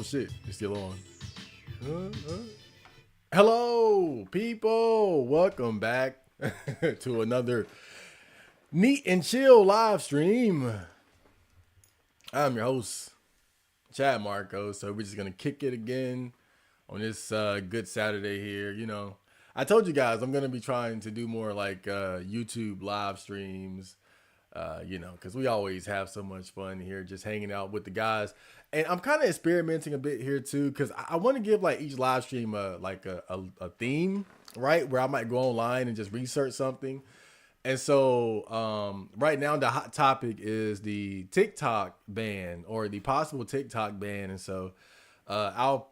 Oh shit, it's still on. Hello, people. Welcome back to another Neat and Chill live stream. I'm your host, Chad Marco. So we're just gonna kick it again on this good Saturday here. I told you guys I'm gonna be trying to do more like YouTube live streams. Because we always have so much fun here just hanging out with the guys. And I'm kind of experimenting a bit here too, because I want to give like each live stream a theme, right? Where I might go online and just research something. And so right now the hot topic is the TikTok ban or the possible TikTok ban. And so I'll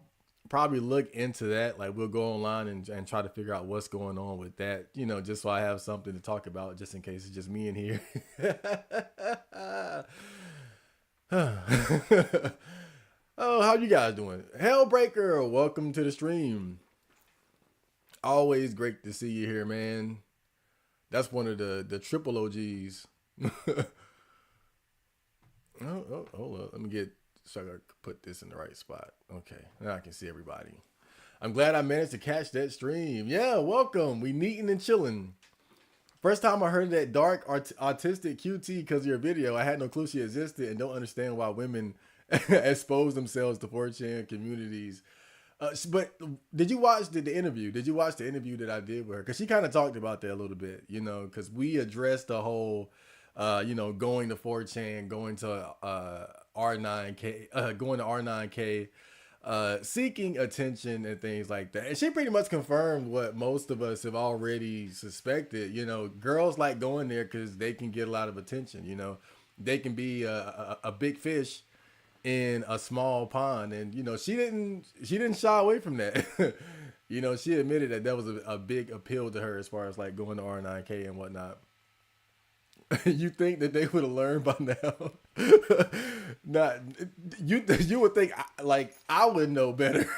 probably look into that. Like we'll go online and try to figure out what's going on with that, just so I have something to talk about just in case it's just me in here. Oh, how you guys doing? Hellbreaker, welcome to the stream. Always great to see you here, man. That's one of the triple OGs. Hold up. Let me get so I can put this in the right spot. Okay, now I can see everybody. I'm glad I managed to catch that stream. Yeah, welcome. We neating and chilling. First time I heard that dark autistic QT because of your video. I had no clue she existed and don't understand why women expose themselves to 4chan communities. But did you watch the interview? Did you watch the interview that I did with her? Because she kind of talked about that a little bit, because we addressed the whole, going to 4chan, going to R9K, going to R9K, seeking attention and things like that. And she pretty much confirmed what most of us have already suspected. Girls like going there because they can get a lot of attention. They can be a big fish in a small pond, and she didn't shy away from that. She admitted that was a big appeal to her as far as like going to R9K and whatnot. You think that they would have learned by now? Not you would think like I would know better.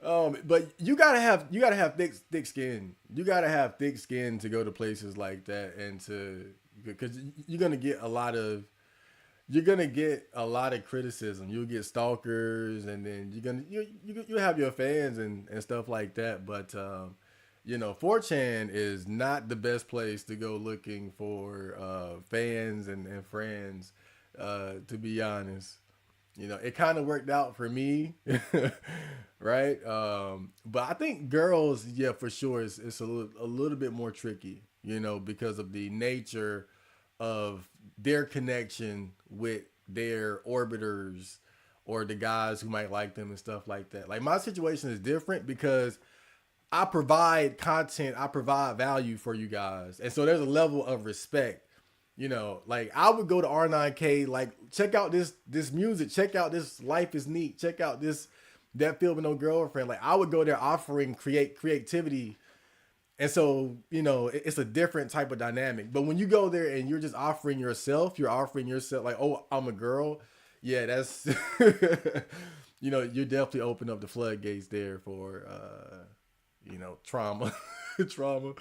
But you gotta have thick skin. You gotta have thick skin to go to places like that, and because you're gonna get a lot of criticism. You'll get stalkers, and then you have your fans and stuff like that. But 4chan is not the best place to go looking for fans and friends. To be honest, it kind of worked out for me, right? But I think girls, yeah, for sure, it's a little bit more tricky, because of the nature of their connection with their orbiters or the guys who might like them and stuff like that. Like my situation is different because I provide content, I provide value for you guys. And so there's a level of respect. Like I would go to R9K, like check out this music, check out this Life is Neat, check out that Feel With No Girlfriend. Like I would go there offering creativity. And so, it's a different type of dynamic. But when you go there and you're just offering yourself like, oh, I'm a girl. Yeah, that's, you definitely open up the floodgates there for, trauma. Trauma.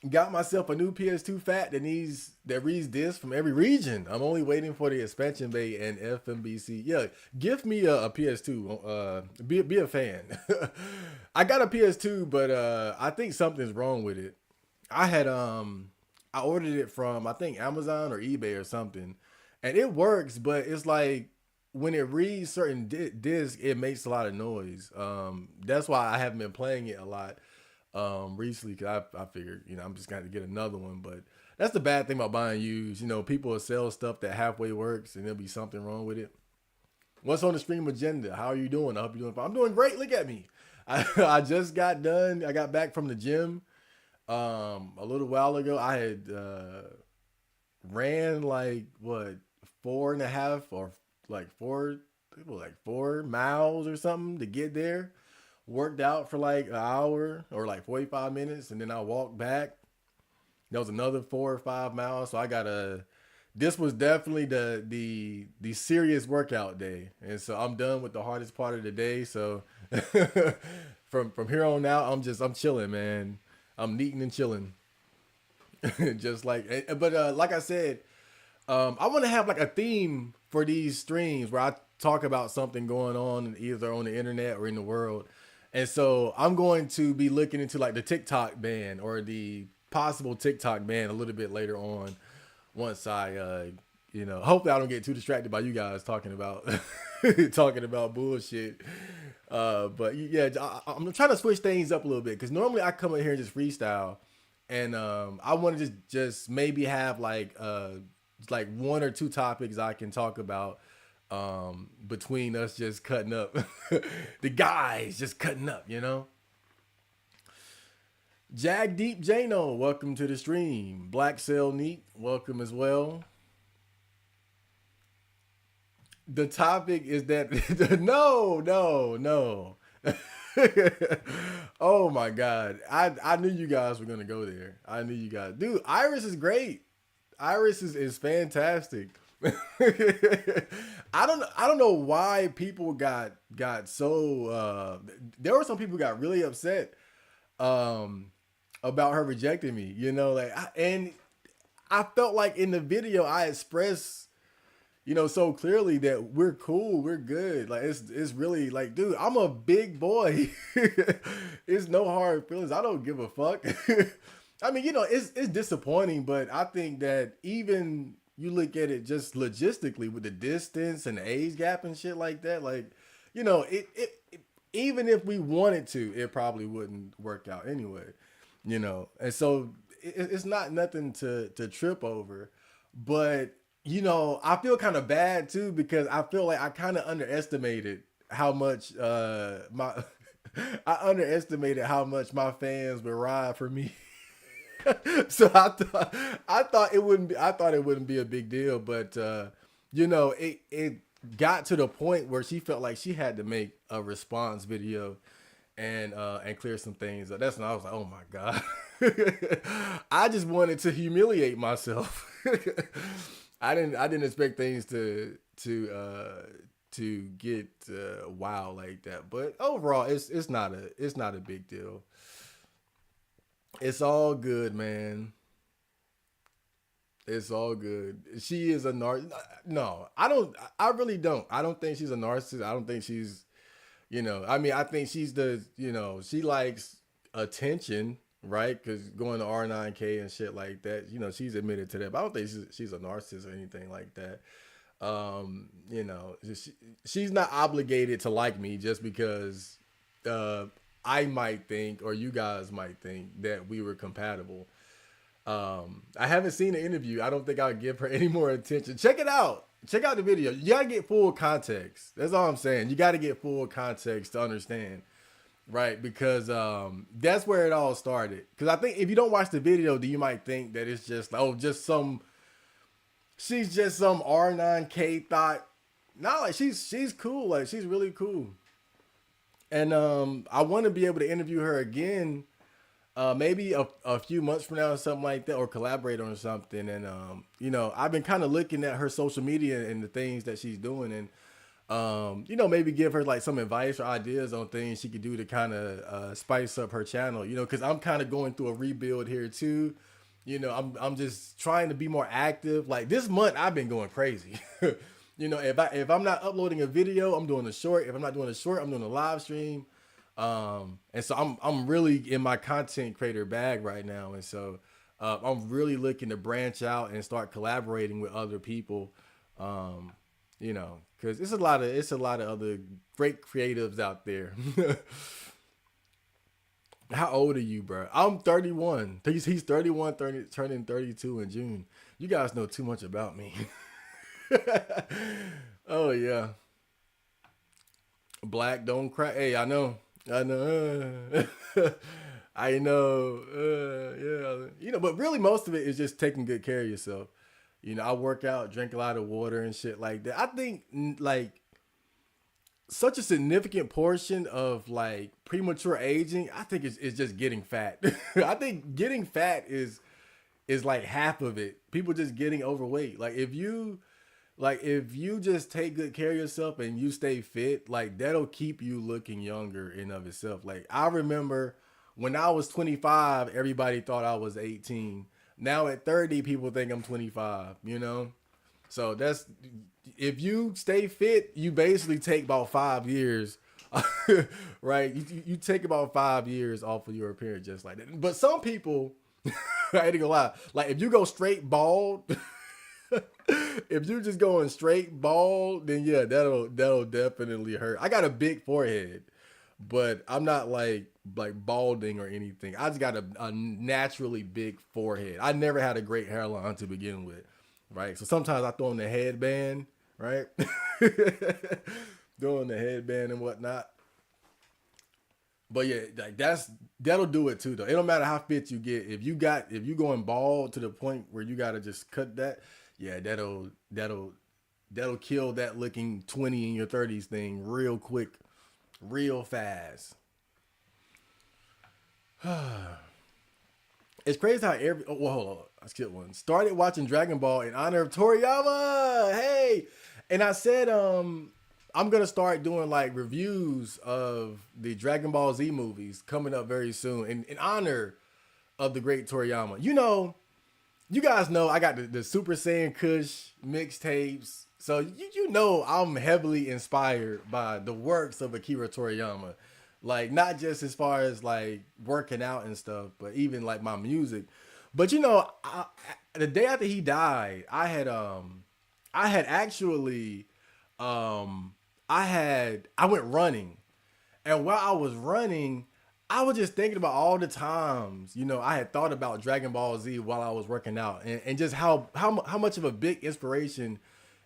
Got myself a new PS2 fat that reads discs from every region. I'm only waiting for the expansion bay and FMBC. Yeah, give me a PS2. Be a fan. I got a PS2, but I think something's wrong with it. I ordered it from I think Amazon or eBay or something, and it works, but it's like when it reads certain discs, it makes a lot of noise. That's why I haven't been playing it a lot recently, because I figured I'm just gonna get another one. But that's the bad thing about buying used. People will sell stuff that halfway works and there'll be something wrong with it. What's on the stream agenda? How are you doing? I hope you're doing fine. I'm doing great. Look at me. I just got done. I got back from the gym a little while ago. I had ran like 4.5 or like 4 miles or something to get there. Worked out for like an hour or like 45 minutes, and then I walked back. That was another 4 or 5 miles. So this was definitely the serious workout day. And so I'm done with the hardest part of the day. So from here on out, I'm chilling, man. I'm neating and chilling. Just like, but like I said, I want to have like a theme for these streams where I talk about something going on either on the internet or in the world. And so I'm going to be looking into like the TikTok ban or the possible TikTok ban a little bit later on once I hopefully I don't get too distracted by you guys talking about talking about bullshit. But yeah, I'm trying to switch things up a little bit because normally I come in here and just freestyle, and I want to just maybe have like one or two topics I can talk about between us just cutting up, the guys just cutting up, you know. Jagdeep Jano, welcome to the stream. Black Cell Neat, welcome as well. The topic is that no. Oh my god. I knew you guys were gonna go there. I knew you guys. Dude, Iris is great. Iris is fantastic. I don't know why people got so there were some people who got really upset um about her rejecting me, and I felt like in the video I expressed so clearly that we're cool, we're good. Like it's really like, dude, I'm a big boy. It's no hard feelings. I don't give a fuck. I mean, it's disappointing, but I think that even you look at it just logistically with the distance and the age gap and shit like that, like, it even if we wanted to, it probably wouldn't work out anyway. And so it's not nothing to trip over, but I feel kind of bad too because I feel like I kind of underestimated how much my I underestimated how much my fans would ride for me. So I thought it wouldn't be a big deal, but it got to the point where she felt like she had to make a response video and clear some things up. That's when I was like, oh my god. I just wanted to humiliate myself. I didn't expect things to get wow like that, but overall it's not a big deal. It's all good, man. It's all good. She is a no, I don't. I really don't. I don't think she's a narcissist. I don't think she's, I mean, I think she's she likes attention, right? Because going to R9K and shit like that, she's admitted to that. But I don't think she's a narcissist or anything like that. She's not obligated to like me just because I might think or you guys might think that we were compatible. I haven't seen the interview. I don't think I'll give her any more attention. Check it out. Check out the video. You gotta get full context. That's all I'm saying. You gotta get full context to understand, right? Because that's where it all started. Because I think if you don't watch the video, then you might think that it's just she's just some R9K thought. Not like she's cool. Like she's really cool. And I want to be able to interview her again, maybe a few months from now or something like that, or collaborate on something. And I've been kind of looking at her social media and the things that she's doing, and maybe give her like some advice or ideas on things she could do to kind of spice up her channel. Because I'm kind of going through a rebuild here too. I'm just trying to be more active. Like this month, I've been going crazy. If I'm not uploading a video, I'm doing a short. If I'm not doing a short, I'm doing a live stream. And so I'm really in my content creator bag right now. And so I'm really looking to branch out and start collaborating with other people. Because it's a lot of other great creatives out there. How old are you, bro? I'm 31. He's 31, turning 32 in June. You guys know too much about me. Oh yeah. Black don't cry. Hey, I know. I know. Yeah. But really most of it is just taking good care of yourself. I work out, drink a lot of water and shit like that. I think like such a significant portion of like premature aging, I think it's just getting fat. I think getting fat is like half of it. People just getting overweight. Like if you just take good care of yourself and you stay fit, like that'll keep you looking younger in of itself. Like I remember when I was 25, everybody thought I was 18. Now at 30, people think I'm 25, So that's if you stay fit, you basically take about 5 years, right? You take about 5 years off of your appearance just like that. But some people, I ain't gonna lie, like if you go straight bald, if you're just going straight bald, then yeah, that'll definitely hurt. I got a big forehead, but I'm not like balding or anything. I just got a naturally big forehead. I never had a great hairline to begin with, right? So sometimes I throw on the headband, right? Throwing the headband and whatnot. But yeah, like that'll do it too though. It don't matter how fit you get. If you going bald to the point where you gotta just cut that, yeah, that'll kill that looking 20 in your 30s thing real quick, real fast. It's crazy how every well, hold on, I skipped one. Started watching Dragon Ball in honor of Toriyama. Hey, and I said I'm gonna start doing like reviews of the Dragon Ball Z movies coming up very soon in honor of the great Toriyama. You guys know I got the Super Saiyan Kush mixtapes, so you know I'm heavily inspired by the works of Akira Toriyama. Like not just as far as like working out and stuff, but even like my music. But the day after he died, I had actually I went running, and while I was running, I was just thinking about all the times I had thought about Dragon Ball Z while I was working out, and just how much of a big inspiration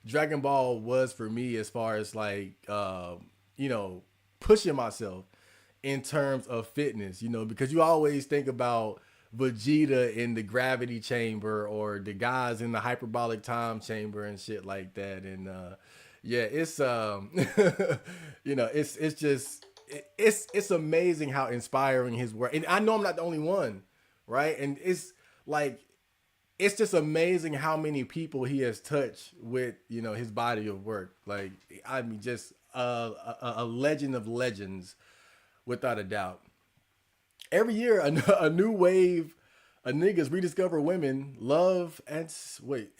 Dragon Ball was for me as far as like pushing myself in terms of fitness, because you always think about Vegeta in the gravity chamber or the guys in the hyperbolic time chamber and shit like that. And yeah, it's it's just it's amazing how inspiring his work. And I know I'm not the only one, right? And it's like it's just amazing how many people he has touched with his body of work. Like I mean, just a legend of legends without a doubt. Every year, a new wave of niggas rediscover women, love, and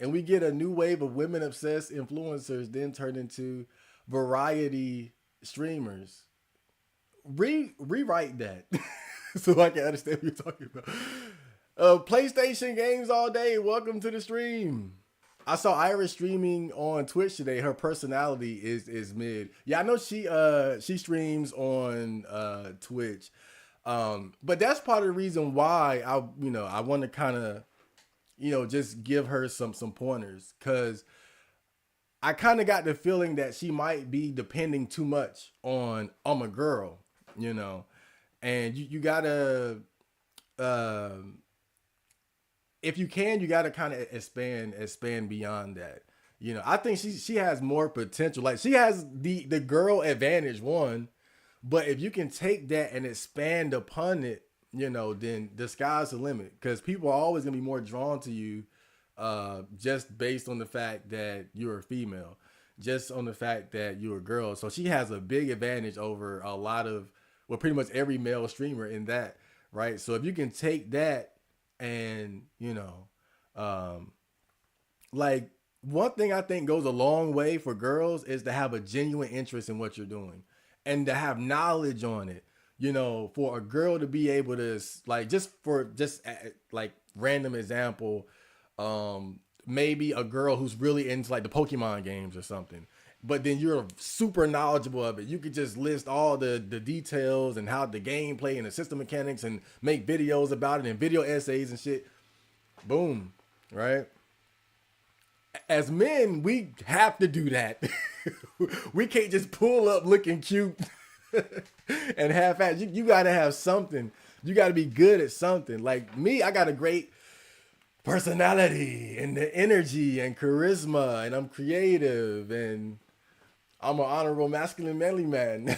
we get a new wave of women obsessed influencers, then turn into variety streamers. Rewrite that so I can understand what you're talking about. PlayStation games all day. Welcome to the stream. I saw Iris streaming on Twitch today. Her personality is mid. Yeah, I know she streams on Twitch. But that's part of the reason why I want to kind of just give her some pointers, cuz I kind of got the feeling that she might be depending too much on I'm a girl, and you gotta if you can, you gotta kind of expand beyond that. I think she has more potential. Like she has the girl advantage one, but if you can take that and expand upon it, then the sky's the limit. Because people are always gonna be more drawn to you, just based on the fact that you're a female, just on the fact that you're a girl. So she has a big advantage over a lot of, well, pretty much every male streamer in that, right? So if you can take that and like one thing I think goes a long way for girls is to have a genuine interest in what you're doing and to have knowledge on it. For a girl to be able to like like random example, maybe a girl who's really into like the Pokemon games or something, but then you're super knowledgeable of it. You could just list all the details and how the gameplay and the system mechanics and make videos about it and video essays and shit. Boom, right? As men, we have to do that. We can't just pull up looking cute and half-ass. You got to have something. You got to be good at something. Like me, I got a great personality and the energy and charisma, and I'm creative, and I'm an honorable masculine manly man.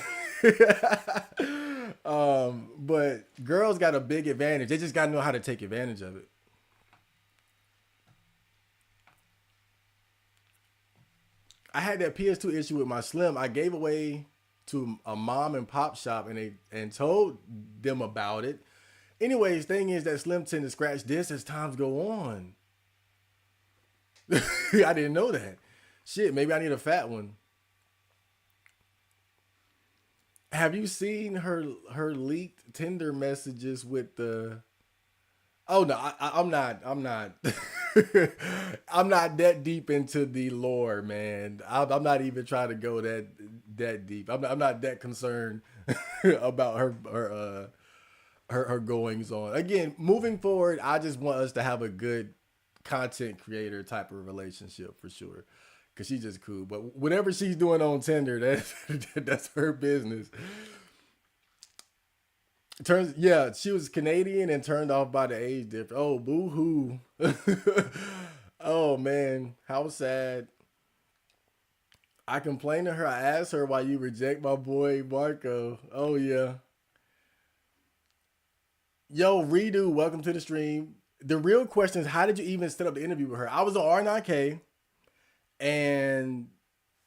But girls got a big advantage. They just got to know how to take advantage of it. I had that PS2 issue with my Slim. I gave away to a mom and pop shop, and told them about it. Anyways, thing is that Slim tend to scratch this as times go on. I didn't know that. Shit, maybe I need a fat one. Have you seen her leaked Tinder messages with the? Oh no, I'm not. I'm not. I'm not that deep into the lore, man. I'm not even trying to go that deep. I'm not that concerned about her goings on. Again, moving forward, I just want us to have a good content creator type of relationship for sure. Cause she's just cool. But whatever she's doing on Tinder, that's her business. Turns yeah, she was Canadian and turned off by the age difference. Oh, boo hoo. Oh man, how sad. I complained to her. I asked her why you reject my boy Marco. Oh yeah. Yo, redo, welcome to the stream. The real question is, how did you even set up the interview with her? I was on R9K and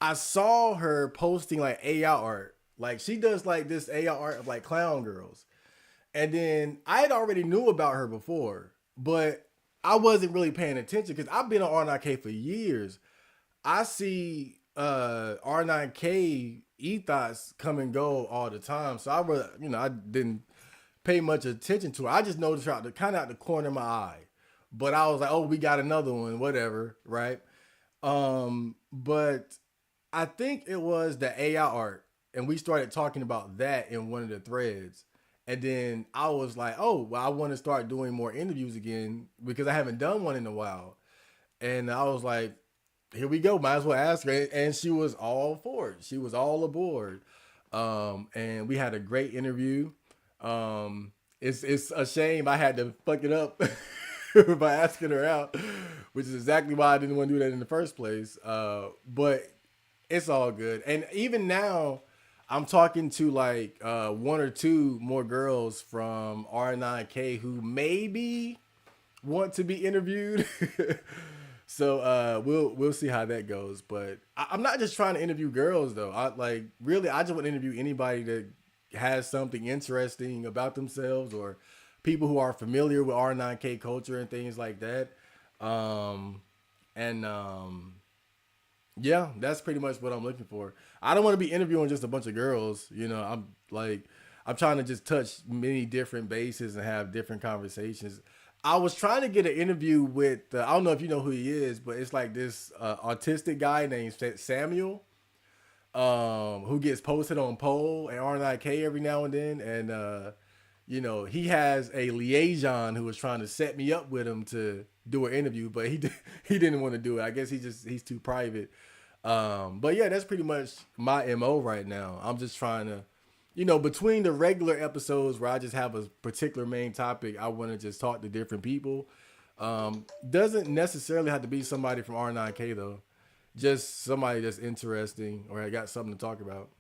I saw her posting like AI art. Like she does like this AI art of like clown girls. And then I had already knew about her before, but I wasn't really paying attention because I've been on R9K for years. I see R9K ethos come and go all the time. So I was, I didn't pay much attention to her. I just noticed her kind of out the corner of my eye. But I was like, oh, we got another one, whatever, right? But I think it was the AI art, and we started talking about that in one of the threads. And then I was like, oh, well, I want to start doing more interviews again because I haven't done one in a while. And I was like, here we go. Might as well ask her. And she was all for it. She was all aboard. And we had a great interview. It's a shame I had to fuck it up by asking her out, which is exactly why I didn't want to do that in the first place. But it's all good. And even now, I'm talking to like one or two more girls from R9K who maybe want to be interviewed. So we'll see how that goes. But I'm not just trying to interview girls though. I just want to interview anybody that has something interesting about themselves or people who are familiar with R9K culture and things like that. And Yeah, that's pretty much what I'm looking for. I don't want to be interviewing just a bunch of girls. I'm trying to just touch many different bases and have different conversations. I was trying to get an interview with, I don't know if you know who he is, but it's like this autistic guy named Samuel, who gets posted on Poll and R9K every now and then. And, he has a liaison who was trying to set me up with him to do an interview, but he didn't want to do it. I guess he's too private. But yeah, that's pretty much my MO right now. I'm just trying to, between the regular episodes where I just have a particular main topic, I want to just talk to different people. Doesn't necessarily have to be somebody from R9K though. Just somebody that's interesting or I got something to talk about.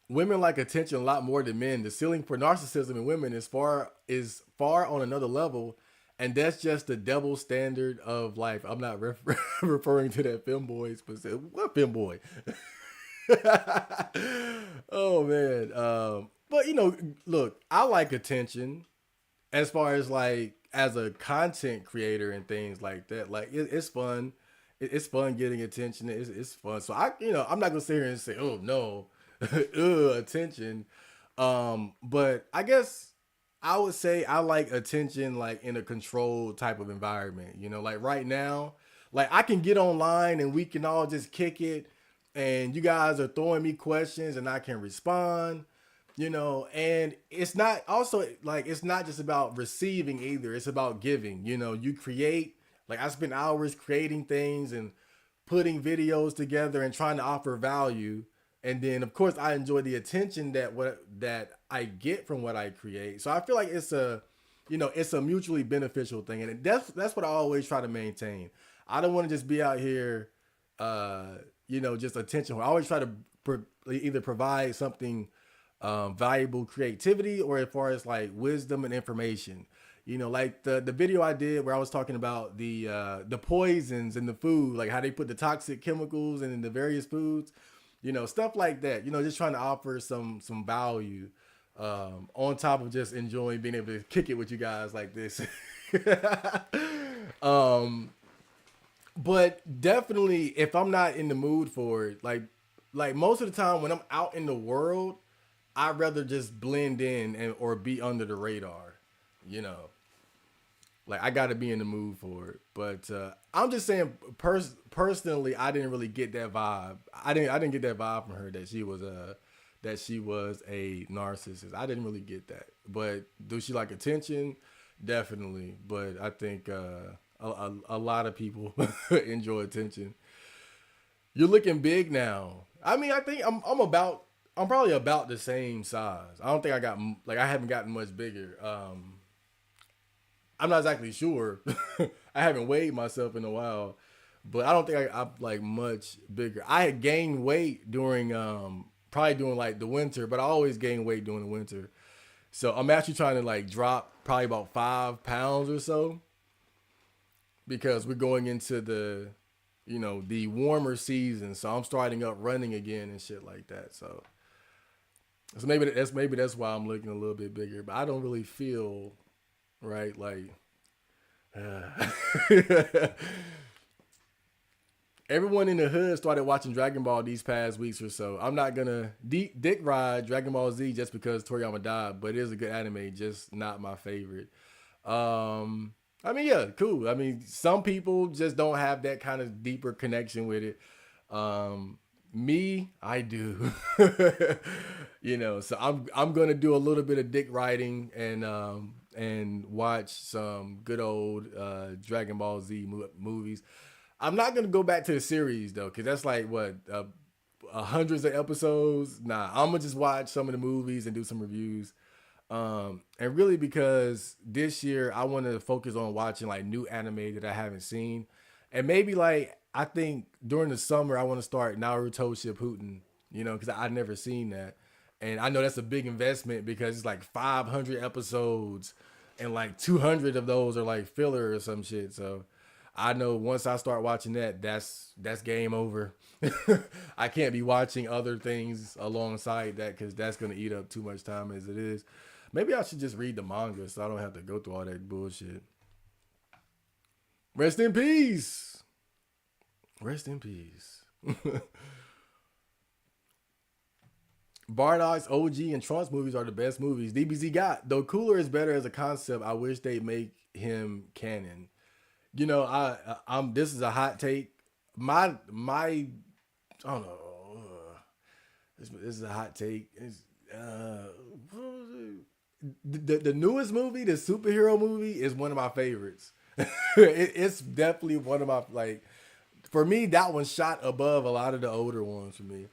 Women like attention a lot more than men. The ceiling for narcissism in women is far on another level, and that's just the double standard of life. I'm not referring to that femboy specific. What femboy? Oh man. But look, I like attention as far as like as a content creator and things like that. Like it's fun. It's fun getting attention. It's fun. So I'm not gonna sit here and say, oh no, attention. But I guess I would say I like attention like in a controlled type of environment. Like right now, like I can get online and we can all just kick it, and you guys are throwing me questions and I can respond. And it's not also like it's not just about receiving either. It's about giving. You create, like I spend hours creating things and putting videos together and trying to offer value. And then of course I enjoy the attention that I get from what I create. So I feel like it's a mutually beneficial thing. And that's what I always try to maintain. I don't want to just be out here just attention. I always try to either provide something valuable creativity or as far as like wisdom and information. Like the video I did where I was talking about the poisons in the food, like how they put the toxic chemicals in the various foods, stuff like that. Just trying to offer some value on top of just enjoying being able to kick it with you guys like this. um, but definitely, if I'm not in the mood for it, like most of the time when I'm out in the world, I'd rather just blend in and or be under the radar. You know, like I got to be in the mood for it. But I'm just saying, personally, I didn't really get that vibe. I didn't get that vibe from her that she was a narcissist. I didn't really get that. But do she like attention? Definitely. But I think a lot of people enjoy attention. You're looking big now. I mean, I think I'm probably about the same size. I don't think I haven't gotten much bigger. I'm not exactly sure. I haven't weighed myself in a while, but I don't think I'm like much bigger. I had gained weight during probably during like the winter, but I always gain weight during the winter. So I'm actually trying to like drop probably about 5 pounds or so because we're going into the warmer season. So I'm starting up running again and shit like that. So maybe that's why I'm looking a little bit bigger, but I don't really feel right like everyone in the hood started watching Dragon Ball these past weeks or so. I'm not gonna dick ride Dragon Ball Z just because Toriyama died, but it is a good anime, just not my favorite. I mean, yeah, cool. I mean, some people just don't have that kind of deeper connection with it. Me, I do. So I'm gonna do a little bit of dick riding and watch some good old Dragon Ball Z movies. I'm not gonna go back to the series though, because that's like what hundreds of episodes. Nah, I'm gonna just watch some of the movies and do some reviews. And really because this year I want to focus on watching like new anime that I haven't seen, and maybe like I think during the summer I want to start Naruto Shippuden, because I never seen that, and I know that's a big investment because it's like 500 episodes, and like 200 of those are like filler or some shit. So I know once I start watching that, that's game over. I can't be watching other things alongside that because that's gonna eat up too much time as it is. Maybe I should just read the manga so I don't have to go through all that bullshit. Rest in peace. Rest in peace. Bardock's OG and Trunks movies are the best movies DBZ got. Though Cooler is better as a concept, I wish they make him canon. I'm this is a hot take. My I don't know. This is a hot take. The newest movie, the superhero movie, is one of my favorites. It's definitely one of my like. For me, that one shot above a lot of the older ones for me.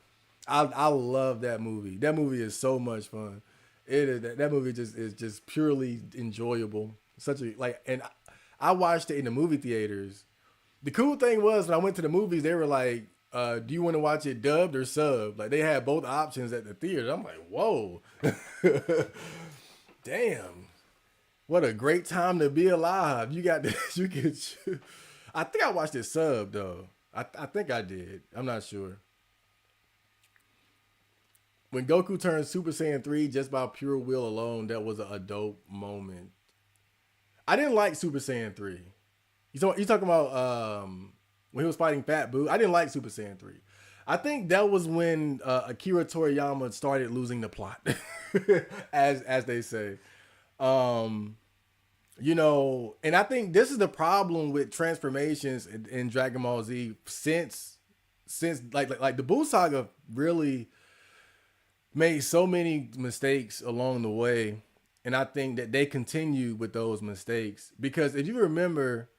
I love that movie. That movie is so much fun. It is that movie just is just purely enjoyable. Such a like, and I watched it in the movie theaters. The cool thing was when I went to the movies, they were like, "Do you want to watch it dubbed or sub?" Like they had both options at the theater. I'm like, "Whoa, damn! What a great time to be alive!" You got this. You can. I think I watched it sub though. I think I did. I'm not sure. When Goku turned Super Saiyan 3 just by pure will alone, that was a dope moment. I didn't like Super Saiyan 3. You talking about when he was fighting Fat Boo? I didn't like Super Saiyan 3. I think that was when Akira Toriyama started losing the plot, as they say. And I think this is the problem with transformations in Dragon Ball Z since like the Buu saga really made so many mistakes along the way, and I think that they continue with those mistakes because if you remember,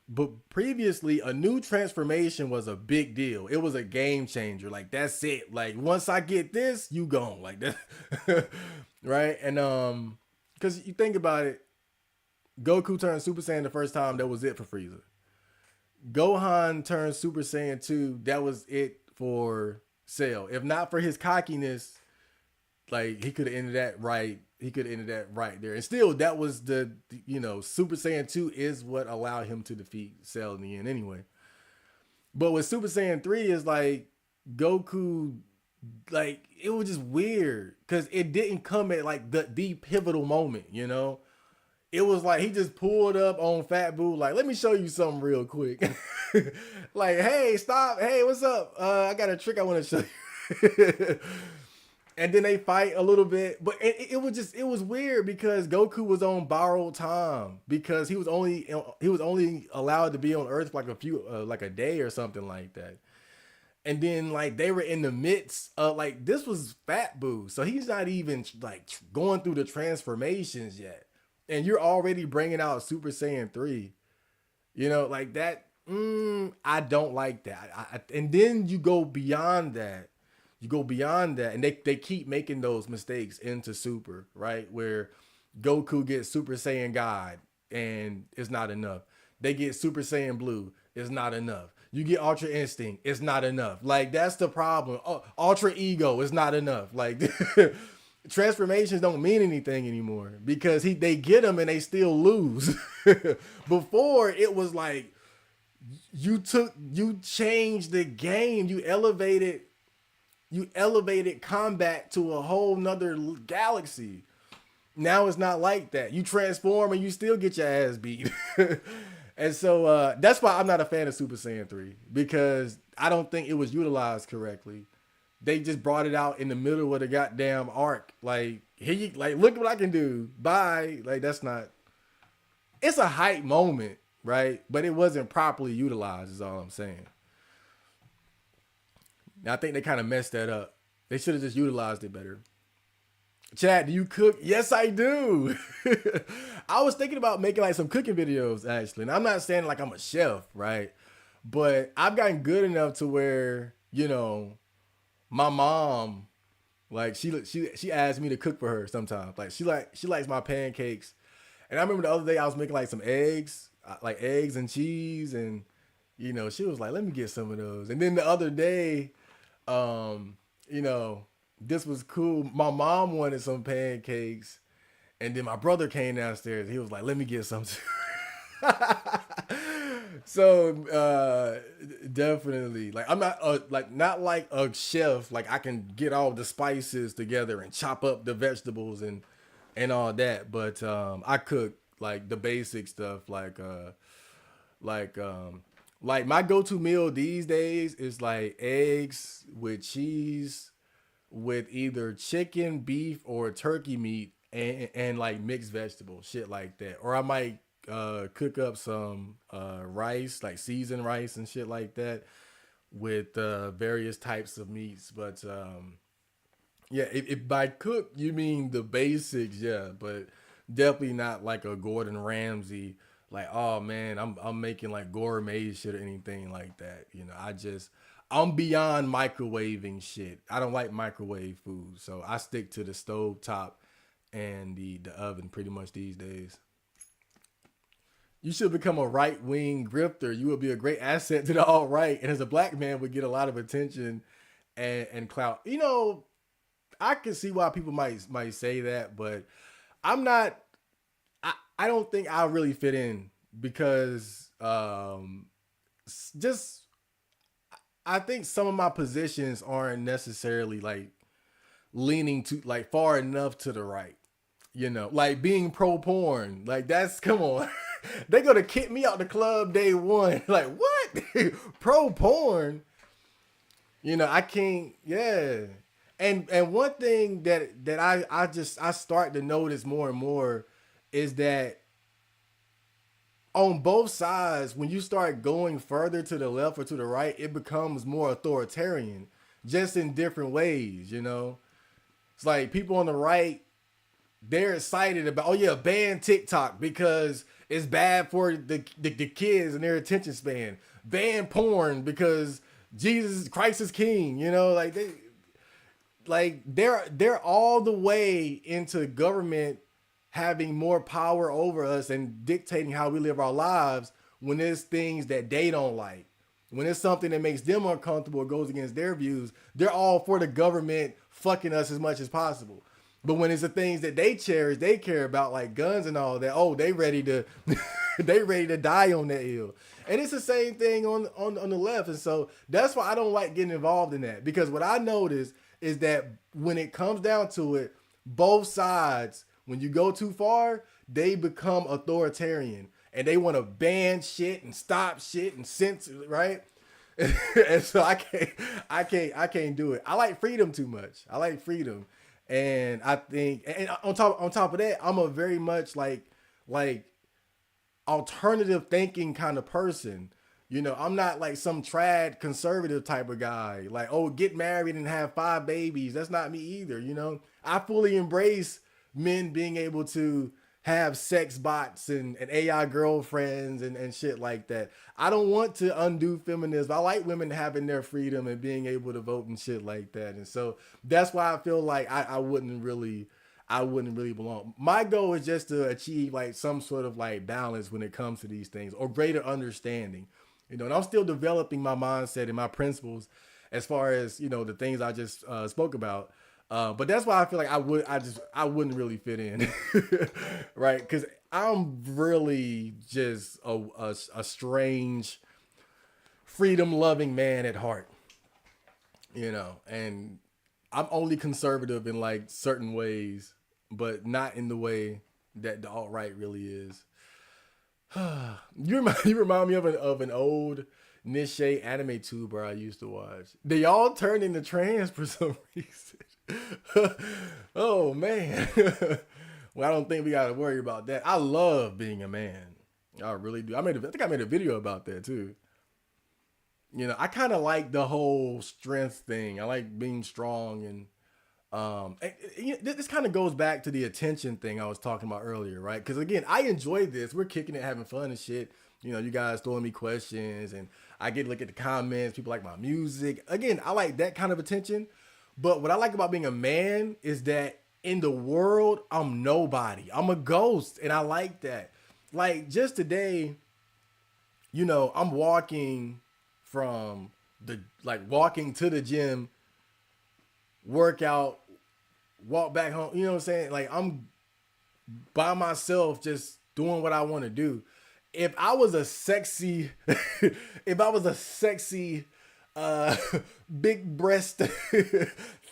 but previously a new transformation was a big deal. It was a game changer. Like that's it. Like once I get this, you gone like that, right? And because you think about it, Goku turned Super Saiyan the first time. That was it for Frieza. Gohan turned Super Saiyan 2. That was it for Cell. If not for his cockiness, like he could have ended that right. He could have ended that right there. And still, that was Super Saiyan 2 is what allowed him to defeat Cell in the end anyway. But with Super Saiyan 3 is like Goku, like it was just weird because it didn't come at like the pivotal moment, it was like he just pulled up on Fat Boo, like, let me show you something real quick. Like, hey, stop. Hey, what's up? I got a trick I want to show you. And then they fight a little bit, but it was weird because Goku was on borrowed time because he was only allowed to be on Earth for like a few like a day or something like that. And then like they were in the midst of like this was Fat Boo, so he's not even like going through the transformations yet, and you're already bringing out Super Saiyan 3. You know, like that. I don't like that. And then you go beyond that. You go beyond that, and they keep making those mistakes into Super, right? Where Goku gets Super Saiyan God, and it's not enough. They get Super Saiyan Blue, it's not enough. You get Ultra Instinct, it's not enough. Like that's the problem. Ultra Ego is not enough. Like transformations don't mean anything anymore because they get them and they still lose. Before it was like you changed the game, you elevated combat to a whole nother galaxy. Now it's not like that. You transform and you still get your ass beat. And so that's why I'm not a fan of Super Saiyan 3 because I don't think it was utilized correctly. They just brought it out in the middle of the goddamn arc. Like, here you like look what I can do. Bye. Like that's not it's a hype moment, right? But it wasn't properly utilized, is all I'm saying. Now, I think they kind of messed that up. They should have just utilized it better. Chad, do you cook? Yes, I do. I was thinking about making like some cooking videos actually. And I'm not saying like I'm a chef, right? But I've gotten good enough to where, you know, my mom, like she asked me to cook for her sometimes. Like she likes my pancakes. And I remember the other day I was making like some eggs, like eggs and cheese, and you know, she was like, let me get some of those. And then the other day, you know, this was cool. My mom wanted some pancakes, and then my brother came downstairs. He was like, let me get some too. So definitely, like I'm not not like a chef. Like I can get all the spices together and chop up the vegetables and all that. But I cook like the basic stuff, like like my go-to meal these days is like eggs with cheese with either chicken, beef, or turkey meat and like mixed vegetables, shit like that. Or I might cook up some rice, like seasoned rice and shit like that with various types of meats. But yeah, if by cook you mean the basics, yeah, but definitely not like a Gordon Ramsay. Like, oh man, I'm making like gourmet shit or anything like that. You know, I'm beyond microwaving shit. I don't like microwave food, so I stick to the stove top and the oven pretty much these days. You should become a right wing grifter. You would be a great asset to the alt right, and as a black man, would get a lot of attention and clout. You know, I can see why people might say that, but I'm not. I don't think I really fit in because just I think some of my positions aren't necessarily like leaning to like far enough to the right. You know, like being pro porn. Like that's come on. They gonna kick me out the club day one. Like what? Pro porn. You know, I can't. Yeah. And one thing that I start to notice more and more is that on both sides, when you start going further to the left or to the right, it becomes more authoritarian, just in different ways. You know, it's like people on the right, they're excited about, oh yeah, ban TikTok because it's bad for the kids and their attention span. Ban porn because Jesus Christ is king. You know, they're all the way into government having more power over us and dictating how we live our lives when there's things that they don't like. When it's something that makes them uncomfortable or goes against their views, they're all for the government fucking us as much as possible. But when it's the things that they cherish, they care about, like guns and all that, oh, they ready to they ready to die on that hill. And it's the same thing on the left. And so that's why I don't like getting involved in that. Because what I notice is that when it comes down to it, both sides, when you go too far, they become authoritarian and they want to ban shit and stop shit and censor, right? And so I can't do it. I like freedom too much. I like freedom, and I think, and on top of that, I'm a very much like alternative thinking kind of person. I'm not like some trad conservative type of guy. Like, oh, get married and have 5 babies. That's not me either. I fully embrace men being able to have sex bots and AI girlfriends and shit like that. I don't want to undo feminism. I like women having their freedom and being able to vote and shit like that. And so that's why I feel like I wouldn't really belong. My goal is just to achieve like some sort of like balance when it comes to these things or greater understanding. And I'm still developing my mindset and my principles as far as, the things I just spoke about. But that's why I feel like I wouldn't really fit in. Right? Because I'm really just a strange, freedom loving man at heart, and I'm only conservative in like certain ways, but not in the way that the alt right really is. You remind me of an old niche anime tuber I used to watch. They all turned into trans for some reason. Oh man. Well, I don't think we gotta worry about that. I love being a man. I really do. I think I made a video about that too. I kind of like the whole strength thing. I like being strong, and this kind of goes back to the attention thing I was talking about earlier, right? Because again, I enjoy this. We're kicking it, having fun and shit. You guys throwing me questions, and I get to look at the comments. People like my music. Again, I like that kind of attention. But what I like about being a man is that in the world, I'm nobody. I'm a ghost, and I like that. Like just today, I'm walking to the gym, workout, walk back home. You know what I'm saying? Like I'm by myself just doing what I want to do. If I was a sexy if I was a sexy uh big breast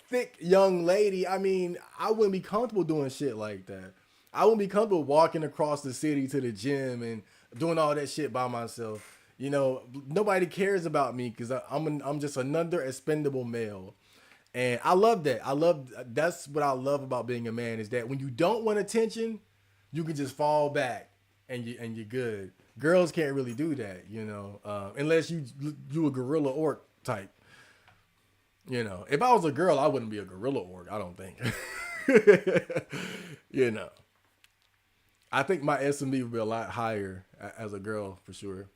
thick young lady, I mean, I wouldn't be comfortable doing shit like that. I wouldn't be comfortable walking across the city to the gym and doing all that shit by myself. Nobody cares about me because I'm just another expendable male. And I love that. That's what I love about being a man, is that when you don't want attention, you can just fall back and you're good. Girls can't really do that, unless you a gorilla orc type. If I was a girl, I wouldn't be a gorilla orc. I don't think. you know, I think my SMB would be a lot higher as a girl for sure.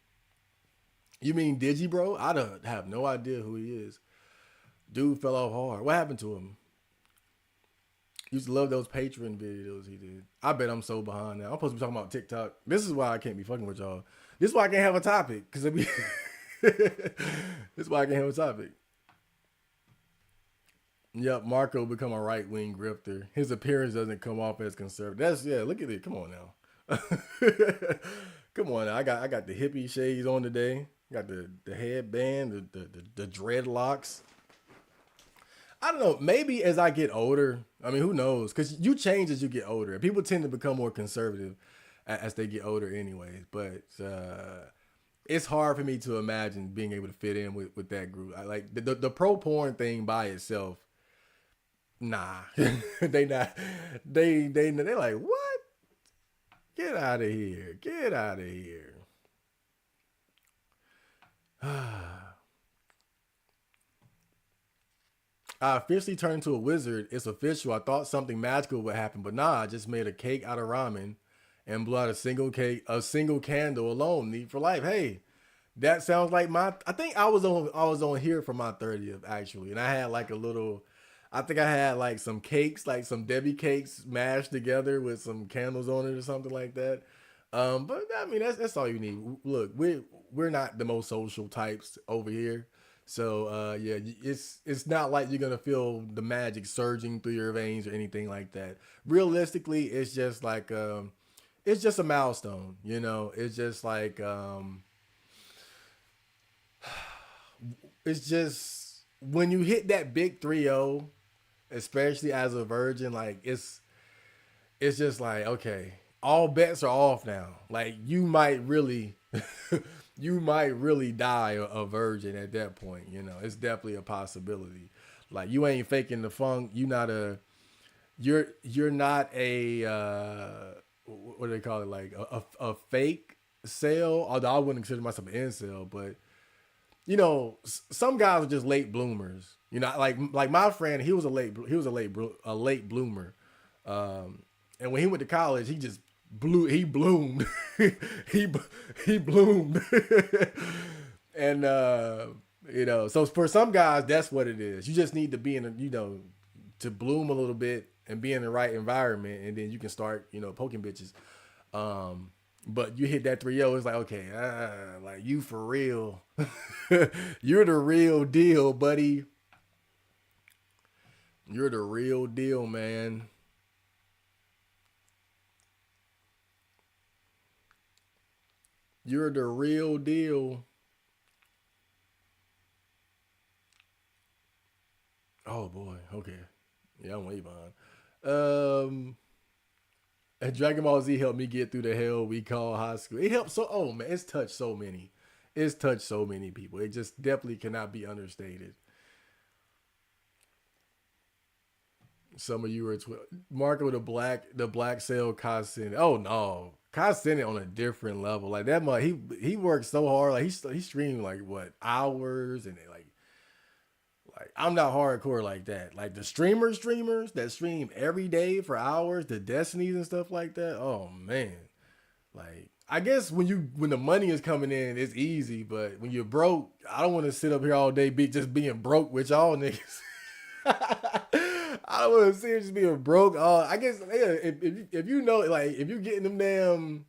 You mean Digi, bro? I don't have no idea who he is. Dude fell off hard. What happened to him? Used to love those Patreon videos he did. I bet I'm so behind now. I'm supposed to be talking about TikTok. This is why I can't be fucking with y'all. This is why I can't have a topic. Cause this is why I can't have a topic. Yep, Marco become a right wing grifter. His appearance doesn't come off as conservative. Look at it. Come on now. Come on now. I got the hippie shades on today. Got the headband, the dreadlocks. I don't know. Maybe as I get older, I mean, who knows? Because you change as you get older. People tend to become more conservative as they get older, anyways. But it's hard for me to imagine being able to fit in with that group. I like the pro porn thing by itself. Nah, they not. They're like, what? Get out of here! Get out of here! I officially turned into a wizard. It's official. I thought something magical would happen, but nah, I just made a cake out of ramen and blew out a single candle alone. Need for life. Hey, that sounds like I think I was on here for my 30th actually, and I had like a little. I think I had like some cakes, like some Debbie cakes mashed together with some candles on it or something like that. But I mean that's all you need. Look, we're not the most social types over here. So yeah, it's not like you're gonna feel the magic surging through your veins or anything like that. Realistically, it's just like it's just a milestone, It's just like it's just when you hit that big 3-0, especially as a virgin, like it's just like, okay, all bets are off now. Like you might really, you might really die a virgin at that point. You know, it's definitely a possibility. Like you ain't faking the funk. You're not a what do they call it? Like a fake sale. Although I wouldn't consider myself an incel, but some guys are just late bloomers. Like my friend, he was a late bloomer. And when he went to college, he just he bloomed. he he bloomed. And so for some guys, that's what it is. You just need to be to bloom a little bit and be in the right environment, and then you can start, poking bitches. But you hit that 3-0, it's like, okay, like you for real. You're the real deal, buddy. You're the real deal, man. You're the real deal. Oh boy. Okay. Yeah, I'm way behind. And Dragon Ball Z helped me get through the hell we call high school. It helped so. Oh man, it's touched so many. It's touched so many people. It just definitely cannot be understated. Some of you were Marco the black cell Kai Cenat. Oh no, Kai Cenat on a different level. Like that much. He worked so hard. Like he streamed like what hours and like I'm not hardcore like that. Like the streamers that stream every day for hours, the Destinies and stuff like that. Oh man. Like I guess when the money is coming in, it's easy, but when you're broke, I don't want to sit up here all day just being broke with y'all niggas. I don't want to see it just being broke. I guess yeah, if you know like if you getting them damn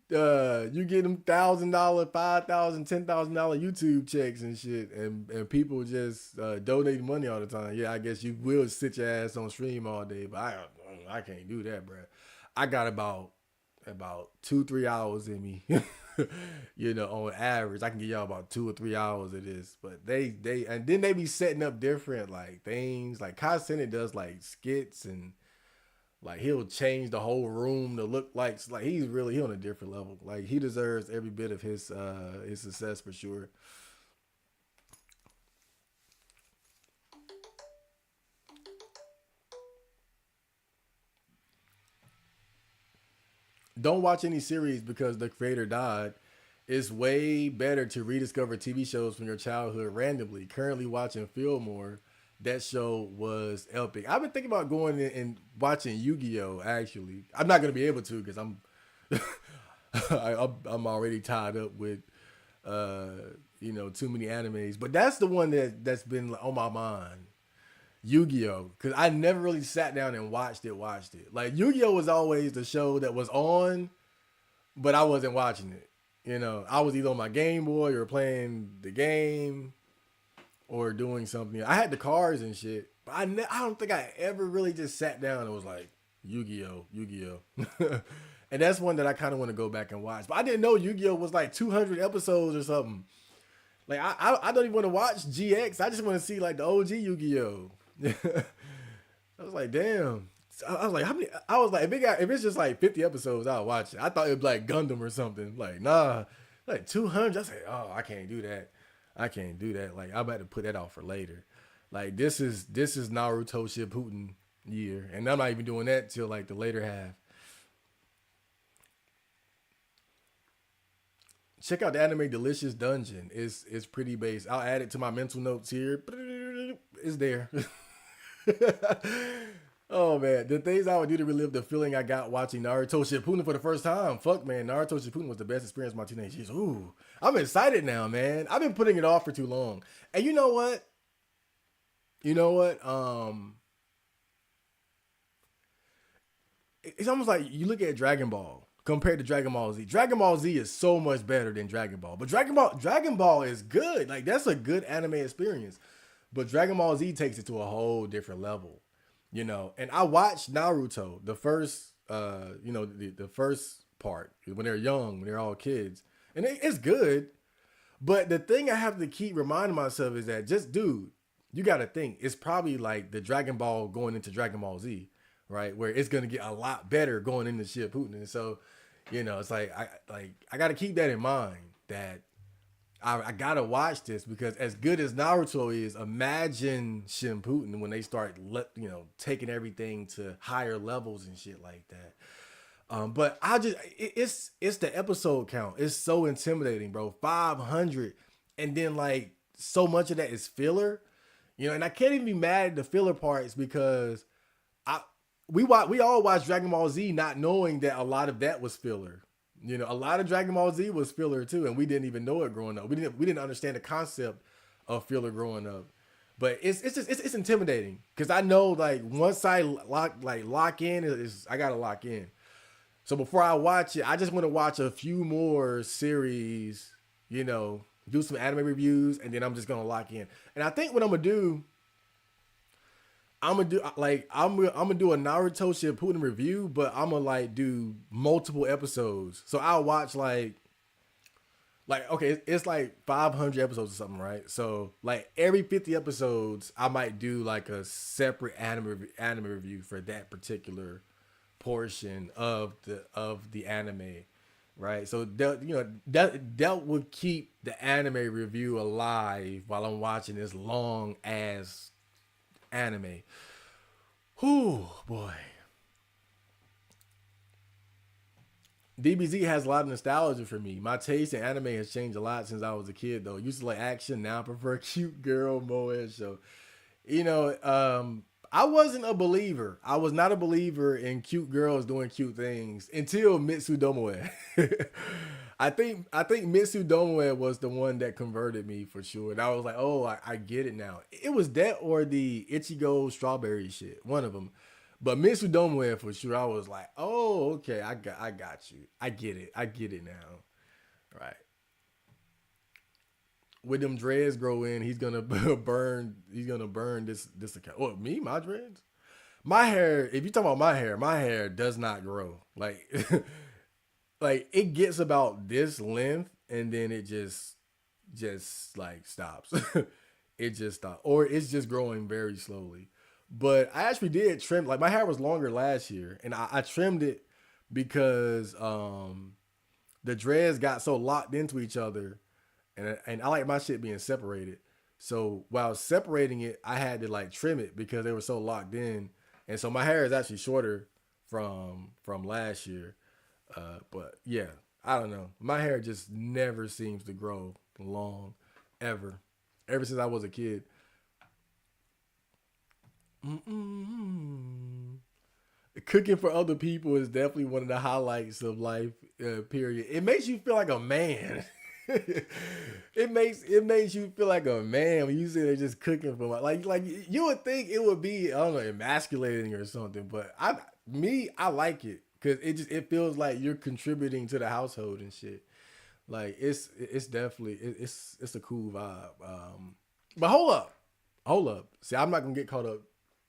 you get them $1,000, $5,000, $10,000 YouTube checks and shit, and people just donating money all the time. Yeah, I guess you will sit your ass on stream all day, but I can't do that, bro. I got about 2-3 hours in me. On average, I can give y'all about 2 or 3 hours of this. But they and then they be setting up different like things. Like Kai Cenat does like skits and like he'll change the whole room to look like he on a different level. Like he deserves every bit of his success for sure. Don't watch any series because the creator died. It's way better to rediscover TV shows from your childhood randomly. Currently watching Fillmore. That show was epic. I've been thinking about going in and watching Yu-Gi-Oh! Actually, I'm not gonna be able to because I'm already tied up with too many animes. But that's the one that's been on my mind. Yu-Gi-Oh! Because I never really sat down and watched it. Like Yu-Gi-Oh! Was always the show that was on, but I wasn't watching it. I was either on my Game Boy or playing the game or doing something. I had the cards and shit, but I don't think I ever really just sat down and was like Yu-Gi-Oh, Yu-Gi-Oh. And that's one that I kind of want to go back and watch. But I didn't know Yu-Gi-Oh was like 200 episodes or something. Like I don't even want to watch GX. I just want to see like the OG Yu-Gi-Oh. I was like, damn. I was like, how many? I was like, if it's just like 50 episodes, I'll watch it. I thought it'd be like Gundam or something. Like, nah, like 200. I said, oh, I can't do that. I can't do that. Like, I'm about to put that off for later. Like, this is Naruto Shippuden year, and I'm not even doing that till like the later half. Check out the anime Delicious Dungeon. It's pretty base. I'll add it to my mental notes here. It's there. Oh man, the things I would do to relive the feeling I got watching Naruto Shippuden for the first time. Fuck man, Naruto Shippuden was the best experience of my teenage years. Ooh, I'm excited now, man. I've been putting it off for too long. And you know what? You know what? It's almost like you look at Dragon Ball compared to Dragon Ball Z. Dragon Ball Z is so much better than Dragon Ball. But Dragon Ball is good. Like that's a good anime experience. But Dragon Ball Z takes it to a whole different level. And I watched Naruto, the first the first part when they're young, when they're all kids. And it's good. But the thing I have to keep reminding myself is that just dude, you got to think it's probably like the Dragon Ball going into Dragon Ball Z. right? Where it's gonna get a lot better going into Shippuden. And so, it's like I got to keep that in mind that I gotta watch this because as good as Naruto is, imagine Shippuden when they start taking everything to higher levels and shit like that. But it's the episode count. It's so intimidating, bro. 500, and then like so much of that is filler, and I can't even be mad at the filler parts because I we all watched Dragon Ball Z not knowing that a lot of that was filler. A lot of Dragon Ball Z was filler too, and we didn't even know it growing up. We didn't understand the concept of filler growing up. But it's intimidating because I know like once I lock in is I gotta lock in. So before I watch it, I just want to watch a few more series, do some anime reviews, and then I'm just gonna lock in. And I think what I'm gonna do a Naruto Shippuden review, but I'm gonna like do multiple episodes. So I'll watch like okay, it's like 500 episodes or something, right? So like every 50 episodes, I might do like a separate anime review for that particular portion of the anime, right? So that would keep the anime review alive while I'm watching this long ass anime. Whew, boy. DBZ has a lot of nostalgia for me. My taste in anime has changed a lot since I was a kid, though. Used to like action, now I prefer cute girl moe. So, I wasn't a believer. I was not a believer in cute girls doing cute things until Mitsu Domoe. I think Mitsu Domoe was the one that converted me for sure. And I was like, oh, I get it now. It was that or the Ichigo strawberry shit, one of them. But Mitsu Domoe for sure. I was like, oh, okay, I got you. I get it. I get it now. Right. When them dreads grow in, he's gonna burn. He's gonna burn this account. What, me? My dreads? My hair. If you talk about my hair does not grow. Like, like it gets about this length, and then it just like stops. It just stops, or it's just growing very slowly. But I actually did trim. Like my hair was longer last year, and I trimmed it because the dreads got so locked into each other, and I like my shit being separated. So while separating it, I had to like trim it because they were so locked in, and so my hair is actually shorter from last year. But yeah, I don't know. My hair just never seems to grow long, ever since I was a kid. Mm-mm. Cooking for other people is definitely one of the highlights of life. Period. It makes you feel like a man. it makes you feel like a man when you say they're just cooking for like you would think it would be I don't know emasculating or something, but I like it because it feels like you're contributing to the household and shit. Like it's definitely it's a cool vibe. But hold up. See, I'm not gonna get caught up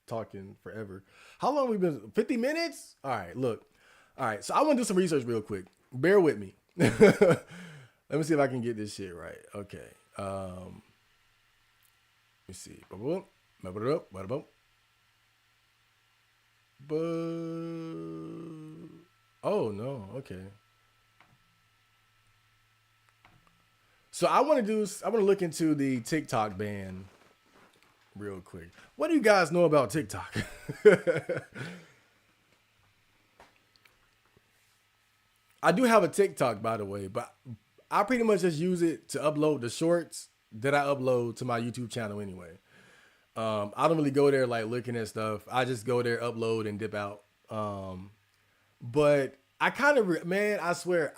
talking forever. How long we been? 50 minutes? All right, look. All right, so I want to do some research real quick. Bear with me. Let me see if I can get this shit right. Okay. Let me see. Oh no. Okay. So I want to look into the TikTok ban real quick. What do you guys know about TikTok? I do have a TikTok, by the way, but I pretty much just use it to upload the shorts that I upload to my YouTube channel anyway. I don't really go there like looking at stuff. I just go there, upload, and dip out. But I kind of, man, I swear,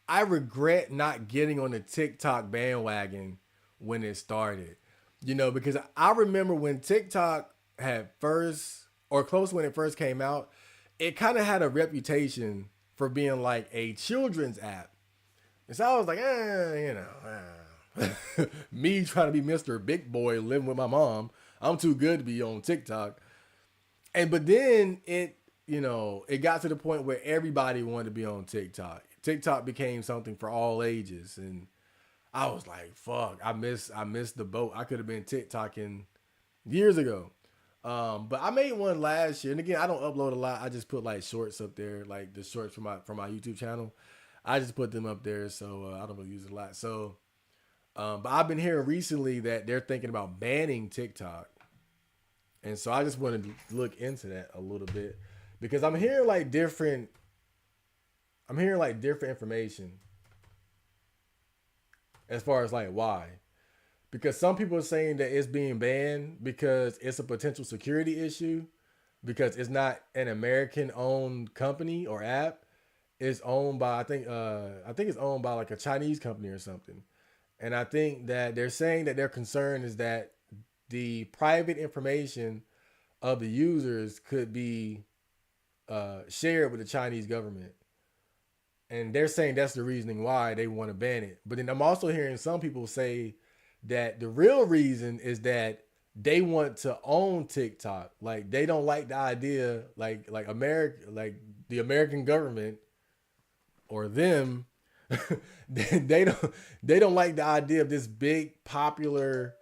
I regret not getting on the TikTok bandwagon when it started. Because I remember when TikTok had first, or close when it first came out, it kind of had a reputation for being like a children's app. And so I was like, me trying to be Mr. Big Boy living with my mom. I'm too good to be on TikTok. But then it got to the point where everybody wanted to be on TikTok. TikTok became something for all ages. And I was like, fuck, I missed the boat. I could have been TikToking years ago. But I made one last year, and again, I don't upload a lot. I just put like shorts up there, like the shorts from my YouTube channel. I just put them up there, so I don't really use it a lot. So, but I've been hearing recently that they're thinking about banning TikTok, and so I just wanted to look into that a little bit because I'm hearing like different information as far as like why. Because some people are saying that it's being banned because it's a potential security issue because it's not an American owned company or app. It's owned by I think it's owned by like a Chinese company or something. And I think that they're saying that their concern is that the private information of the users could be shared with the Chinese government. And they're saying that's the reasoning why they want to ban it. But then I'm also hearing some people say that the real reason is that they want to own TikTok. Like they don't like the idea, like America, like the American government or them, they don't like the idea of this big popular,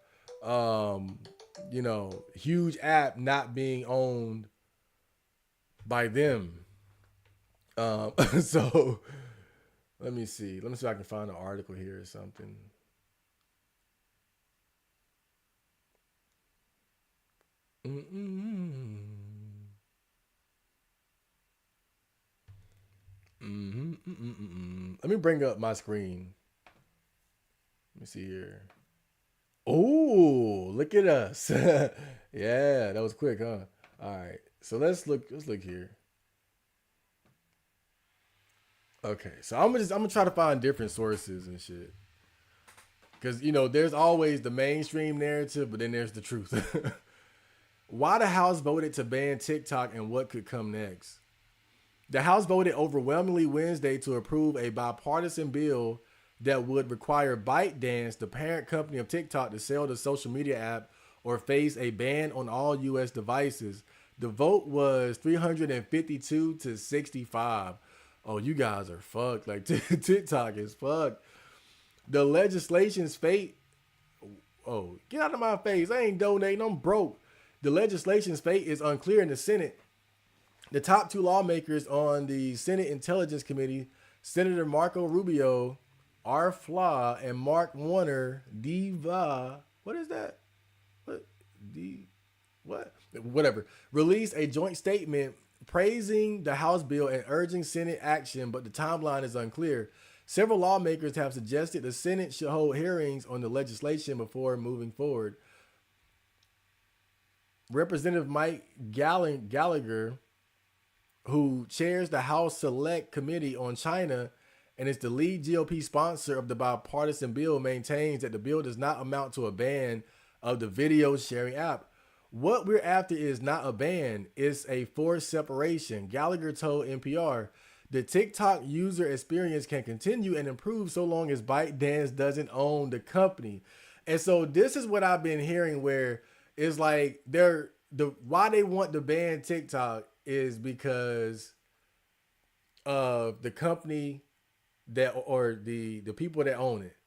huge app not being owned by them. So let me see. Let me see if I can find an article here or something. Mm-mm. Mm-hmm. Mm-mm. Let me bring up my screen. Let me see here. Oh, look at us. Yeah, that was quick, huh? All right. So let's look here. Okay. So I'm gonna try to find different sources and shit. Cause there's always the mainstream narrative, but then there's the truth. Why the House voted to ban TikTok and what could come next? The House voted overwhelmingly Wednesday to approve a bipartisan bill that would require ByteDance, the parent company of TikTok, to sell the social media app or face a ban on all U.S. devices. The vote was 352 to 65. Oh, you guys are fucked. Like TikTok is fucked. The legislation's fate. Oh, get out of my face. I ain't donating. I'm broke. The legislation's fate is unclear in the Senate. The top two lawmakers on the Senate Intelligence Committee, Senator Marco Rubio, R. Flaw, and Mark Warner, Diva. What is that? What? D. What? Whatever. Released a joint statement praising the House bill and urging Senate action, but the timeline is unclear. Several lawmakers have suggested the Senate should hold hearings on the legislation before moving forward. Representative Mike Gallagher, who chairs the House Select Committee on China and is the lead GOP sponsor of the bipartisan bill, maintains that the bill does not amount to a ban of the video sharing app. What we're after is not a ban, it's a forced separation, Gallagher told NPR. The TikTok user experience can continue and improve so long as ByteDance doesn't own the company. And so this is what I've been hearing where it's like why they want to ban TikTok is because of the company that or the people that own it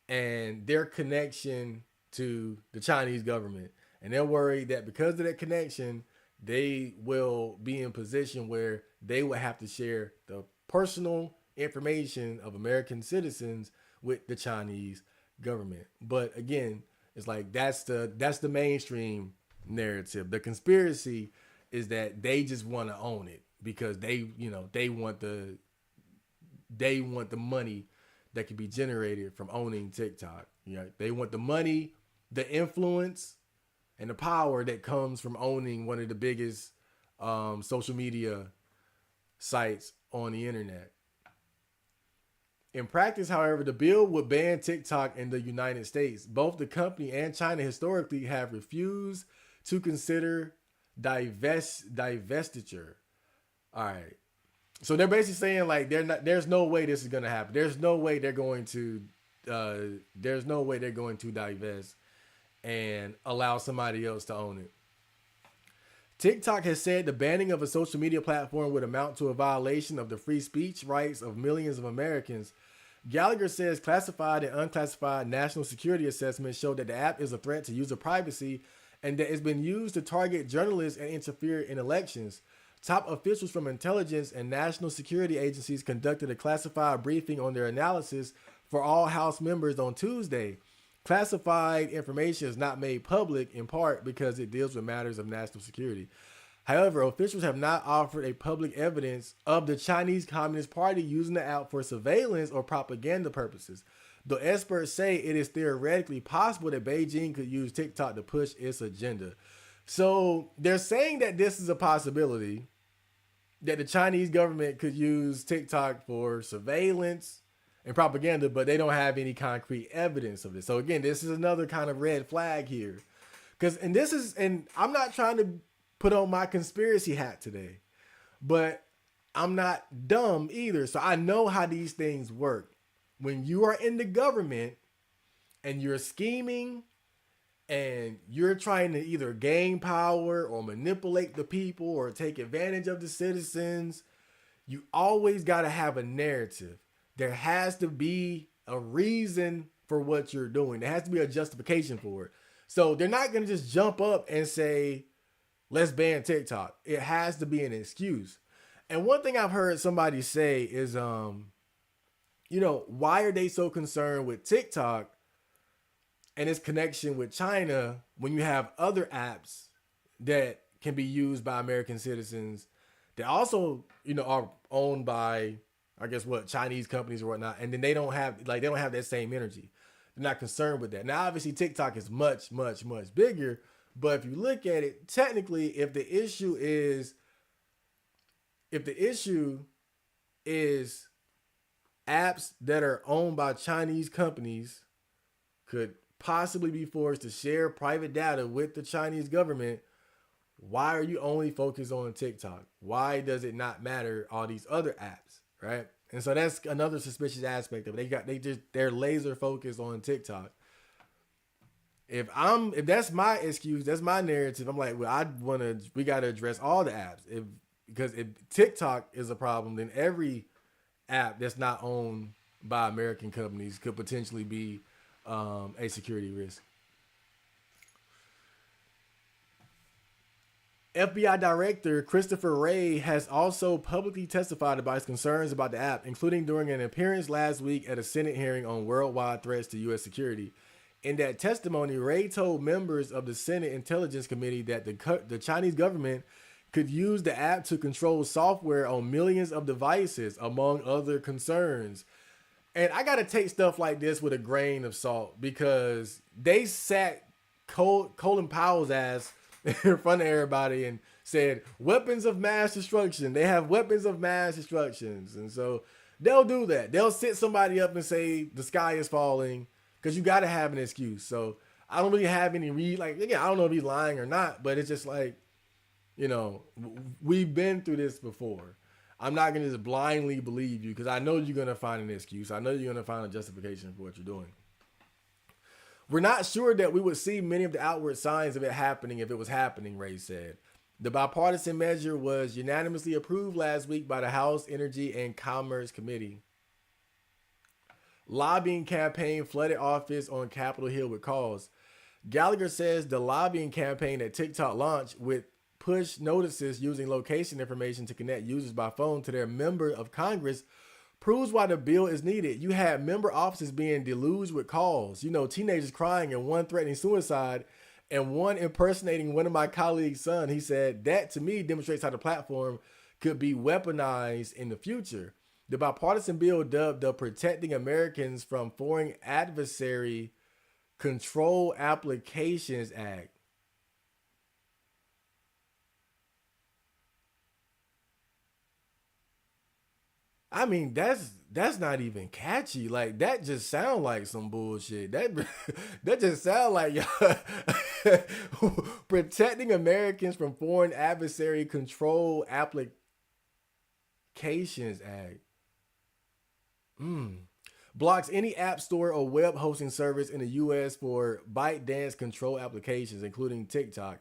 and their connection to the Chinese government. And they're worried that because of that connection, they will be in position where they will have to share the personal information of American citizens with the Chinese government. But again, it's like that's the mainstream narrative. The conspiracy is that they just want to own it because they want the money that can be generated from owning TikTok. They want the money, the influence, and the power that comes from owning one of the biggest social media sites on the internet. In practice, however, the bill would ban TikTok in the United States. Both the company and China historically have refused to consider divestiture. All right. So they're basically saying like there's no way this is gonna happen. There's no way they're going to divest and allow somebody else to own it. TikTok has said the banning of a social media platform would amount to a violation of the free speech rights of millions of Americans. Gallagher says classified and unclassified national security assessments show that the app is a threat to user privacy and that it's been used to target journalists and interfere in elections. Top officials from intelligence and national security agencies conducted a classified briefing on their analysis for all House members on Tuesday. Classified information is not made public in part because it deals with matters of national security. However, officials have not offered a public evidence of the Chinese Communist Party using the app for surveillance or propaganda purposes. Though experts say it is theoretically possible that Beijing could use TikTok to push its agenda. So they're saying that this is a possibility, that the Chinese government could use TikTok for surveillance and propaganda, but they don't have any concrete evidence of this. So again, this is another kind of red flag here. And I'm not trying to put on my conspiracy hat today, but I'm not dumb either. So I know how these things work. When you are in the government and you're scheming and you're trying to either gain power or manipulate the people or take advantage of the citizens, you always got to have a narrative. There has to be a reason for what you're doing. There has to be a justification for it. So they're not going to just jump up and say, let's ban TikTok. It has to be an excuse. And one thing I've heard somebody say is, why are they so concerned with TikTok and its connection with China when you have other apps that can be used by American citizens that also, are owned by, I guess, Chinese companies or whatnot, and then they don't have that same energy. They're not concerned with that. Now, obviously, TikTok is much, much, much bigger, but if you look at it, technically, if the issue is apps that are owned by Chinese companies could possibly be forced to share private data with the Chinese government, why are you only focused on TikTok? Why does it not matter all these other apps, right? And so that's another suspicious aspect of it. They're laser focused on TikTok. If that's my excuse, that's my narrative. I'm like, well, we got to address all the apps. Because if TikTok is a problem, then every app that's not owned by American companies could potentially be a security risk. FBI Director Christopher Wray has also publicly testified about his concerns about the app, including during an appearance last week at a Senate hearing on worldwide threats to U.S. security. In that testimony, Wray told members of the Senate Intelligence Committee that the Chinese government could use the app to control software on millions of devices, among other concerns. And I got to take stuff like this with a grain of salt because they sat Colin Powell's ass in front of everybody and said, weapons of mass destruction. They have weapons of mass destructions. And so they'll do that. They'll sit somebody up and say the sky is falling because you got to have an excuse. So I don't really have any I don't know if he's lying or not, but it's just like, we've been through this before. I'm not going to just blindly believe you because I know you're going to find an excuse. I know you're going to find a justification for what you're doing. We're not sure that we would see many of the outward signs of it happening if it was happening, Ray said. The bipartisan measure was unanimously approved last week by the House Energy and Commerce Committee. Lobbying campaign flooded office on Capitol Hill with calls. Gallagher says the lobbying campaign that TikTok launched with push notices using location information to connect users by phone to their member of Congress proves why the bill is needed. You had member offices being deluged with calls, teenagers crying and one threatening suicide and one impersonating one of my colleagues' son. He said that to me demonstrates how the platform could be weaponized in the future. The bipartisan bill dubbed the Protecting Americans from Foreign Adversary Control Applications Act. I mean, that's not even catchy. Like that just sound like some bullshit. That just sound like Protecting Americans from Foreign Adversary Control Applications Act. Blocks any app store or web hosting service in the U.S. for ByteDance control applications, including TikTok,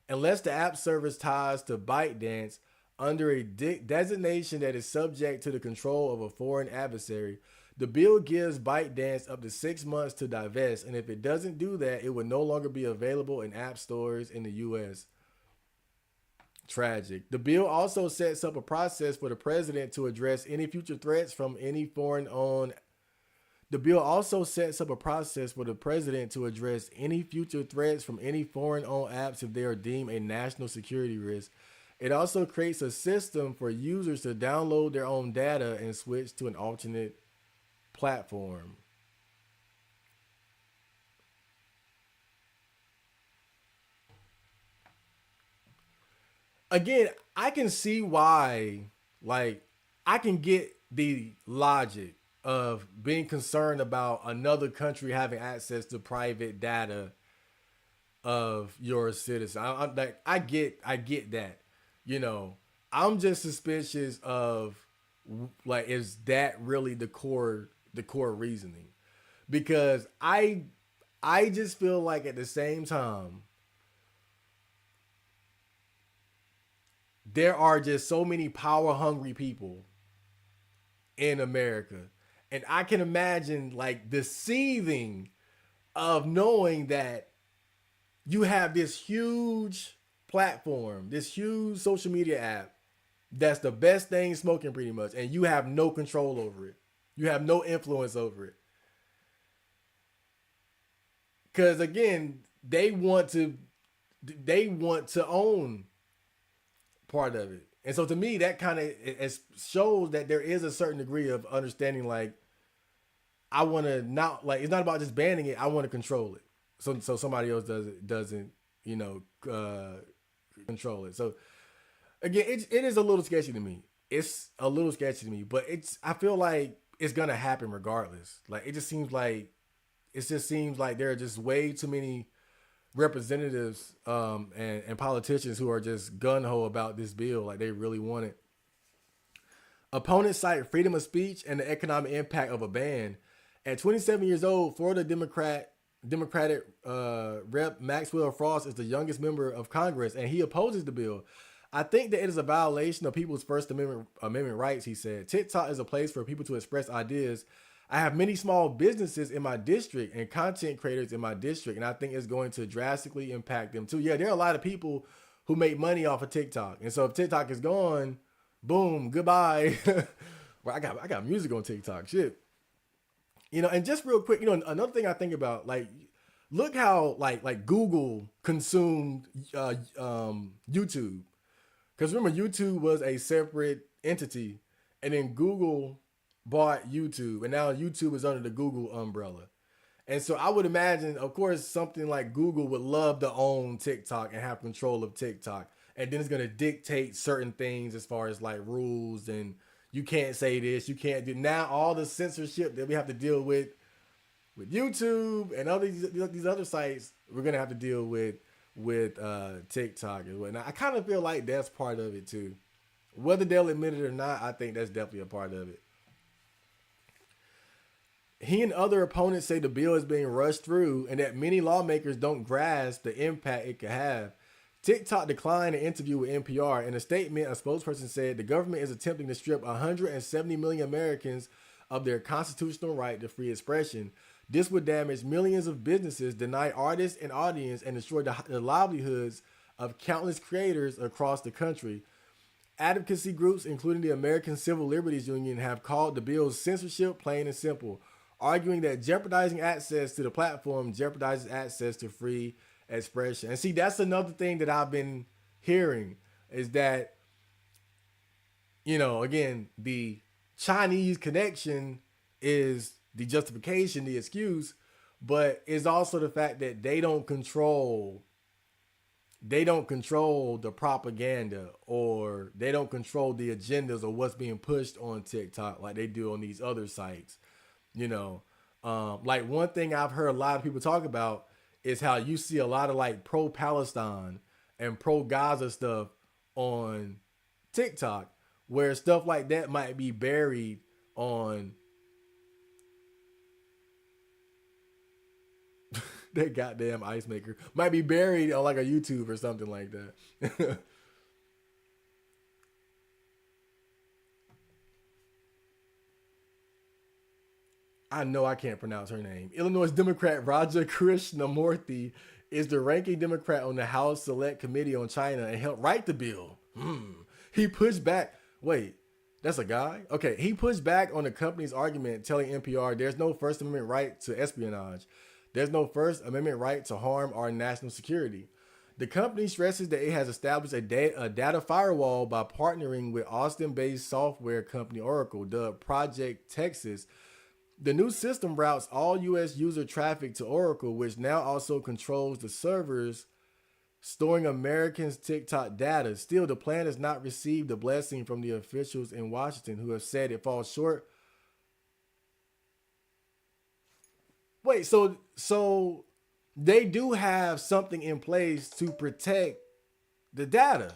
unless the app service ties to ByteDance. under a designation that is subject to the control of a foreign adversary. The bill gives ByteDance up to 6 months to divest, and if it doesn't do that, it will no longer be available in app stores in the U.S. Tragic. The bill also sets up a process for the president to address any future threats from any foreign owned. The bill also sets up a process for the president to address any future threats from any foreign owned apps if they are deemed a national security risk. It also creates a system for users to download their own data and switch to an alternate platform. Again, I can see why, like, I can get the logic of being concerned about another country having access to private data of your citizen. I get that. You know, I'm just suspicious of, like, is that really the core reasoning? Because I just feel like at the same time there are just so many power hungry people in America. And I can imagine like the seething of knowing that you have this huge platform, this huge social media app that's the best thing smoking pretty much, and you have no control over it. You have no influence over it. Cause again, they want to own part of it. And so to me, that kind of it shows that there is a certain degree of understanding. Like, I want to not, like, it's not about just banning it. I want to control it. So somebody else doesn't control it. So again, it is a little sketchy to me. It's a little sketchy to me, but I feel like it's gonna happen regardless. Like, it just seems like there are just way too many representatives and politicians who are just gun ho about this bill, like they really want it. Opponents cite freedom of speech and the economic impact of a ban. At 27 years old, Florida Democratic Rep Maxwell Frost is the youngest member of Congress, and he opposes the bill. I think that it is a violation of people's First Amendment rights, he said. TikTok is a place for people to express ideas. I have many small businesses in my district and content creators in my district, and I think it's going to drastically impact them too. Yeah, there are a lot of people who make money off of TikTok, and so if TikTok is gone, boom, goodbye. Well, I got music on TikTok, shit. And just real quick, another thing I think about, like, look how like Google consumed YouTube, because remember YouTube was a separate entity, and then Google bought YouTube, and now YouTube is under the Google umbrella. And so I would imagine, of course, something like Google would love to own TikTok and have control of TikTok. And then it's going to dictate certain things as far as like rules, and you can't say this, you can't do. Now all the censorship that we have to deal with YouTube and other these other sites, we're going to have to deal with TikTok and whatnot. I kind of feel like that's part of it too. Whether they'll admit it or not, I think that's definitely a part of it. He and other opponents say the bill is being rushed through and that many lawmakers don't grasp the impact it could have. TikTok declined an interview with NPR. In a statement, a spokesperson said the government is attempting to strip 170 million Americans of their constitutional right to free expression. This would damage millions of businesses, deny artists and audience, and destroy the livelihoods of countless creators across the country. Advocacy groups, including the American Civil Liberties Union, have called the bill's censorship plain and simple, arguing that jeopardizing access to the platform jeopardizes access to free expression. And see, that's another thing that I've been hearing is that, again, the Chinese connection is the justification, the excuse, but it's also the fact that they don't control the propaganda, or they don't control the agendas or what's being pushed on TikTok like they do on these other sites. Like, one thing I've heard a lot of people talk about is how you see a lot of like pro Palestine and pro Gaza stuff on TikTok, where stuff like that might be buried on that goddamn ice maker, might be buried on like a YouTube or something like that. I know I can't pronounce her name. Illinois Democrat Raja Krishnamurthy is the ranking Democrat on the House Select Committee on China and helped write the bill. He pushed back. Wait, that's a guy? Okay, he pushed back on the company's argument, telling NPR there's no First Amendment right to espionage. There's no First Amendment right to harm our national security. The company stresses that it has established a data firewall by partnering with Austin-based software company Oracle, dubbed Project Texas. The new system routes all U.S. user traffic to Oracle, which now also controls the servers storing Americans' TikTok data. Still, the plan has not received the blessing from the officials in Washington, who have said it falls short. Wait, so they do have something in place to protect the data.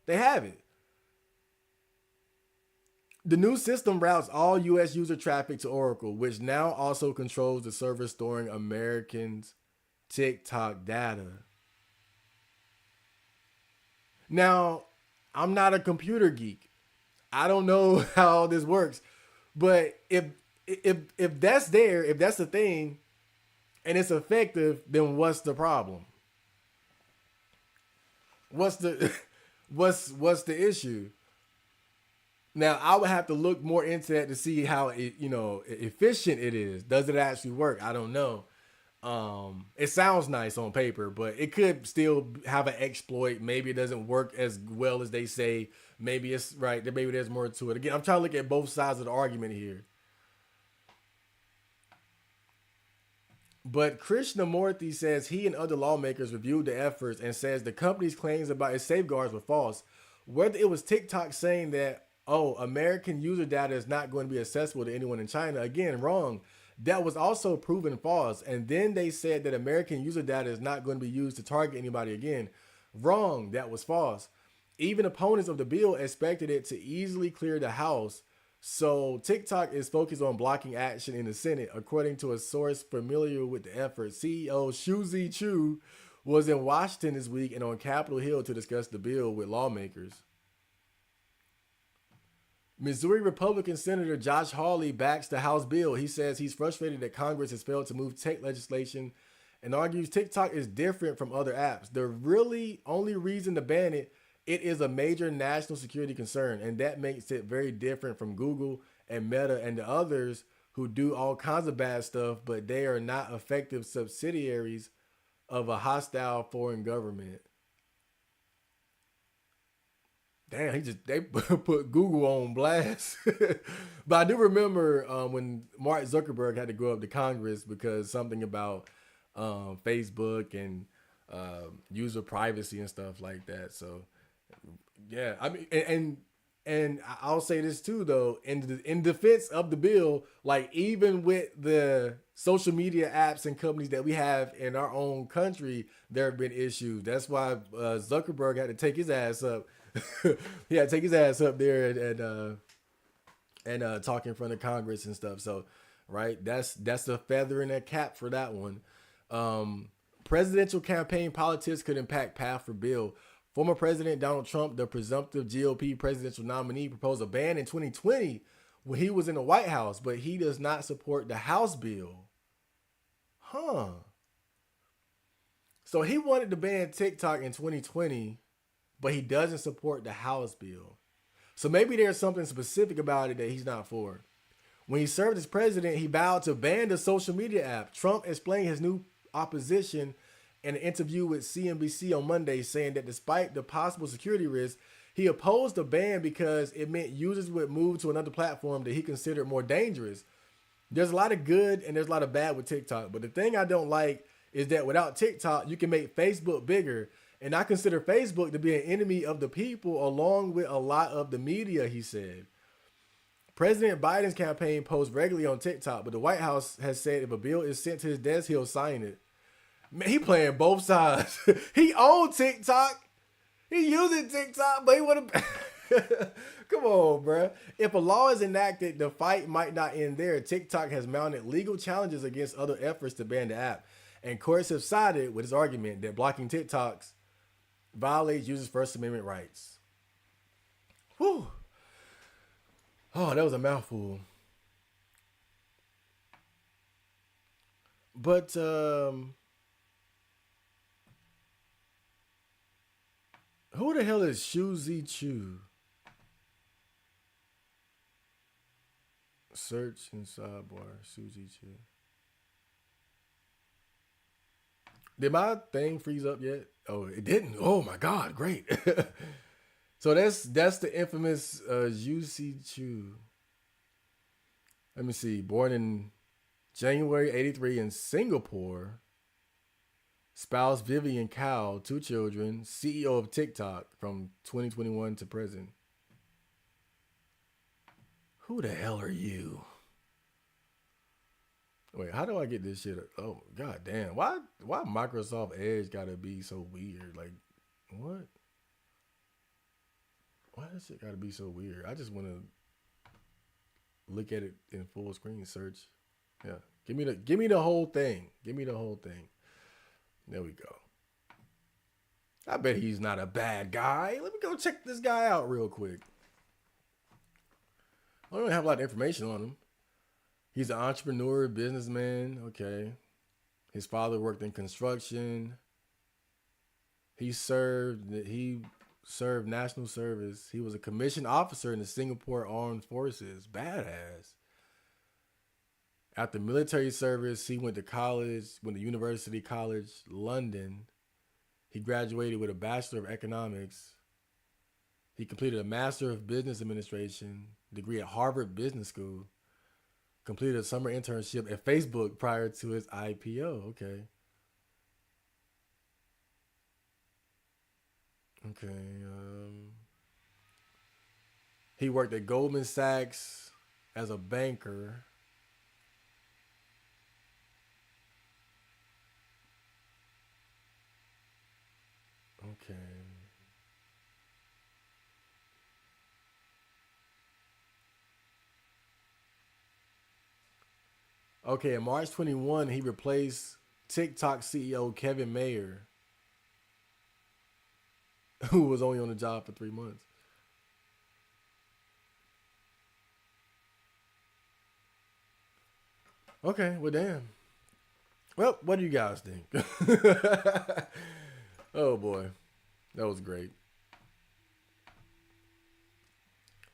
They have it. The new system routes all U.S. user traffic to Oracle, which now also controls the server storing Americans' TikTok data. Now, I'm not a computer geek. I don't know how this works, but if that's there, if that's the thing, and it's effective, then what's the problem? What's the what's the issue? Now I would have to look more into that to see how efficient it is. Does it actually work? I don't know. It sounds nice on paper, but it could still have an exploit. Maybe it doesn't work as well as they say. Maybe it's right. Maybe there's more to it. Again, I'm trying to look at both sides of the argument here. But Krishnamurthy says he and other lawmakers reviewed the efforts and says the company's claims about its safeguards were false. Whether it was TikTok saying that, oh, American user data is not going to be accessible to anyone in China, again, wrong. That was also proven false. And then they said that American user data is not going to be used to target anybody again. Wrong. That was false. Even opponents of the bill expected it to easily clear the House. So TikTok is focused on blocking action in the Senate, according to a source familiar with the effort. CEO Shuzi Chu was in Washington this week and on Capitol Hill to discuss the bill with lawmakers. Missouri Republican Senator Josh Hawley backs the House bill. He says he's frustrated that Congress has failed to move tech legislation and argues TikTok is different from other apps. The really only reason to ban it is a major national security concern, and that makes it very different from Google and Meta and the others who do all kinds of bad stuff, but they are not effective subsidiaries of a hostile foreign government. Damn, they put Google on blast. But I do remember when Mark Zuckerberg had to go up to Congress because something about Facebook and user privacy and stuff like that. So yeah, I mean, and I'll say this too, though, in defense of the bill, like even with the social media apps and companies that we have in our own country, there have been issues. That's why Zuckerberg had to take his ass up. He had to take his ass up there and talk in front of Congress and stuff. So, right, that's a feather in that cap for that one. Presidential campaign politics could impact path for bill. Former President Donald Trump, the presumptive GOP presidential nominee, proposed a ban in 2020 when he was in the White House, but he does not support the House bill. Huh. So he wanted to ban TikTok in 2020, but he doesn't support the House bill. So maybe there's something specific about it that he's not for. When he served as president, he vowed to ban the social media app. Trump explained his new opposition in an interview with CNBC on Monday, saying that despite the possible security risks, he opposed the ban because it meant users would move to another platform that he considered more dangerous. There's a lot of good and there's a lot of bad with TikTok, but the thing I don't like is that without TikTok, you can make Facebook bigger. And I consider Facebook to be an enemy of the people along with a lot of the media, he said. President Biden's campaign posts regularly on TikTok, but the White House has said if a bill is sent to his desk, he'll sign it. Man, he playing both sides. He owns TikTok. He using TikTok, but he would have... Come on, bro. If a law is enacted, the fight might not end there. TikTok has mounted legal challenges against other efforts to ban the app. And courts have sided with his argument that blocking TikToks violates users' First Amendment rights. Whew. Oh, that was a mouthful. But who the hell is Shuzi Chu? Search in sidebar. Suzy Chu. Did my thing freeze up yet? Oh, it didn't. Oh my god, great. So that's the infamous Juicy Chu. Let me see. Born in January '83 in Singapore. Spouse Vivian Cow, two children. CEO of TikTok from 2021 to present. Who the hell are you? Wait, how do I get this shit? Oh god damn! Why Microsoft Edge gotta be so weird? Like what? Why does it gotta be so weird? I just want to look at it in full screen search. Yeah, give me the whole thing. Give me the whole thing. There we go. I bet he's not a bad guy. Let me go check this guy out real quick. I don't have a lot of information on him. He's an entrepreneur, businessman. Okay. His father worked in construction. He served national service. He was a commissioned officer in the Singapore Armed Forces. Badass. After military service, he went to University College London. He graduated with a Bachelor of Economics. He completed a Master of Business Administration degree at Harvard Business School. Completed a summer internship at Facebook prior to his IPO. Okay. Okay. He worked at Goldman Sachs as a banker. Okay. Okay. In March 21, he replaced TikTok CEO Kevin Mayer, who was only on the job for 3 months. Okay. Well, damn. Well, what do you guys think? Oh boy, that was great.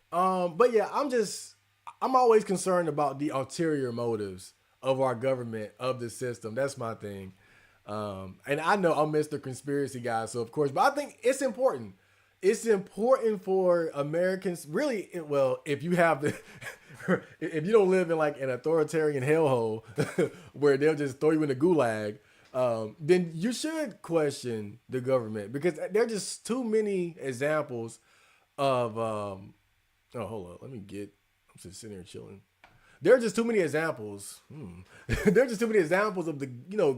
But yeah, I'm always concerned about the ulterior motives of our government, of the system. That's my thing. And I know I'm Mr. Conspiracy Guy, so of course, but I think it's important. It's important for Americans, really. Well, if you have the, if you don't live in like an authoritarian hellhole where they'll just throw you in the gulag, then you should question the government because there are just too many examples of oh, hold on. Let me get. I'm just sitting here chilling. There are just too many examples. There are just too many examples of the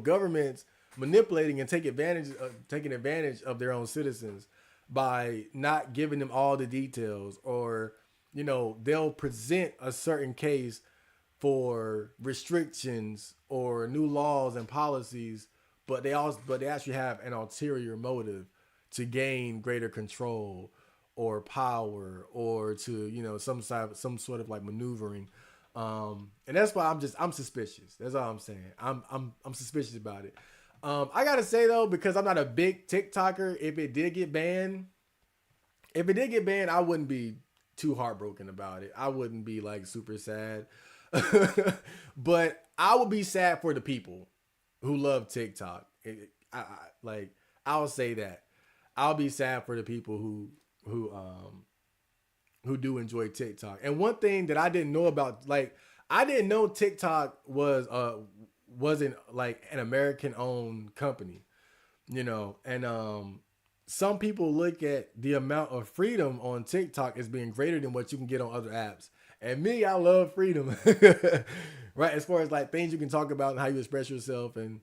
governments manipulating and taking advantage of their own citizens by not giving them all the details, or they'll present a certain case for restrictions or new laws and policies, but they actually have an ulterior motive to gain greater control or power, or to some sort of like maneuvering. And that's why I'm suspicious. That's all I'm saying. I'm suspicious about it. I gotta say though, because I'm not a big TikToker, if it did get banned, I wouldn't be too heartbroken about it. I wouldn't be like super sad. But I would be sad for the people who love TikTok. Like, I'll say that. I'll be sad for the people who do enjoy TikTok. And one thing that I didn't know about, like, I didn't know TikTok wasn't like an American owned company, and some people look at the amount of freedom on TikTok as being greater than what you can get on other apps. And me, I love freedom. Right? As far as like things you can talk about and how you express yourself, and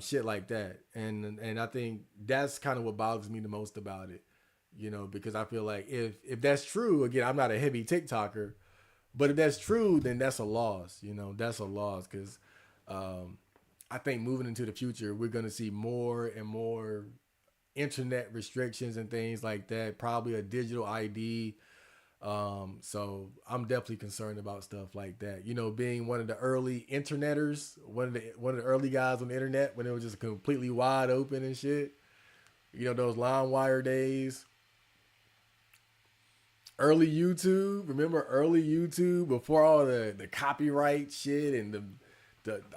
shit like that. And I think that's kind of what bothers me the most about it. Because I feel like if that's true, again, I'm not a heavy TikToker, but if that's true, then that's a loss. That's a loss because I think moving into the future, we're gonna see more and more internet restrictions and things like that. Probably a digital ID, So I'm definitely concerned about stuff like that. You know, being one of the early interneters, one of the early guys on the internet when it was just completely wide open and shit. You know, those line wire days. Early YouTube, remember early YouTube before all the copyright shit and the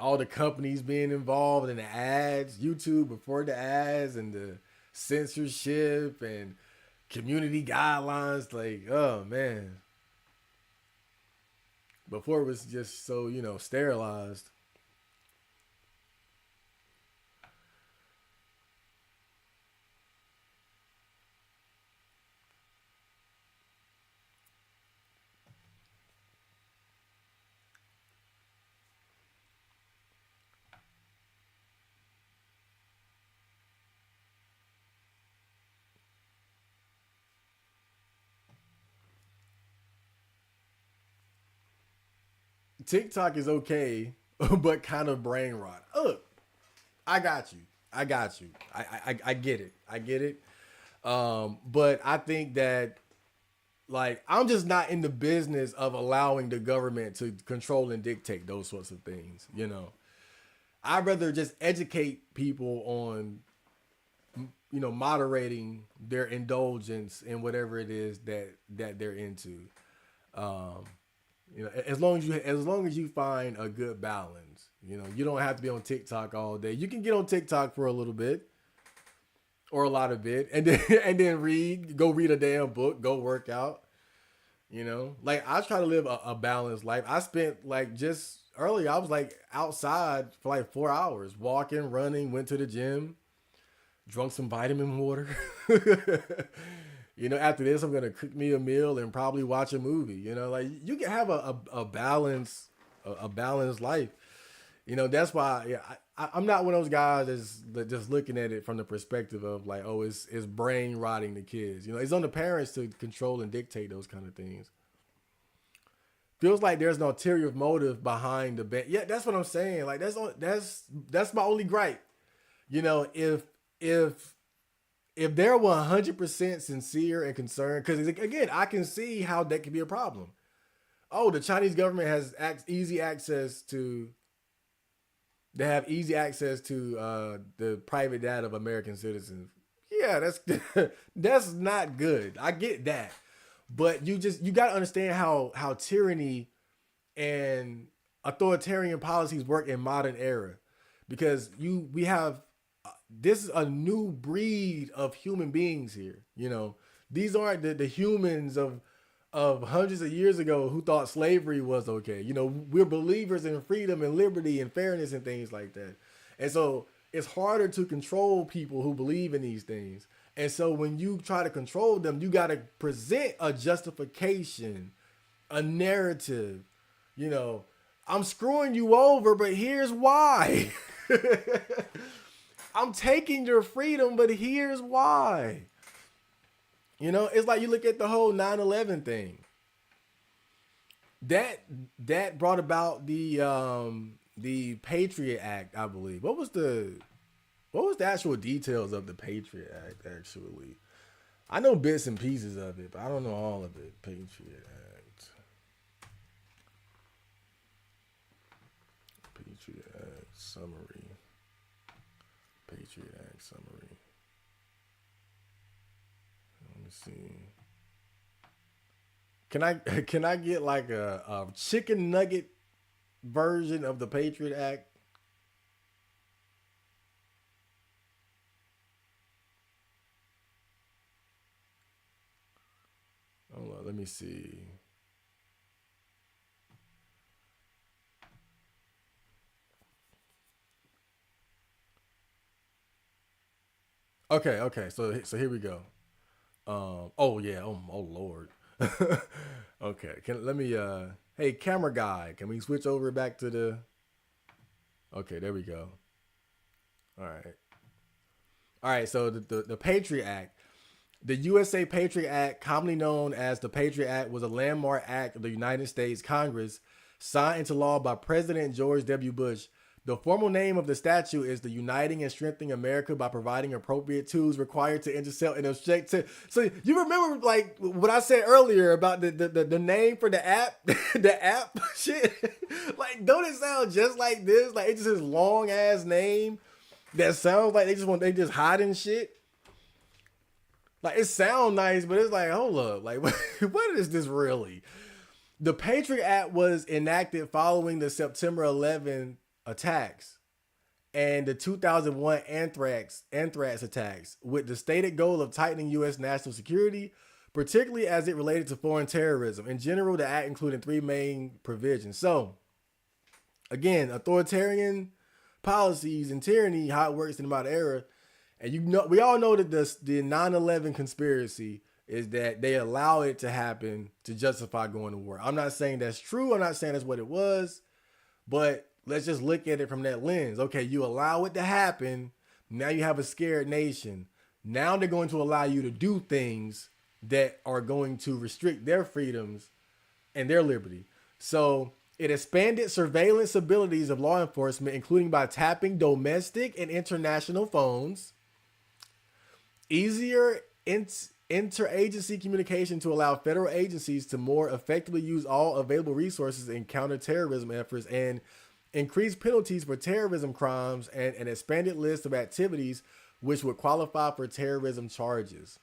all the companies being involved in the ads. YouTube before the ads and the censorship and community guidelines. Like, oh man, before it was just so sterilized. TikTok is okay, but kind of brain rot. Look, I got you. I got you. I get it. I get it. But I think that like I'm just not in the business of allowing the government to control and dictate those sorts of things. I'd rather just educate people on moderating their indulgence in whatever it is that they're into. Um, as long as you find a good balance. You don't have to be on TikTok all day. You can get on TikTok for a little bit or a lot of it, and then go read a damn book, go work out. Like I try to live a balanced life. I spent like just earlier, I was like outside for like 4 hours, walking, running, went to the gym, drunk some vitamin water. After this, I'm gonna cook me a meal and probably watch a movie. Like you can have a balance, a balanced life. That's why yeah, I'm not one of those guys that's just looking at it from the perspective of like, oh, it's brain rotting the kids. It's on the parents to control and dictate those kind of things. Feels like there's an ulterior motive behind the ban. Yeah, that's what I'm saying. Like that's my only gripe. If if they're 100% sincere and concerned, because again, I can see how that could be a problem. Oh, the Chinese government has easy access to. They have easy access to the private data of American citizens. Yeah, that's that's not good. I get that, but you got to understand how tyranny and authoritarian policies work in modern era, because we have this is a new breed of human beings here. These aren't the humans of hundreds of years ago who thought slavery was okay. We're believers in freedom and liberty and fairness and things like that. And so it's harder to control people who believe in these things. And so when you try to control them, you got to present a justification, a narrative. You know, I'm screwing you over, but here's why. I'm taking your freedom, but here's why. It's like you look at the whole 9/11 thing. That that brought about the Patriot Act, I believe. What was the actual details of the Patriot Act actually? I know bits and pieces of it, but I don't know all of it. Patriot Act. Patriot Act summary. Patriot Act summary. Let me see. Can I get like a chicken nugget version of the Patriot Act? Hold on, let me see. Okay. So here we go. Oh yeah. Oh Lord. Okay. Let me. Hey, camera guy. Can we switch over back to the? Okay, there we go. All right. All right. So the Patriot Act. The USA Patriot Act, commonly known as the Patriot Act, was a landmark act of the United States Congress signed into law by President George W. Bush The formal name of the statute is the Uniting and Strengthening America by Providing Appropriate Tools Required to Intercept and Object to. So you remember like what I said earlier about the name for the app, the app shit. Like, don't it sound just like this? Like, it's just this long ass name that sounds like they just hiding shit. Like, it sounds nice, but it's like, hold up, like what is this really? The Patriot Act was enacted following the September 11th attacks and the 2001 anthrax attacks, with the stated goal of tightening U.S. national security, particularly as it related to foreign terrorism. In general, the act included three main provisions. So, again, authoritarian policies and tyranny, how it works in the modern era. And you know, we all know that the 9/11 conspiracy is that they allow it to happen to justify going to war. I'm not saying that's true. I'm not saying that's what it was, but let's just look at it from that lens. Okay, you allow it to happen. Now you have a scared nation. Now they're going to allow you to do things that are going to restrict their freedoms and their liberty. So it expanded surveillance abilities of law enforcement, including by tapping domestic and international phones, easier interagency communication to allow federal agencies to more effectively use all available resources in counterterrorism efforts, and increased penalties for terrorism crimes, and an expanded list of activities which would qualify for terrorism charges.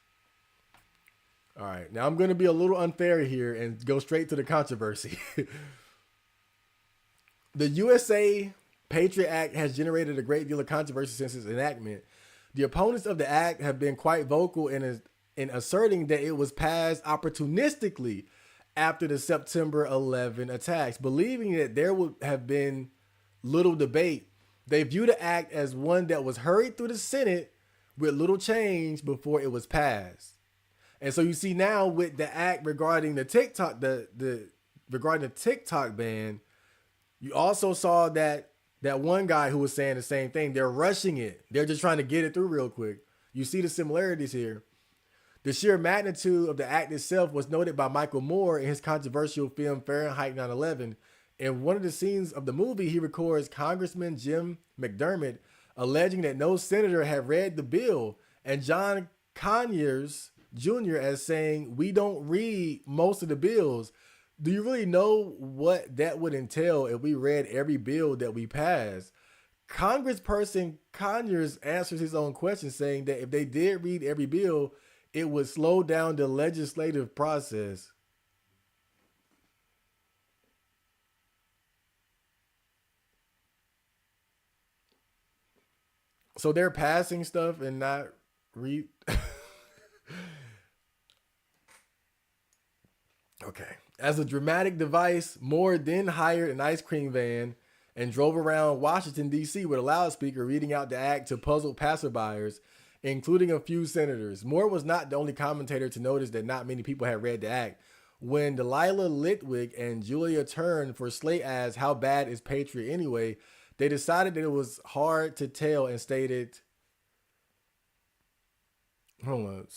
All right, now I'm going to be a little unfair here and go straight to the controversy. The USA Patriot Act has generated a great deal of controversy since its enactment. The opponents of the act have been quite vocal in asserting that it was passed opportunistically after the September 11 attacks, believing that there would have been little debate. They view the act as one that was hurried through the Senate with little change before it was passed. And so you see now with the act regarding the TikTok, regarding the TikTok ban, you also saw that one guy who was saying the same thing. They're rushing it. They're just trying to get it through real quick. You see the similarities here. The sheer magnitude of the act itself was noted by Michael Moore in his controversial film Fahrenheit 9/11. In one of the scenes of the movie, he records Congressman Jim McDermott alleging that no senator had read the bill, and John Conyers Jr. as saying, "We don't read most of the bills." Do you really know what that would entail if we read every bill that we pass? Congressperson Conyers answers his own question, saying that if they did read every bill, it would slow down the legislative process. So they're passing stuff and not read. Okay. As a dramatic device, Moore then hired an ice cream van and drove around Washington, D.C. with a loudspeaker reading out the act to puzzled passerbyers, including a few senators. Moore was not the only commentator to notice that not many people had read the act. When Delilah Litwick and Julia Turn for Slate asked, "How bad is Patriot anyway?" they decided that it was hard to tell and stated, hold on,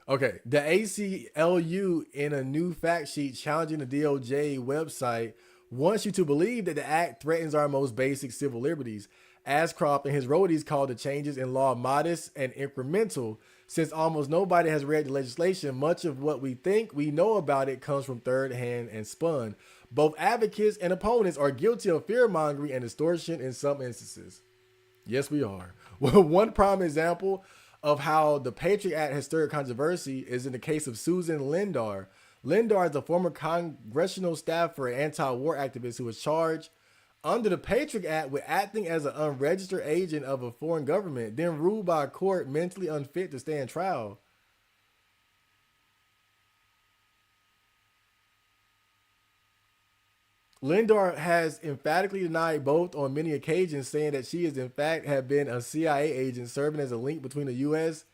okay, the ACLU in a new fact sheet challenging the DOJ website wants you to believe that the act threatens our most basic civil liberties. Ashcroft and his roadies called the changes in law modest and incremental. Since almost nobody has read the legislation, much of what we think we know about it comes from third hand and spun. Both advocates and opponents are guilty of fear-mongering and distortion in some instances. Yes, we are. Well, one prime example of how the Patriot Act has stirred controversy is in the case of Susan Lindar. Lindar is a former congressional staffer and anti-war activist who was charged under the Patriot Act with acting as an unregistered agent of a foreign government, then ruled by a court mentally unfit to stand trial. Lindar has emphatically denied both on many occasions, saying that she is in fact had been a CIA agent serving as a link between the U.S.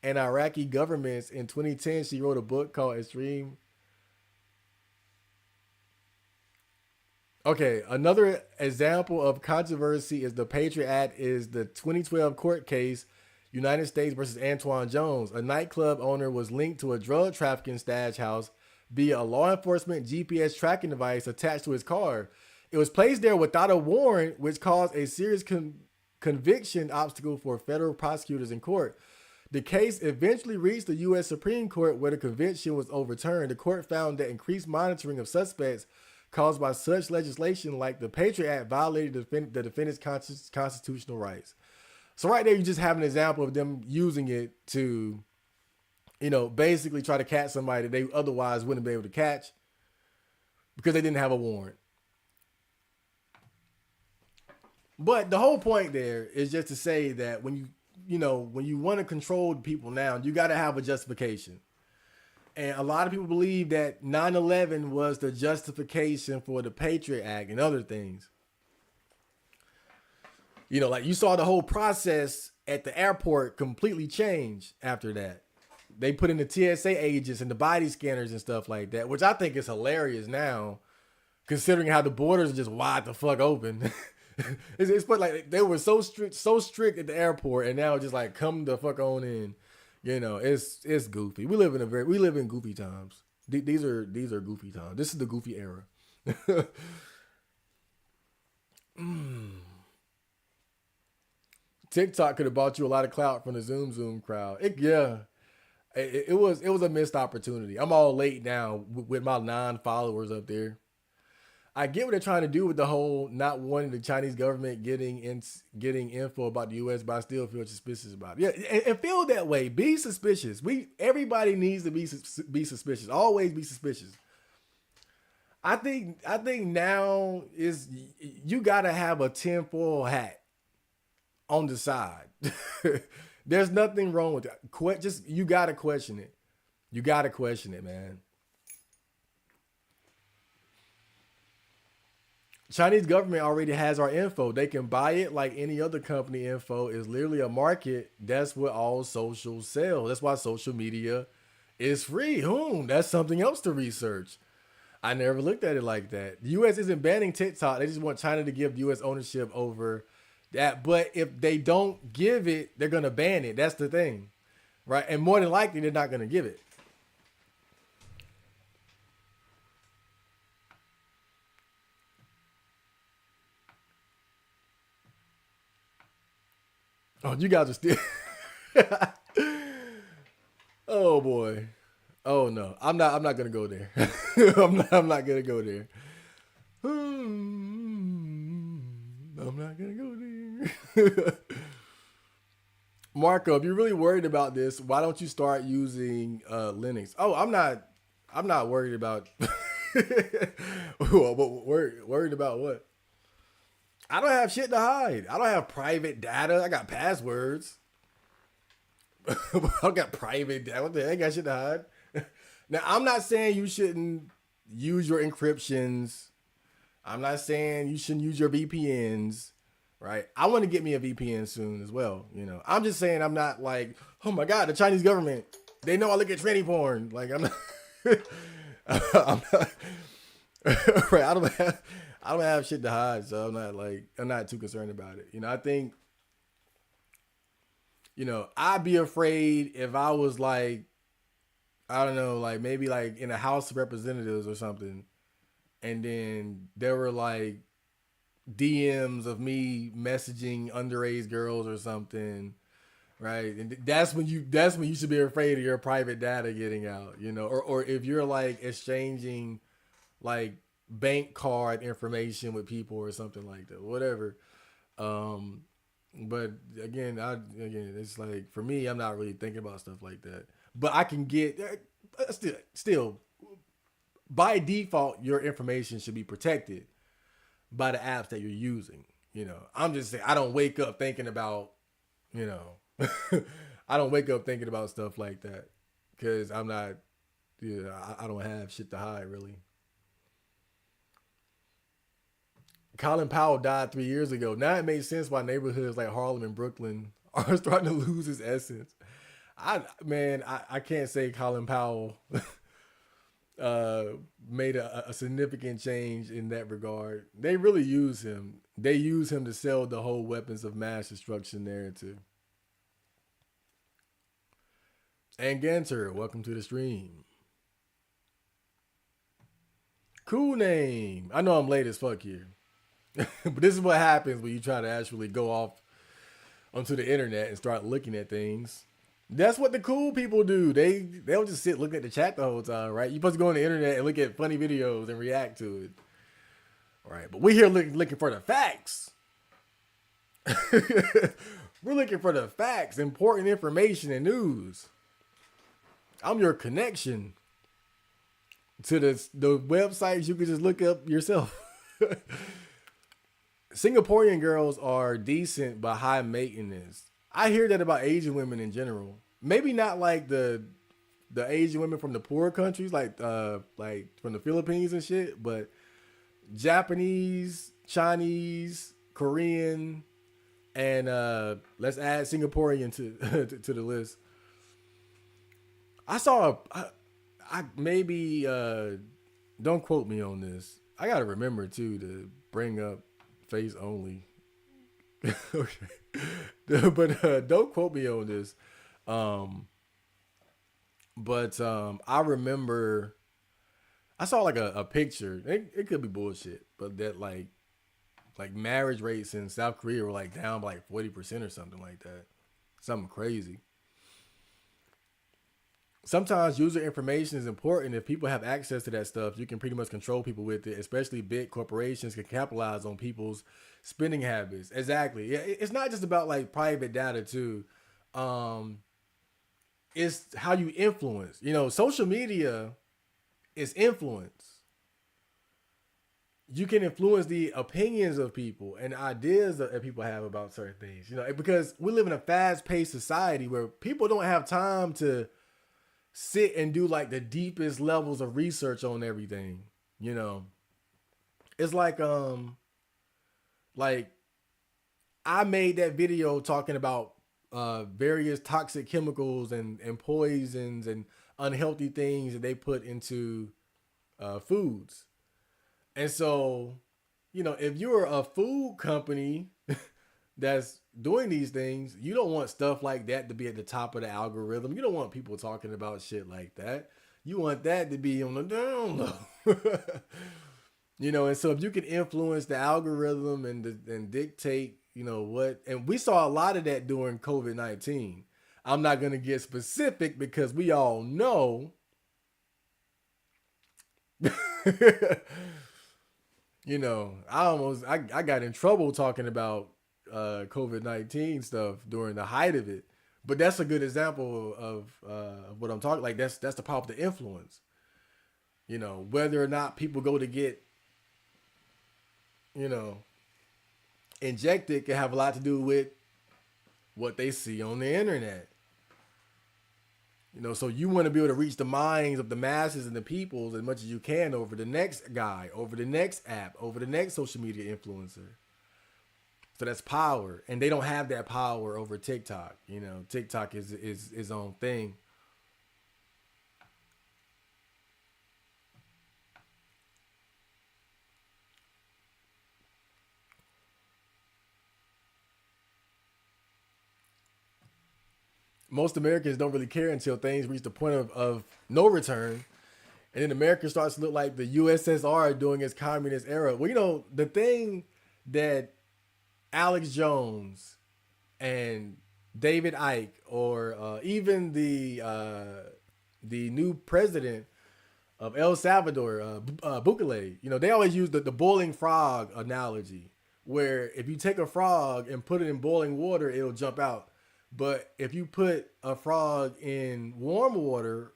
and Iraqi governments. In 2010, she wrote a book called Extreme. Okay, another example of controversy is the Patriot Act is the 2012 court case, United States versus Antoine Jones. A nightclub owner was linked to a drug trafficking stash house via a law enforcement GPS tracking device attached to his car. It was placed there without a warrant, which caused a serious conviction obstacle for federal prosecutors in court. The case eventually reached the U.S. Supreme Court, where the conviction was overturned. The court found that increased monitoring of suspects caused by such legislation like the Patriot Act violated the defendant's constitutional rights. So right there, you just have an example of them using it to, basically try to catch somebody that they otherwise wouldn't be able to catch because they didn't have a warrant. But the whole point there is just to say that when you want to control people now, you got to have a justification. And a lot of people believe that 9/11 was the justification for the Patriot Act and other things. Like you saw the whole process at the airport completely change after that. They put in the TSA agents and the body scanners and stuff like that, which I think is hilarious now, considering how the borders are just wide the fuck open. it's like they were so strict at the airport, and now just like come the fuck on in. It's goofy. We live in goofy times. These are goofy times. This is the goofy era. TikTok could have bought you a lot of clout from the Zoom crowd. It was a missed opportunity. I'm all late now with my 9 followers up there. I get what they're trying to do with the whole not wanting the Chinese government getting info about the U.S., but I still feel suspicious about it. Yeah, and feel that way. Be suspicious. Everybody needs to be suspicious. Always be suspicious. I think now is you gotta have a tinfoil hat on the side. There's nothing wrong with that. Just you gotta question it. You gotta question it, man. Chinese government already has our info. They can buy it like any other company info. Is literally a market. That's what all social sell. That's why social media is free. That's something else to research. I never looked at it like that. The U.S. isn't banning TikTok. They just want China to give U.S. ownership over that. But if they don't give it, they're going to ban it. That's the thing, right? And more than likely, they're not going to give it. Oh, you guys are still. Oh boy. Oh no. I'm not gonna go there. I'm not gonna go there. I'm not gonna go there. Marco, if you're really worried about this, why don't you start using Linux? Oh, I'm not worried about. Worried about what? I don't have shit to hide. I don't have private data. I got passwords. I got private data. What the heck? I got shit to hide. Now, I'm not saying you shouldn't use your encryptions. I'm not saying you shouldn't use your VPNs, right? I want to get me a VPN soon as well. I'm just saying I'm not like, oh my God, the Chinese government, they know I look at tranny porn. Like I'm not, I'm not right. I don't have shit to hide, so I'm not too concerned about it. I think, I'd be afraid if I was like, I don't know, like maybe like in a House of Representatives or something, and then there were like DMs of me messaging underage girls or something, right? And that's when you should be afraid of your private data getting out, or if you're like exchanging like bank card information with people or something like that, whatever. But again, it's like for me, I'm not really thinking about stuff like that. But I can get still by default, your information should be protected by the apps that you're using. I'm just saying I don't wake up thinking about, I don't wake up thinking about stuff like that because I'm not, I don't have shit to hide really. Colin Powell died 3 years ago. Now it makes sense why neighborhoods like Harlem and Brooklyn are starting to lose its essence. I can't say Colin Powell made a significant change in that regard. They really use him. They use him to sell the whole weapons of mass destruction narrative. And Ganter, welcome to the stream. Cool name. I know I'm late as fuck here. But this is what happens when you try to actually go off onto the internet and start looking at things. That's what the cool people do. They don't just sit looking at the chat the whole time, right? You're supposed to go on the internet and look at funny videos and react to it. Right. But we're here looking for the facts. We're looking for the facts, important information and news. I'm your connection to the websites you can just look up yourself. Singaporean girls are decent but high maintenance. I hear that about Asian women in general. Maybe not like the Asian women from the poor countries, like from the Philippines and shit, but Japanese, Chinese, Korean, and let's add Singaporean to the list. I saw I maybe don't quote me on this. I gotta remember too to bring up face only. Okay. But don't quote me on this. But I remember I saw like a picture. It could be bullshit, but that like marriage rates in South Korea were like down by like 40% or something like that. Something crazy. Sometimes user information is important. If people have access to that stuff, you can pretty much control people with it, especially big corporations can capitalize on people's spending habits. Exactly. Yeah, it's not just about like private data too. It's how you influence. Social media is influence. You can influence the opinions of people and ideas that people have about certain things. Because we live in a fast-paced society where people don't have time to sit and do like the deepest levels of research on everything. It's like I made that video talking about various toxic chemicals and poisons and unhealthy things that they put into foods. And so, if you're a food company that's doing these things, you don't want stuff like that to be at the top of the algorithm. You don't want people talking about shit like that. You want that to be on the down low. And so if you can influence the algorithm and dictate, what, and we saw a lot of that during COVID-19. I'm not going to get specific because we all know I got in trouble talking about COVID-19 stuff during the height of it, but that's a good example of what I'm talking. Like that's the power of the influence. Whether or not people go to get injected can have a lot to do with what they see on the internet. So you want to be able to reach the minds of the masses and the peoples as much as you can over the next guy, over the next app, over the next social media influencer. So that's power. And they don't have that power over TikTok. TikTok is its own thing. Most Americans don't really care until things reach the point of no return. And then America starts to look like the USSR during its communist era. Well, the thing that Alex Jones and David Icke or even the new president of El Salvador, Bukele, they always use the boiling frog analogy, where if you take a frog and put it in boiling water, it'll jump out. But if you put a frog in warm water,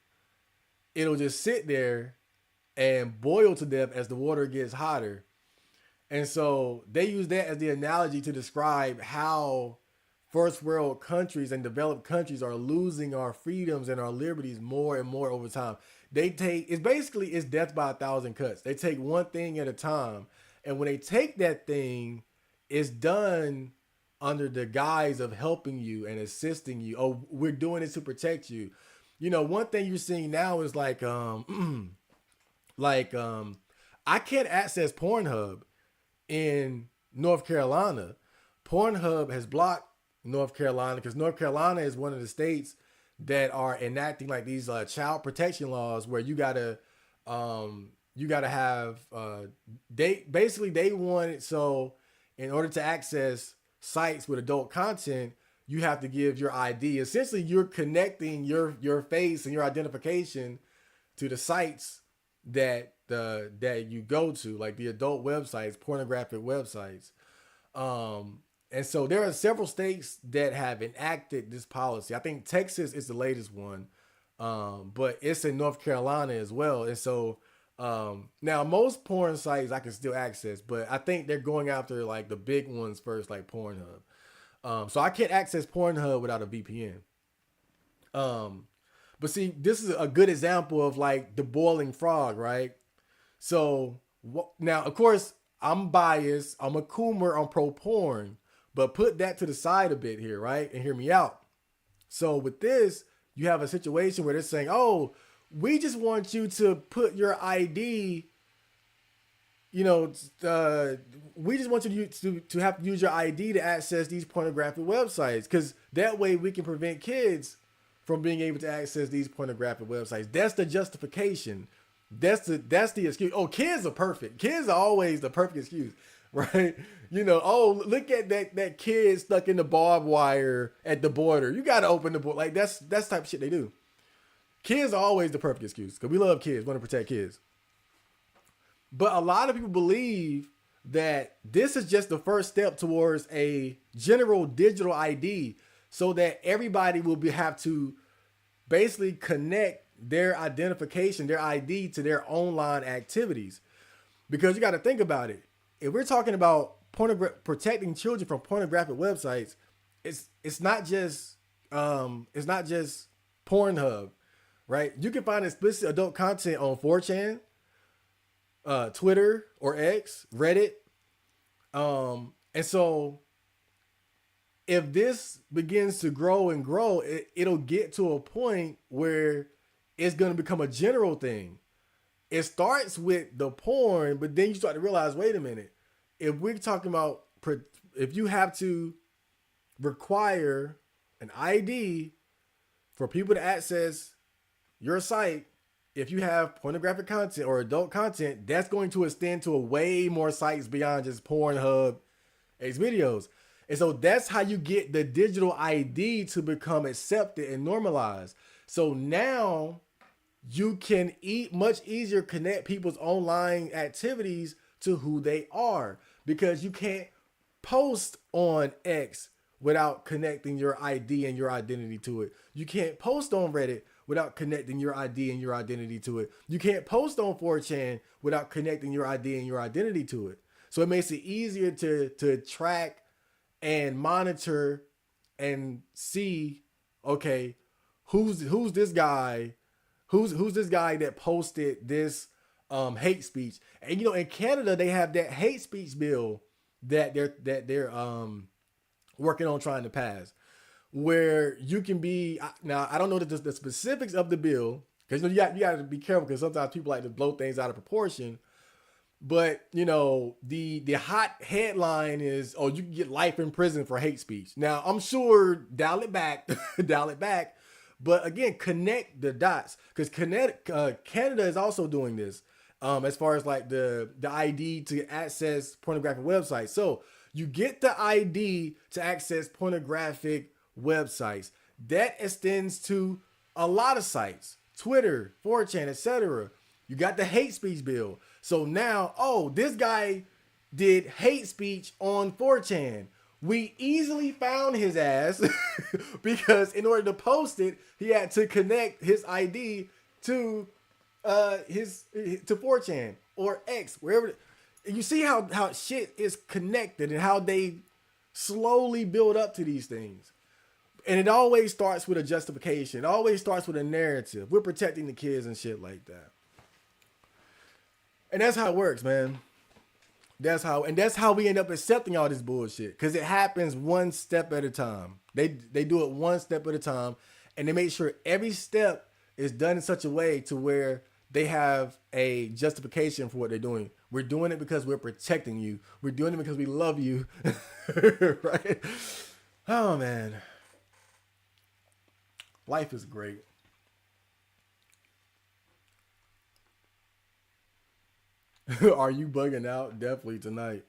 it'll just sit there and boil to death as the water gets hotter. And so they use that as the analogy to describe how first world countries and developed countries are losing our freedoms and our liberties more and more over time. It's death by 1,000 cuts. They take one thing at a time. And when they take that thing, it's done under the guise of helping you and assisting you. Oh, we're doing it to protect you. One thing you're seeing now is I can't access Pornhub in North Carolina. Pornhub has blocked North Carolina because North Carolina is one of the states that are enacting like these child protection laws where you gotta you got to have they basically they want it so in order to access sites with adult content, you have to give your ID. Essentially, you're connecting your face and your identification to the sites that you go to, like the adult websites, pornographic websites. And so there are several states that have enacted this policy. I think Texas is the latest one, but it's in North Carolina as well. And so now most porn sites I can still access, but I think they're going after like the big ones first, like Pornhub. So I can't access Pornhub without a VPN. Um, but see, this is a good example of like the boiling frog, right? So now, of course, I'm biased. I'm a coomer on pro porn, but put that to the side a bit here, right? And hear me out. So with this, you have a situation where they're saying, "Oh, we just want you to put your ID. You know, we just want you to have to use your ID to access these pornographic websites, because that way we can prevent kids from being able to access these pornographic websites." That's the justification. That's the excuse. Oh, kids are perfect. Kids are always the perfect excuse, right? You know, oh, look at that kid stuck in the barbed wire at the border. You got to open the border. Like that's type of shit they do. Kids are always the perfect excuse because we love kids, want to protect kids. But a lot of people believe that this is just the first step towards a general digital ID, so that everybody will have to basically connect their identification, their ID to their online activities. Because you got to think about it. If we're talking about protecting children from pornographic websites, it's not just Pornhub, right? You can find explicit adult content on 4chan, Twitter or X, Reddit. And so if this begins to grow and grow, it'll get to a point where it's going to become a general thing. It starts with the porn, but then you start to realize, wait a minute, if we're talking about, if you have to require an ID for people to access your site, if you have pornographic content or adult content, that's going to extend to a way more sites beyond just Pornhub, X videos. And so that's how you get the digital ID to become accepted and normalized. So now you can much easier connect people's online activities to who they are, because you can't post on X without connecting your ID and your identity to it. You can't post on Reddit without connecting your ID and your identity to it. You can't post on 4chan without connecting your ID and your identity to it. So it makes it easier to track and monitor and see, okay, who's this guy, who's this guy that posted this hate speech. And you know, in Canada they have that hate speech bill that they're working on trying to pass, where you can be, now I don't know the specifics of the bill, because you got to be careful, because sometimes people like to blow things out of proportion. But you know, the hot headline is, oh, you can get life in prison for hate speech. Now I'm sure, dial it back, dial it back. But again, connect the dots, because Canada is also doing this, as far as like the ID to access pornographic websites. So you get the ID to access pornographic websites. That extends to a lot of sites, Twitter, 4chan, etc. You got the hate speech bill. So now, oh, this guy did hate speech on 4chan. We easily found his ass because in order to post it, he had to connect his ID to to 4chan or X, wherever. You see how shit is connected and how they slowly build up to these things. And it always starts with a justification. It always starts with a narrative. We're protecting the kids and shit like that. And that's how it works, man. That's how we end up accepting all this bullshit, because it happens one step at a time. They do it one step at a time, and they make sure every step is done in such a way to where they have a justification for what they're doing. We're doing it because we're protecting you. We're doing it because we love you. Right? Oh man. Life is great. Are you bugging out? Definitely tonight.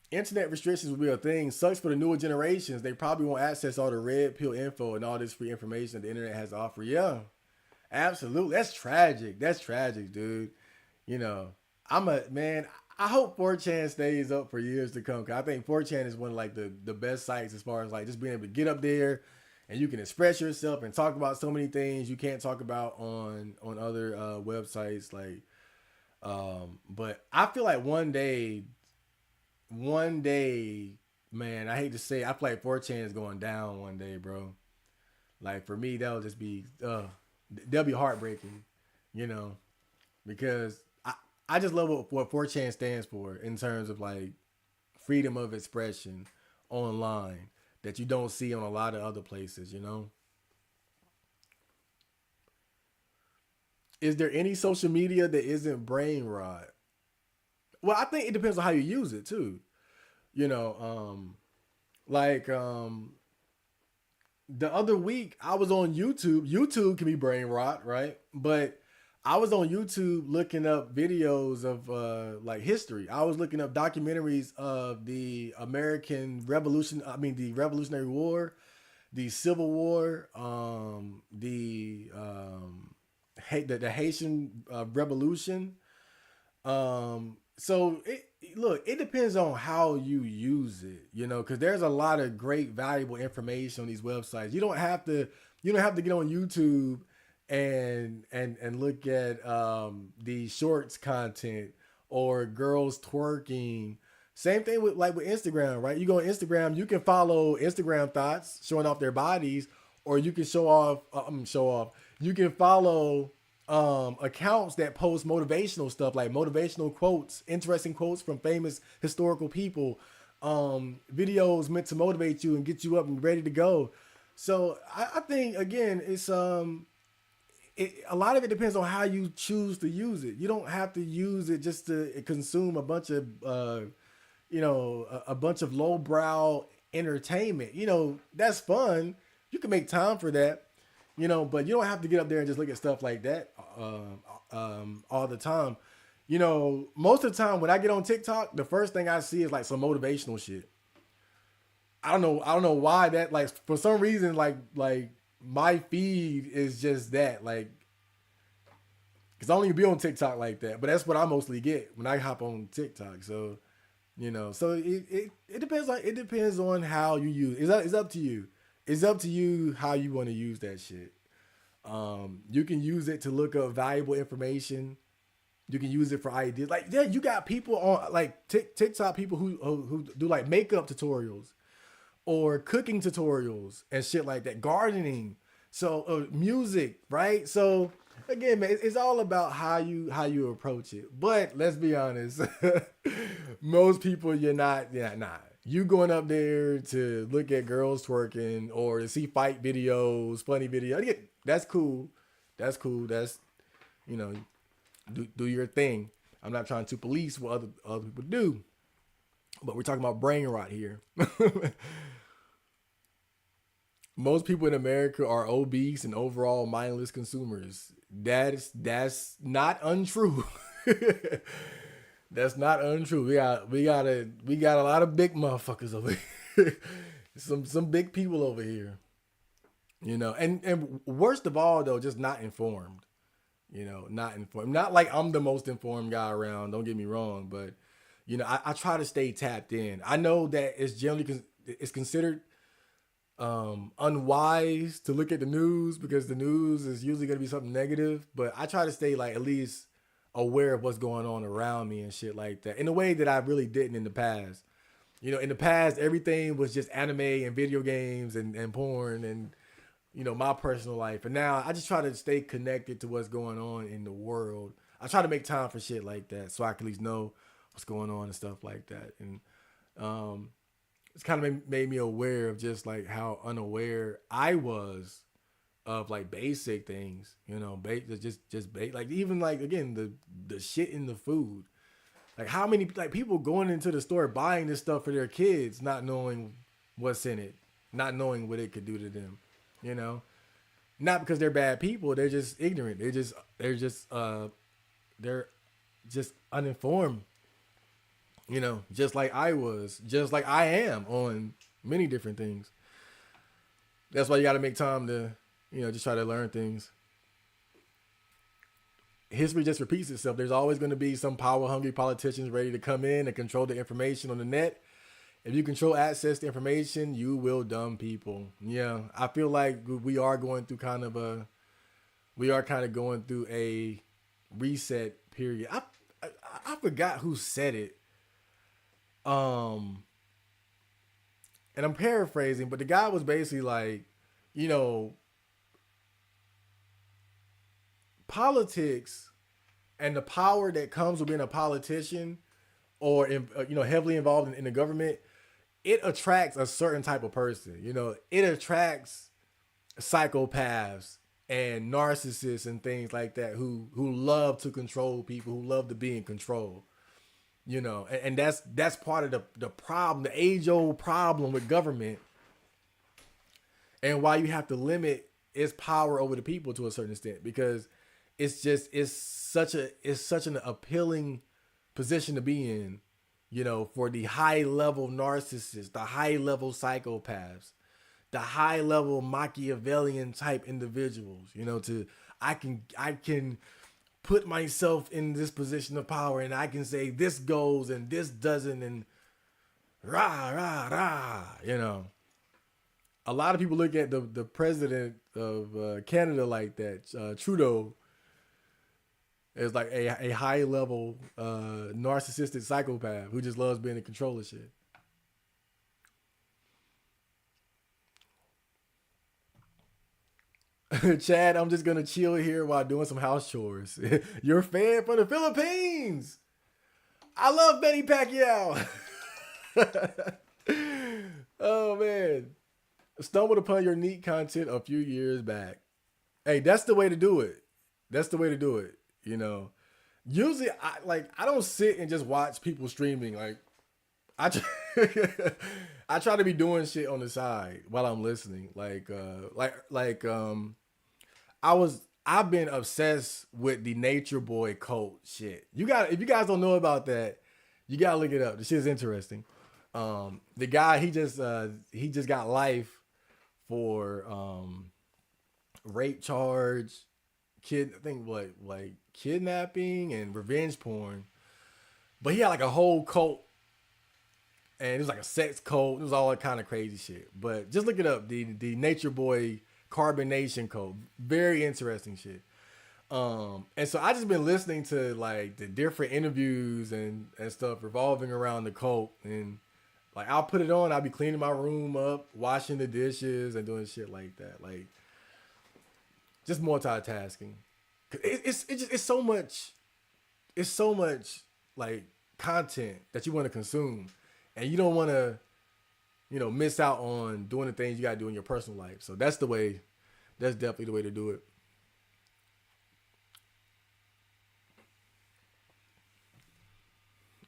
Internet restrictions will be a thing. Sucks for the newer generations. They probably won't access all the red pill info and all this free information the internet has to offer. Yeah, absolutely. That's tragic. That's tragic, dude. You know, I'm a man. I hope 4chan stays up for years to come. Cause I think 4chan is one of like the best sites as far as like just being able to get up there and you can express yourself and talk about so many things you can't talk about on other websites. Like, but I feel like one day, man, I hate to say, it, I feel like 4chan is going down one day, bro. Like for me, that'll just be, that'll be heartbreaking, you know, because I just love what 4chan stands for in terms of like freedom of expression online that you don't see on a lot of other places, you know. Is there any social media that isn't brain rot? Well, I think it depends on how you use it too. You know, like the other week I was on YouTube. YouTube can be brain rot, right? But I was on YouTube looking up videos of like history. I was looking up documentaries of the American Revolution. I mean, the Revolutionary War, the Civil War, the Haitian Revolution. So look, it depends on how you use it, you know, because there's a lot of great, valuable information on these websites. You don't have to get on YouTube and look at the shorts content or girls twerking. Same thing with like with Instagram, right? You go on Instagram, you can follow Instagram thoughts showing off their bodies, or you can show off. You can follow accounts that post motivational stuff like motivational quotes, interesting quotes from famous historical people, videos meant to motivate you and get you up and ready to go. So I think again, a lot of it depends on how you choose to use it. You don't have to use it just to consume a bunch of a bunch of lowbrow entertainment. You know, that's fun. You can make time for that, you know, but you don't have to get up there and just look at stuff like that all the time. You know, most of the time when I get on TikTok, the first thing I see is like some motivational shit. I don't know why that, like, for some reason, like my feed is just that, like, because I don't even be on TikTok like that, but that's what I mostly get when I hop on TikTok. So, you know, so it depends on how you use it. It's up to you. It's up to you how you want to use that shit. You can use it to look up valuable information. You can use it for ideas. Like, yeah, you got people on like TikTok people who do like makeup tutorials or cooking tutorials and shit like that, gardening, so music, right? So again, man, it's all about how you approach it. But let's be honest, most people you're not, yeah, nah. You going up there to look at girls twerking or to see fight videos, funny videos. Yeah, that's cool. That's cool. That's, you know, do your thing. I'm not trying to police what other people do, but we're talking about brain rot here. Most people in America are obese and overall mindless consumers. That's not untrue. That's not untrue. We got a lot of big motherfuckers over here. Some big people over here. You know, and worst of all though, just not informed. You know, not informed. Not like I'm the most informed guy around. Don't get me wrong, but you know, I try to stay tapped in. I know that it's generally it's considered unwise to look at the news because the news is usually going to be something negative, but I try to stay like at least aware of what's going on around me and shit like that in a way that I really didn't in the past. You know, in the past everything was just anime and video games and porn and, you know, my personal life. And now I just try to stay connected to what's going on in the world. I try to make time for shit like that so I can at least know what's going on and stuff like that. And um it's kind of made me aware of just like how unaware I was of like basic things, you know, like even like again the shit in the food, like how many like people going into the store buying this stuff for their kids, not knowing what's in it, not knowing what it could do to them, you know, not because they're bad people, they're just ignorant, they're just uninformed, just like I was, just like I am on many different things. That's why you got to make time to, just try to learn things. History just repeats itself. There's always going to be some power hungry politicians ready to come in and control the information on the net. If you control access to information, you will dumb people. Yeah, I feel like we are going through going through a reset period. I forgot who said it. Um, and I'm paraphrasing, but the guy was basically like, you know, politics and the power that comes with being a politician or heavily involved in the government, it attracts a certain type of person. It attracts psychopaths and narcissists and things like that who love to control people, who love to be in control. And that's part of the problem, the age old problem with government, and why you have to limit its power over the people to a certain extent, because it's such an appealing position to be in, for the high level narcissists, the high level psychopaths, the high level Machiavellian type individuals, I can put myself in this position of power and I can say this goes and this doesn't, and rah rah rah. A lot of people look at the president of Canada like that, Trudeau, as like a high level narcissistic psychopath who just loves being in control of shit. Chad, I'm just gonna chill here while doing some house chores. You're a fan from the Philippines. I love Betty Pacquiao. Oh man, stumbled upon your neat content a few years back. Hey, that's the way to do it. That's the way to do it. Usually I don't sit and just watch people streaming. Like I try, I try to be doing shit on the side while I'm listening. I've been obsessed with the Nature Boy cult shit. If you guys don't know about that, you gotta look it up. The shit is interesting. The guy he just got life for rape charge, I think what like kidnapping and revenge porn. But he had like a whole cult, and it was like a sex cult. It was all that kind of crazy shit. But just look it up. The Nature Boy Carbonation cult. Very interesting shit. And so I just been listening to like the different interviews and stuff revolving around the cult, and like I'll put it on. I'll be cleaning my room up, washing the dishes, and doing shit like that. Like just multitasking. It's so much. It's so much like content that you want to consume, and you don't want to, miss out on doing the things you got to do in your personal life. So that's the way. That's definitely the way to do it.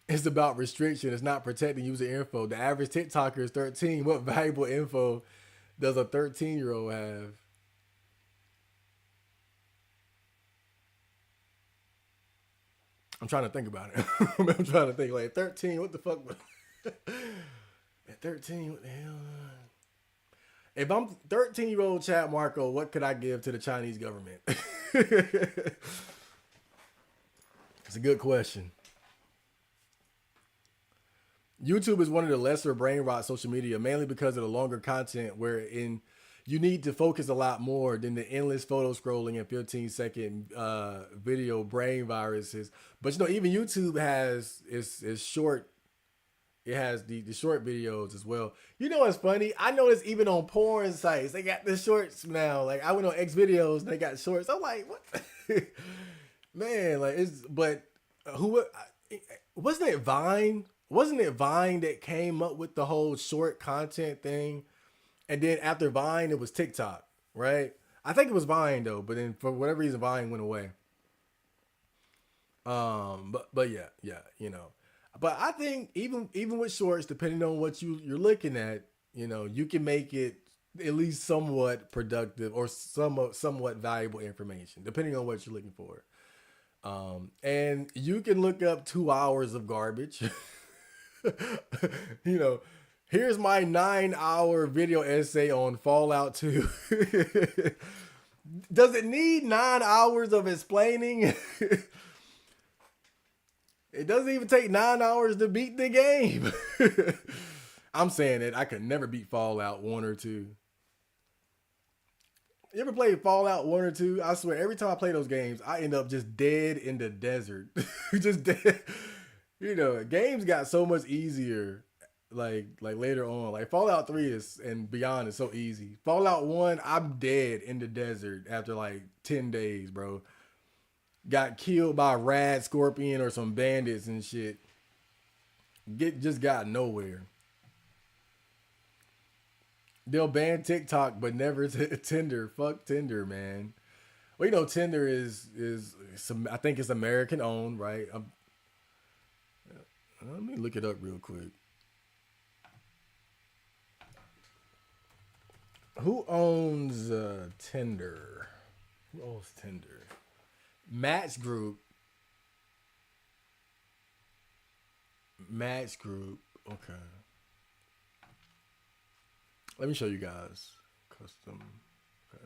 It's about restriction. It's not protecting user info. The average TikToker is 13. What valuable info does a 13-year-old have? I'm trying to think about it. I'm trying to think like 13. What the fuck? At 13, what the hell? If I'm 13-year-old Chad Marco, what could I give to the Chinese government? It's a good question. YouTube is one of the lesser brain rot social media, mainly because of the longer content wherein you need to focus a lot more than the endless photo scrolling and 15-second video brain viruses. But even YouTube has is short. It has the short videos as well. What's funny? I noticed even on porn sites, they got the shorts now. Like I went on X videos and they got shorts. I'm like, what? Man, like who wasn't it Vine? Wasn't it Vine that came up with the whole short content thing? And then after Vine, it was TikTok, right? I think it was Vine though, but then for whatever reason, Vine went away. But yeah. But I think even with shorts, depending on what you're looking at, you can make it at least somewhat productive or somewhat valuable information, depending on what you're looking for. And you can look up 2 hours of garbage. you know, here's my 9 hour video essay on Fallout 2. Does it need 9 hours of explaining? It doesn't even take 9 hours to beat the game. I'm saying it. I could never beat Fallout 1 or 2. You ever played Fallout 1 or 2? I swear, every time I play those games, I end up just dead in the desert. Just dead. Games got so much easier like later on. Like Fallout 3 is and beyond is so easy. Fallout 1, I'm dead in the desert after like 10 days, bro. Got killed by a rad scorpion or some bandits and shit. Just got nowhere. They'll ban TikTok, but never Tinder. Fuck Tinder, man. Well, Tinder is some. I think it's American owned, right? Let me look it up real quick. Who owns Tinder? Who owns Tinder? Match Group. Match Group. Okay. Let me show you guys. Custom. Okay.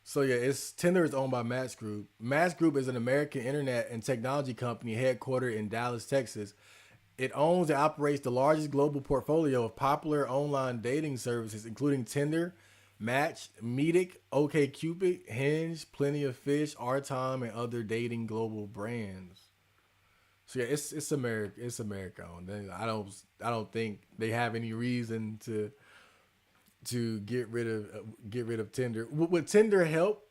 So yeah, it's Tinder is owned by Match Group. Match Group is an American internet and technology company headquartered in Dallas, Texas. It owns and operates the largest global portfolio of popular online dating services, including Tinder, Match, Meetic, OkCupid, Hinge, Plenty of Fish, Our Time, and other dating global brands. So yeah, it's America owned. I don't think they have any reason to get rid of Tinder. Would Tinder help?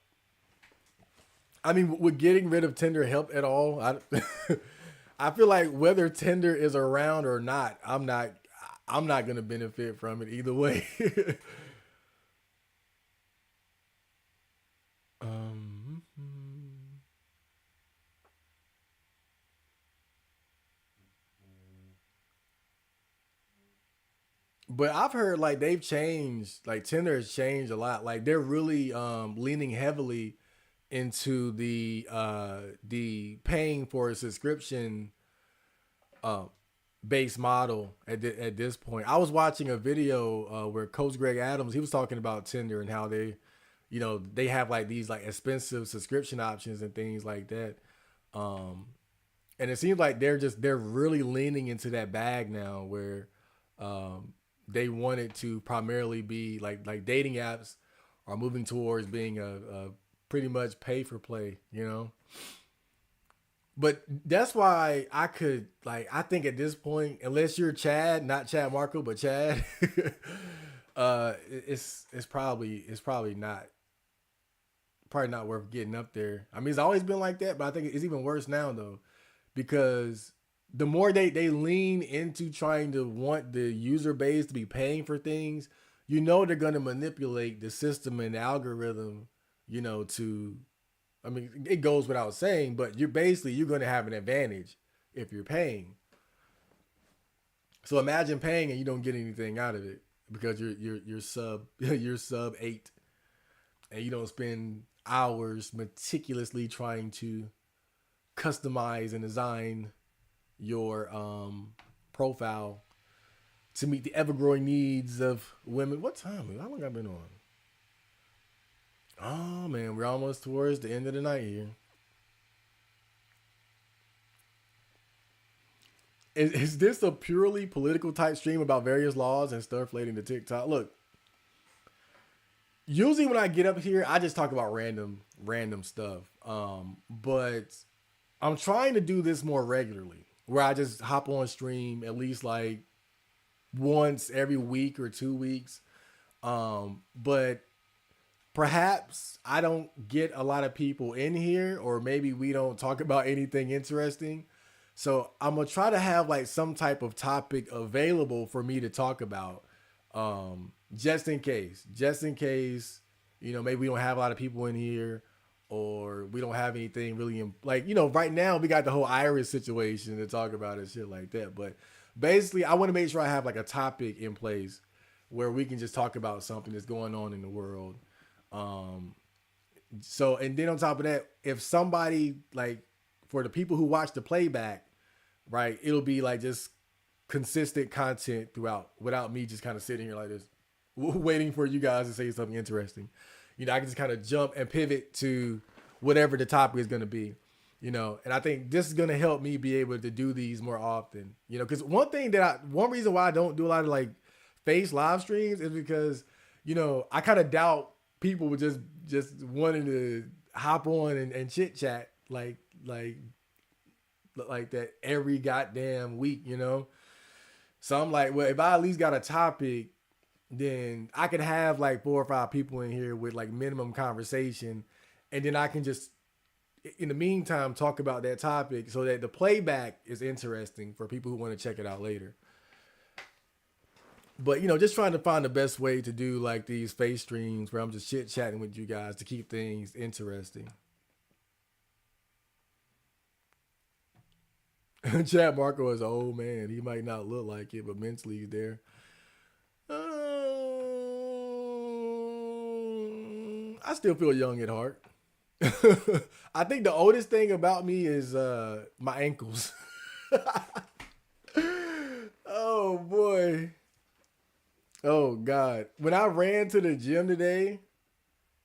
I mean, would getting rid of Tinder help at all? I feel like whether Tinder is around or not, I'm not gonna benefit from it either way. um, but I've heard like they've changed, like Tinder has changed a lot. Like they're really leaning heavily into the paying for a subscription uh, based model at this point. I was watching a video where Coach Greg Adams he was talking about Tinder and how they have like these like expensive subscription options and things like that. Um, and it seems like they're really leaning into that bag now where um, they want it to primarily be like dating apps are moving towards being a pretty much pay for play. But that's why I think at this point, unless you're Chad, not Chad Marco, but Chad, it's probably not worth getting up there. I mean, it's always been like that, but I think it's even worse now though, because the more they lean into trying to want the user base to be paying for things, they're gonna manipulate the system and the algorithm, to I mean, it goes without saying, but you're going to have an advantage if you're paying. So imagine paying and you don't get anything out of it because you're sub you're sub 8 and you don't spend hours meticulously trying to customize and design your profile to meet the ever growing needs of women. What time? How long have I been on? Oh man, we're almost towards the end of the night here. Is this a purely political type stream about various laws and stuff relating to TikTok? Look, usually when I get up here, I just talk about random stuff. But I'm trying to do this more regularly, where I just hop on stream at least like once every week or 2 weeks. But perhaps I don't get a lot of people in here, or maybe we don't talk about anything interesting. So I'm gonna try to have like some type of topic available for me to talk about, just in case, maybe we don't have a lot of people in here, or we don't have anything really like right now we got the whole Iris situation to talk about and shit like that. But basically, I want to make sure I have like a topic in place where we can just talk about something that's going on in the world. Um, So, and then on top of that, if somebody like for the people who watch the playback, right, it'll be like just consistent content throughout without me just kind of sitting here like this, waiting for you guys to say something interesting. I can just kind of jump and pivot to whatever the topic is going to be. And I think this is going to help me be able to do these more often. Because one reason why I don't do a lot of like face live streams is because, I kind of doubt people would just wanting to hop on and chit chat like that every goddamn week. So I'm like, well, if I at least got a topic, then I could have like 4 or 5 people in here with like minimum conversation, and then I can just in the meantime talk about that topic so that the playback is interesting for people who want to check it out later. But just trying to find the best way to do like these face streams where I'm just chit chatting with you guys to keep things interesting. Chad Marco is an old man. He might not look like it, but mentally he's there. I still feel young at heart. I think the oldest thing about me is my ankles. Oh boy. Oh God. When I ran to the gym today,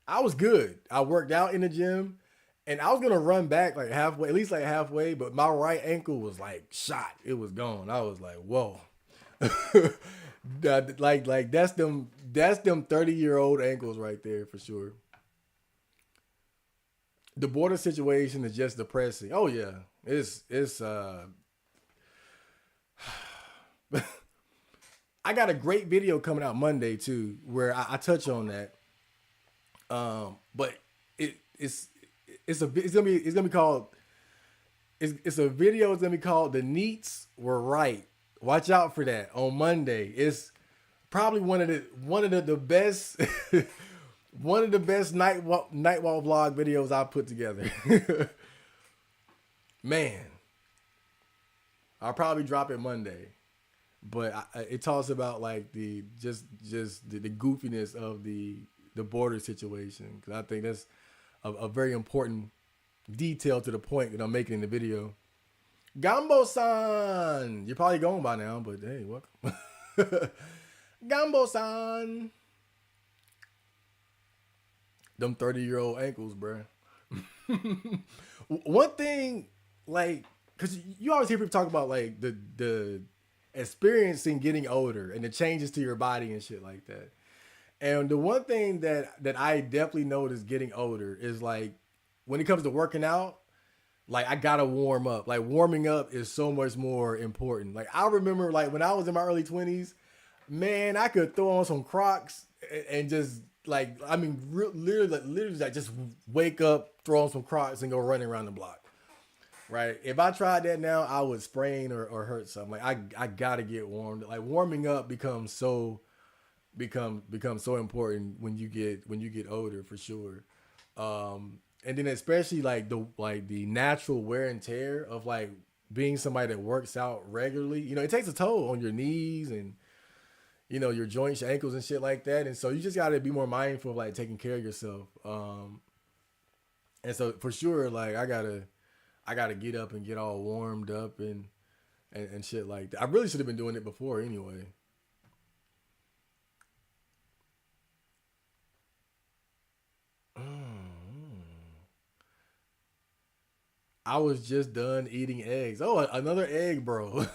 I was good. I worked out in the gym and I was gonna run back like halfway, at least like halfway, but my right ankle was like shot. It was gone. I was like, whoa. like that's them 30-year-old ankles right there for sure. The border situation is just depressing. Oh yeah. It's I got a great video coming out Monday too, where I touch on that. But it's gonna be called it's a video. It's gonna be called "The Neets Were Right." Watch out for that on Monday. It's probably one of the best one of the best night walk vlog videos I put together. Man, I'll probably drop it Monday. But it talks about like the goofiness of the border situation, because I think that's a very important detail to the point that I'm making in the video. Gambo-san, you're probably gone by now, but hey, welcome. Gambo-san, them 30-year-old ankles, bruh. One thing, like, because you always hear people talk about like the experiencing getting older and the changes to your body and shit like that. And the one thing that I definitely noticed getting older is like when it comes to working out, like I gotta warm up. Like warming up is so much more important. Like I remember like when I was in my early 20s, man, I could throw on some Crocs and just like, I mean, literally like just wake up, throw on some Crocs and go running around the block. Right. If I tried that now, I would sprain or hurt something. Like I gotta get warmed. Like warming up becomes so important when you get older for sure. And then especially like the natural wear and tear of like being somebody that works out regularly. It takes a toll on your knees and your joints, your ankles and shit like that. And so you just gotta be more mindful of like taking care of yourself. And so for sure, like I gotta get up and get all warmed up and shit like that. I really should have been doing it before anyway. I was just done eating eggs. Oh, another egg, bro.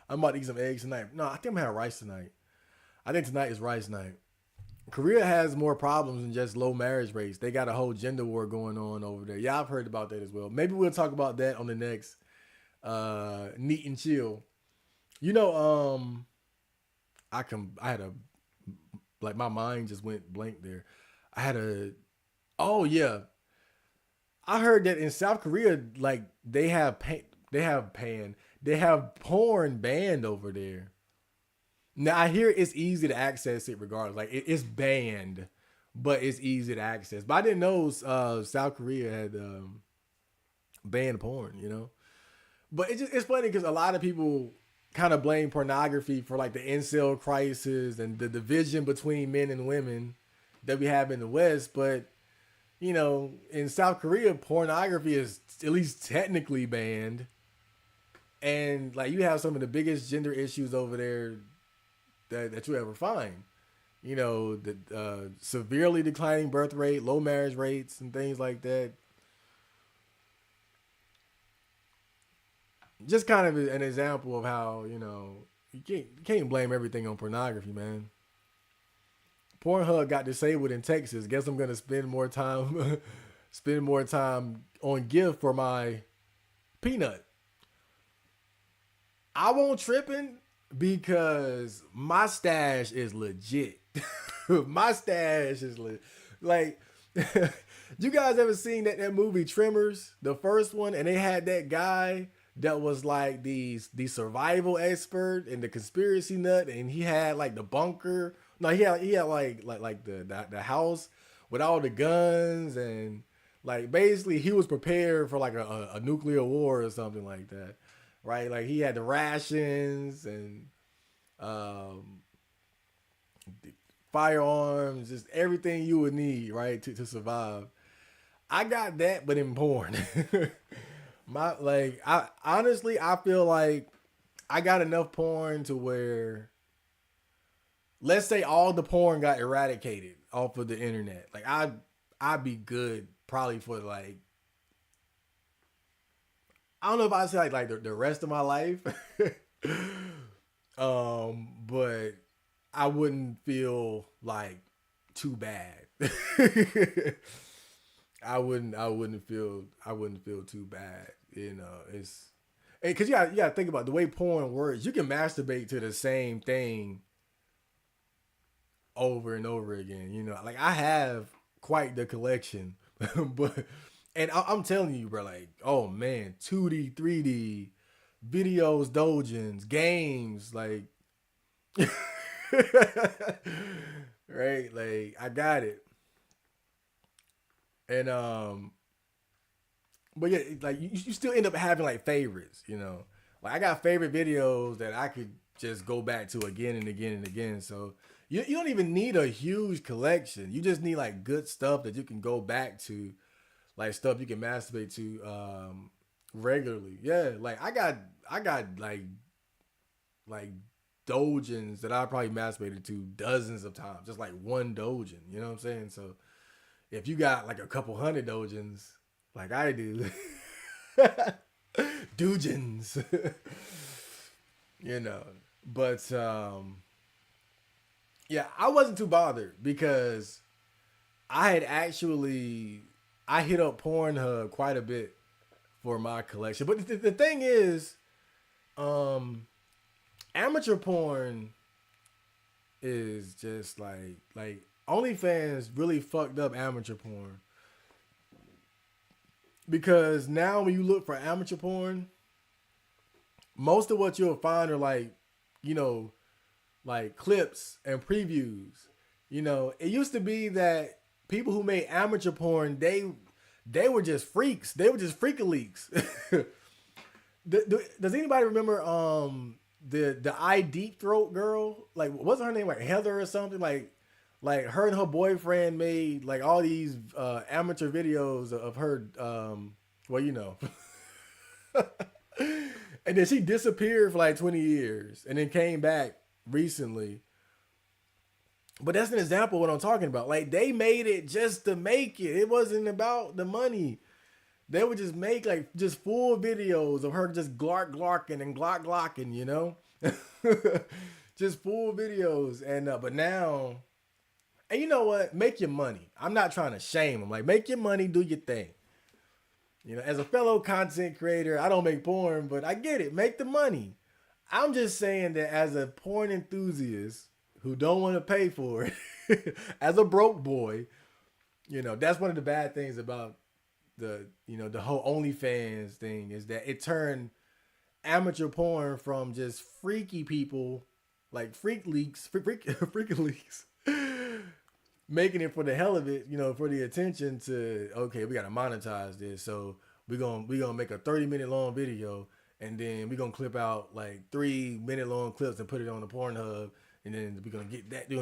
I'm about to eat some eggs tonight. No, I think I'm gonna have rice tonight. I think tonight is rice night. Korea has more problems than just low marriage rates. They got a whole gender war going on over there. Yeah, I've heard about that as well. Maybe we'll talk about that on the next Neat and Chill. You know, I had a like my mind just went blank there. I had a oh yeah. I heard that in South Korea, like they have porn banned over there. Now I hear it's easy to access it regardless. Like it's banned, but it's easy to access. But I didn't know South Korea had banned porn. But it's funny because a lot of people kind of blame pornography for like the incel crisis and the division between men and women that we have in the West. But in South Korea, pornography is at least technically banned, and like you have some of the biggest gender issues over there that you ever find. The severely declining birth rate, low marriage rates, and things like that. Just kind of an example of how you can't blame everything on pornography, man. Pornhub got disabled in Texas. Guess I'm gonna spend more time spend more time on gift for my peanut. I won't tripping because my stash is legit. My stash is like you guys ever seen that movie Tremors, the first one, and they had that guy that was like the survival expert and the conspiracy nut, and he had like the bunker. No, he had like the house with all the guns, and like basically he was prepared for like a nuclear war or something like that, right? Like he had the rations and um, firearms, just everything you would need, right, to survive. I got that, but in porn. I honestly I feel like I got enough porn to where, let's say all the porn got eradicated off of the internet. Like I'd be good probably for like, I don't know if I say like the rest of my life. But I wouldn't feel like too bad. I wouldn't feel too bad. It's because you gotta think about the way porn works. You can masturbate to the same thing over and over again. Like I have quite the collection, but I'm telling you, bro, like, oh man, 2D, 3D videos, dojins, games, like, right, like I got it, and but yeah, like you still end up having like favorites, like I got favorite videos that I could just go back to again and again and again. So you don't even need a huge collection. You just need like good stuff that you can go back to, like stuff you can masturbate to regularly. Yeah, like I got like dojins that I probably masturbated to dozens of times, just like one dojin. You know what I'm saying? So if you got like a couple hundred dojins, like I do, dojins, you know. But yeah, I wasn't too bothered because I had actually I hit up Pornhub quite a bit for my collection. But the thing is, um, amateur porn is just like OnlyFans really fucked up amateur porn, because now when you look for amateur porn, most of what you'll find are like, you know, like clips and previews. It used to be that people who made amateur porn, they were just freaks. They were just freakaleaks. Does anybody remember the I Deep Throat girl? Like, wasn't her name like Heather or something? Like her and her boyfriend made like all these amateur videos of her. Well, and then she disappeared for like 20 years and then came back recently. But that's an example of what I'm talking about. Like, they made it just to make it. It wasn't about the money. They would just make like just full videos of her just glarking and glocking, just full videos. And but now, and you know what? Make your money. I'm not trying to shame them. Like, make your money, do your thing. As a fellow content creator, I don't make porn, but I get it. Make the money. I'm just saying that as a porn enthusiast who don't want to pay for it, as a broke boy, that's one of the bad things about the whole OnlyFans thing, is that it turned amateur porn from just freaky people, like freak leaks, freak leaks, making it for the hell of it, for the attention, to, okay, we gotta monetize this, so we gonna make a 30-minute long video, and then we're gonna clip out like 3-minute long clips and put it on the Pornhub, and then we're gonna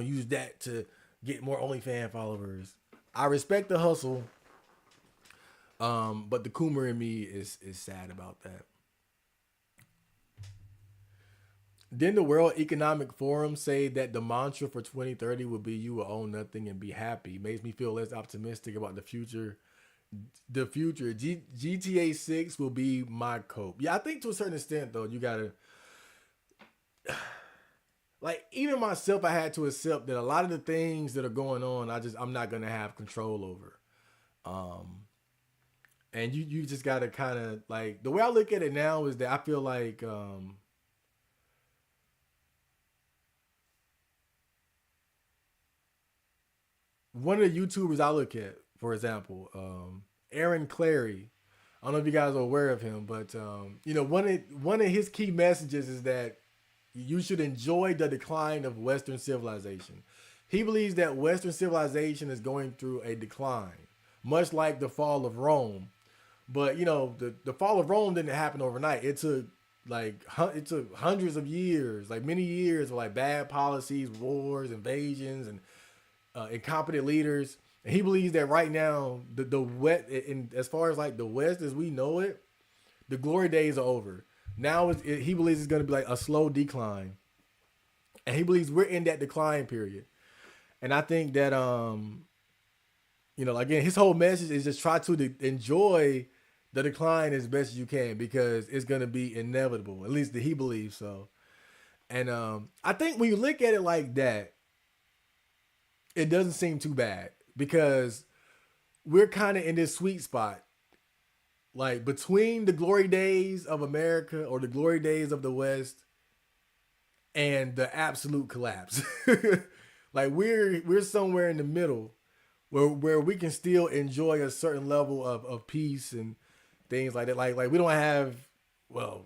use that to get more OnlyFans followers. I respect the hustle. But the Coomer in me is sad about that. Didn't the World Economic Forum say that the mantra for 2030 will be "you will own nothing and be happy"? Makes me feel less optimistic about the future. GTA 6 will be my cope. Yeah, I think to a certain extent though, you gotta like even myself. I had to accept that a lot of the things that are going on, I'm not gonna have control over. Um, and you just gotta kind of like the way I look at it now is that I feel like one of the YouTubers I look at, for example, Aaron Clary. I don't know if you guys are aware of him, but one of his key messages is that you should enjoy the decline of Western civilization. He believes that Western civilization is going through a decline, much like the fall of Rome. But the fall of Rome didn't happen overnight. It took hundreds of years, like many years of like bad policies, wars, invasions, and incompetent leaders. And he believes that right now, the wet in as far as like the West as we know it, the glory days are over. Now he believes it's going to be like a slow decline, and he believes we're in that decline period. And I think that again, his whole message is just try to enjoy the decline as best as you can because it's going to be inevitable. At least that he believes so. And I think when you look at it like that, it doesn't seem too bad because we're kind of in this sweet spot, like between the glory days of America or the glory days of the West and the absolute collapse. Like we're somewhere in the middle where we can still enjoy a certain level of peace and things like that. Like we don't have well,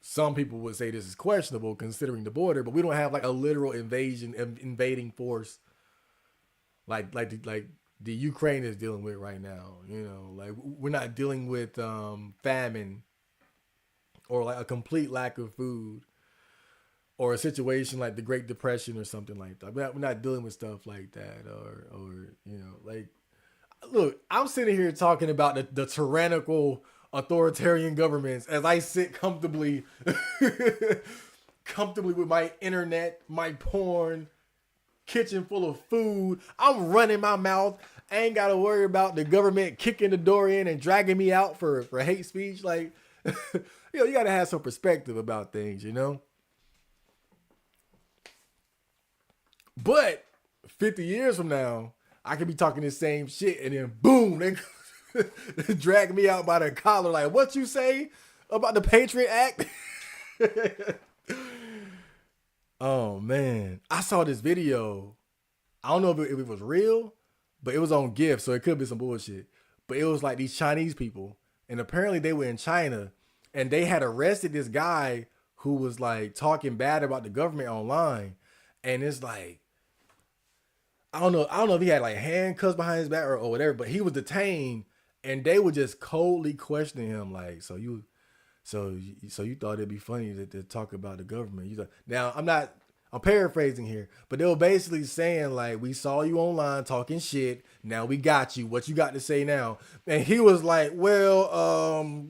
some people would say this is questionable considering the border, but we don't have like a literal invading force like the Ukraine is dealing with right now. Like we're not dealing with famine or like a complete lack of food or a situation like the Great Depression or something like that. We're not dealing with stuff like that or like look, I'm sitting here talking about the tyrannical authoritarian governments as I sit comfortably comfortably with my internet, my porn, kitchen full of food. I'm running my mouth. I ain't got to worry about the government kicking the door in and dragging me out for hate speech. Like, you got to have some perspective about things. But 50 years from now, I could be talking the same shit and then boom, they drag me out by the collar. Like, what you say about the Patriot Act? Oh man, I saw this video. I don't know if it was real, but it was on GIF, so it could be some bullshit. But it was like these Chinese people, and apparently they were in China, and they had arrested this guy who was like talking bad about the government online, and it's like I don't know if he had like handcuffs behind his back or whatever, but he was detained, and they were just coldly questioning him, like, so you thought it'd be funny to talk about the government. Now I'm paraphrasing here, but they were basically saying like, we saw you online talking shit. Now we got you. What you got to say now? And he was like, well,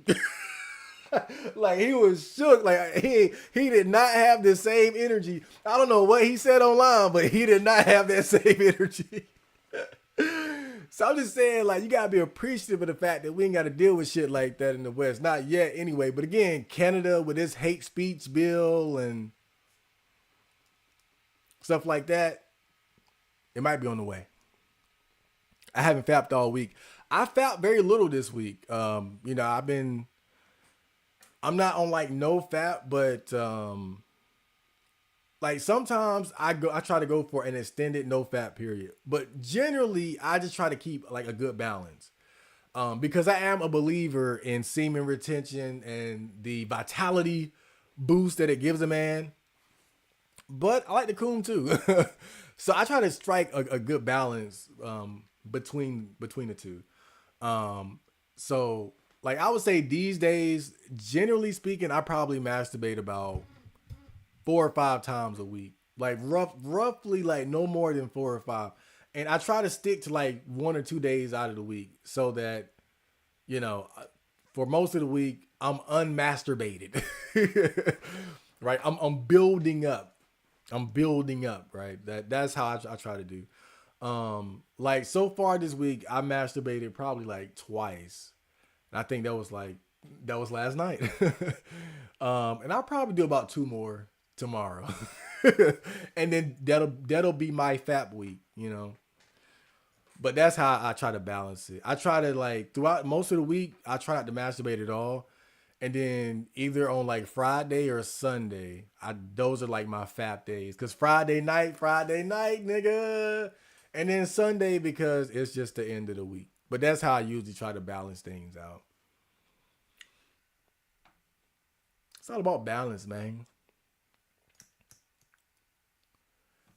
like he was shook. Like he did not have the same energy. I don't know what he said online, but he did not have that same energy. So I'm just saying, like, you gotta be appreciative of the fact that we ain't gotta deal with shit like that in the West. Not yet, anyway. But again, Canada with its hate speech bill and stuff like that, it might be on the way. I haven't fapped all week. I fapped very little this week. I'm not on like no fap, but like sometimes I try to go for an extended no fap period, but generally I just try to keep like a good balance. Because I am a believer in semen retention and the vitality boost that it gives a man. But I like the coon too. So I try to strike a good balance between the two. So like I would say these days, generally speaking, I probably masturbate about 4 or 5 times a week. Like roughly like no more than 4 or 5. And I try to stick to like 1 or 2 days out of the week so that you know, for most of the week, I'm unmasturbated. Right? I'm building up. I'm building up, right? That's how I try to do. Like so far this week, I masturbated probably like twice. And I think that was last night. And I'll probably do about two more tomorrow. And then that'll be my fap week, you know. But that's how I try to balance it. I try to like throughout most of the week, I try not to masturbate at all. And then either on like Friday or Sunday, I those are like my fap days. Cause Friday night, nigga. And then Sunday because it's just the end of the week. But that's how I usually try to balance things out. It's all about balance, man.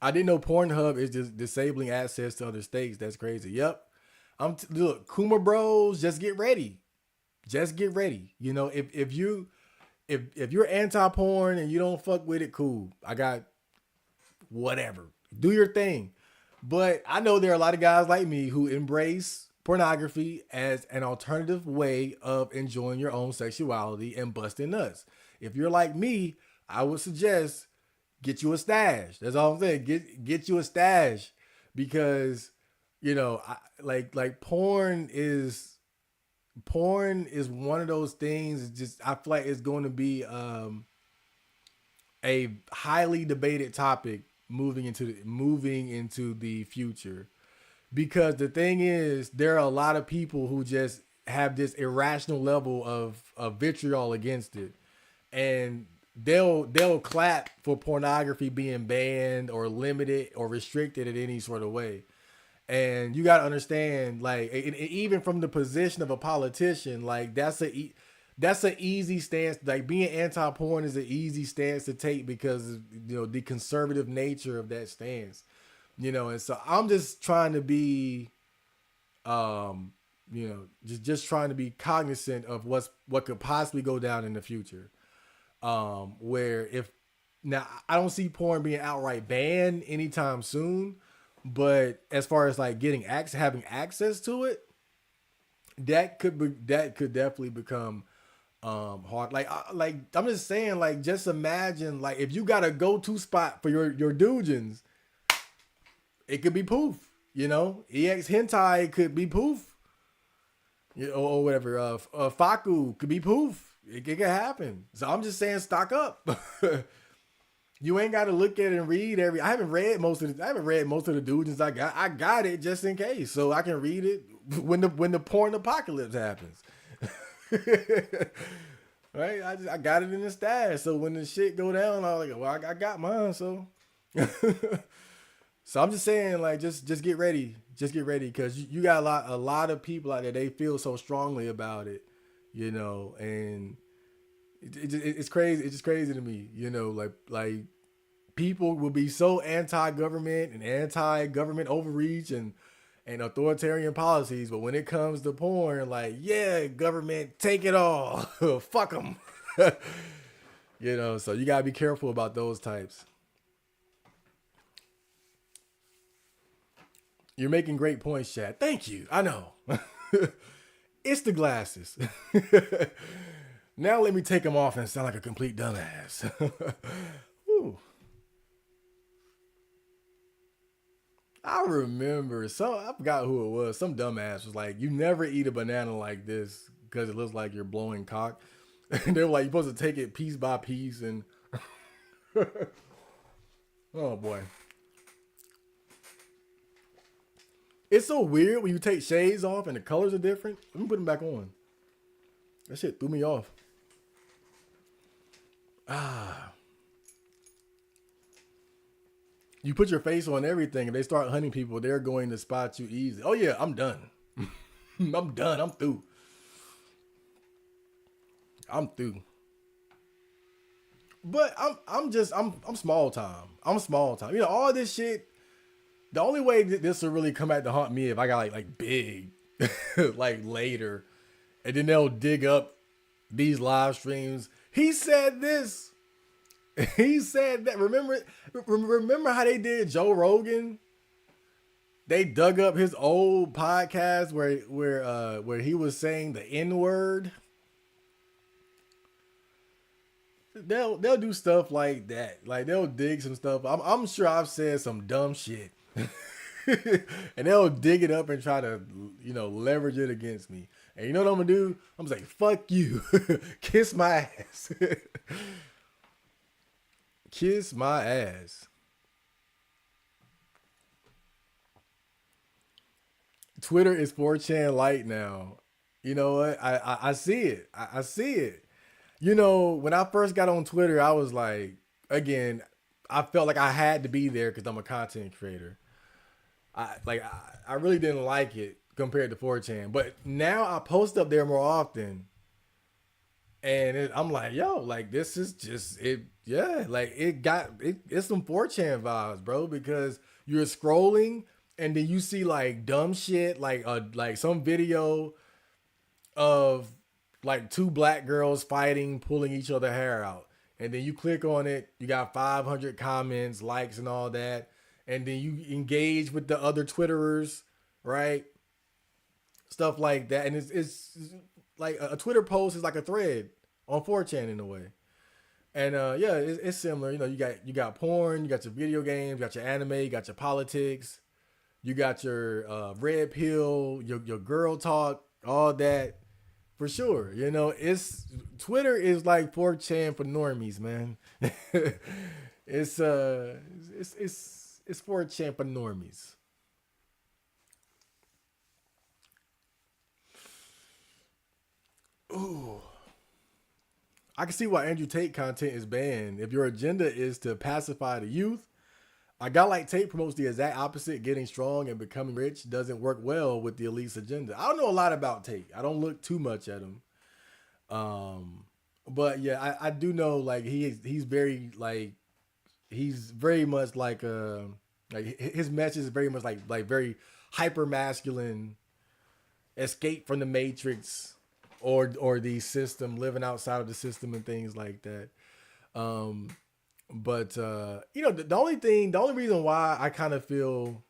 I didn't know Pornhub is just disabling access to other states. That's crazy. Yep. Look, Kuma Bros, just get ready. Just get ready. You know, if you're anti porn and you don't fuck with it, cool. I got whatever. Do your thing. But I know there are a lot of guys like me who embrace pornography as an alternative way of enjoying your own sexuality and busting nuts. If you're like me, I would suggest get you a stash. That's all I'm saying. Get you a stash because you know, like porn is one of those things. It's just I feel like it's going to be a highly debated topic moving into the future because the thing is there are a lot of people who just have this irrational level of vitriol against it and they'll clap for pornography being banned or limited or restricted in any sort of way. And you got to understand, like, even from the position of a politician, like that's an easy stance. Like being anti-porn is an easy stance to take because of, you know, the conservative nature of that stance. You know, and so I'm just trying to be, you know, just trying to be cognizant of what could possibly go down in the future. Where if now I don't see porn being outright banned anytime soon, but as far as like having access to it, that could definitely become hard. Like I'm just saying, like just imagine like if you got a go-to spot for your doogens, it could be poof. You know, EX hentai could be poof. You know, or whatever. Faku could be poof. It could happen. So I'm just saying, stock up. You ain't got to look at it and read I haven't read most of the dudes I got. I got it just in case, so I can read it when the porn apocalypse happens. Right? I got it in the stash, so when the shit go down, I'm like, well, I got mine, so. So I'm just saying, like, just get ready, because you got a lot of people out there. They feel so strongly about it, you know, and it's crazy. It's just crazy to me, you know, like people will be so anti-government and anti-government overreach and authoritarian policies, but when it comes to porn, like, yeah, government, take it all, fuck them, you know. So you gotta be careful about those types. You're making great points, Chad. Thank you. I know. It's the glasses. Now let me take them off and sound like a complete dumbass. Whew. I remember I forgot who it was. Some dumbass was like, you never eat a banana like this because it looks like you're blowing cock. And they were like, you're supposed to take it piece by piece and oh boy. It's so weird when you take shades off and the colors are different. Let me put them back on. That shit threw me off. You put your face on everything. If they start hunting people, they're going to spot you easy. Oh yeah, I'm done. I'm done. I'm through. I'm through. But I'm small time. I'm small time. You know, all this shit. The only way that this will really come back to haunt me if I got like big, like later, and then they'll dig up these live streams. He said this. He said that. Remember how they did Joe Rogan? they dug up his old podcast where he was saying the N word. They'll do stuff like that. Like they'll dig some stuff. I'm sure I've said some dumb shit, and they'll dig it up and try to leverage it against me. And you know what I'm gonna do? I'm gonna say fuck you, kiss my ass, kiss my ass. Twitter is 4chan light now. You know what? I see it. I see it. When I first got on Twitter, I was like, again, I felt like I had to be there because I'm a content creator. I really didn't like it compared to 4chan, but now I post up there more often, and I'm like, yo, like this is just it. Yeah, like it's some 4chan vibes, bro, because you're scrolling and then you see like dumb shit, like some video of like two black girls fighting, pulling each other hair out. And then you click on it, you got 500 comments, likes, and all that. And then you engage with the other Twitterers, right? Stuff like that. And it's like a Twitter post is like a thread on 4chan in a way. And yeah, it's similar. You got porn, you got your video games, you got your anime, you got your politics, you got your red pill, your girl talk, all that. For sure. It's Twitter is like 4chan for normies, man. it's it's 4chan for normies. Ooh. I can see why Andrew Tate content is banned. If your agenda is to pacify the youth, a guy like Tate promotes the exact opposite. Getting strong and becoming rich doesn't work well with the elite's agenda. I don't know a lot about Tate. I don't look too much at him. But yeah, I do know like he's very like he's very much like his message is very much like very hyper masculine, escape from the matrix or the system, living outside of the system and things like that. Um, but the only reason why I kind of feel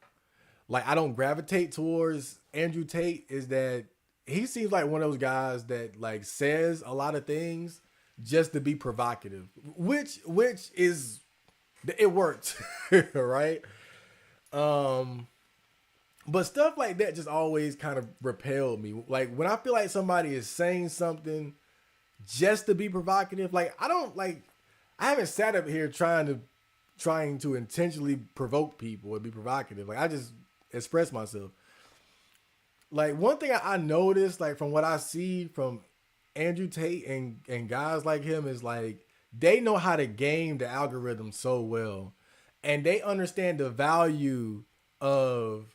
like I don't gravitate towards Andrew Tate is that he seems like one of those guys that like says a lot of things just to be provocative, which is it worked, right? Um, but stuff like that just always kind of repelled me. Like when I feel like somebody is saying something just to be provocative, like I haven't sat up here trying to intentionally provoke people or be provocative. Like I just express myself. Like one thing I noticed, like from what I see from Andrew Tate and guys like him is like they know how to game the algorithm so well. And they understand the value of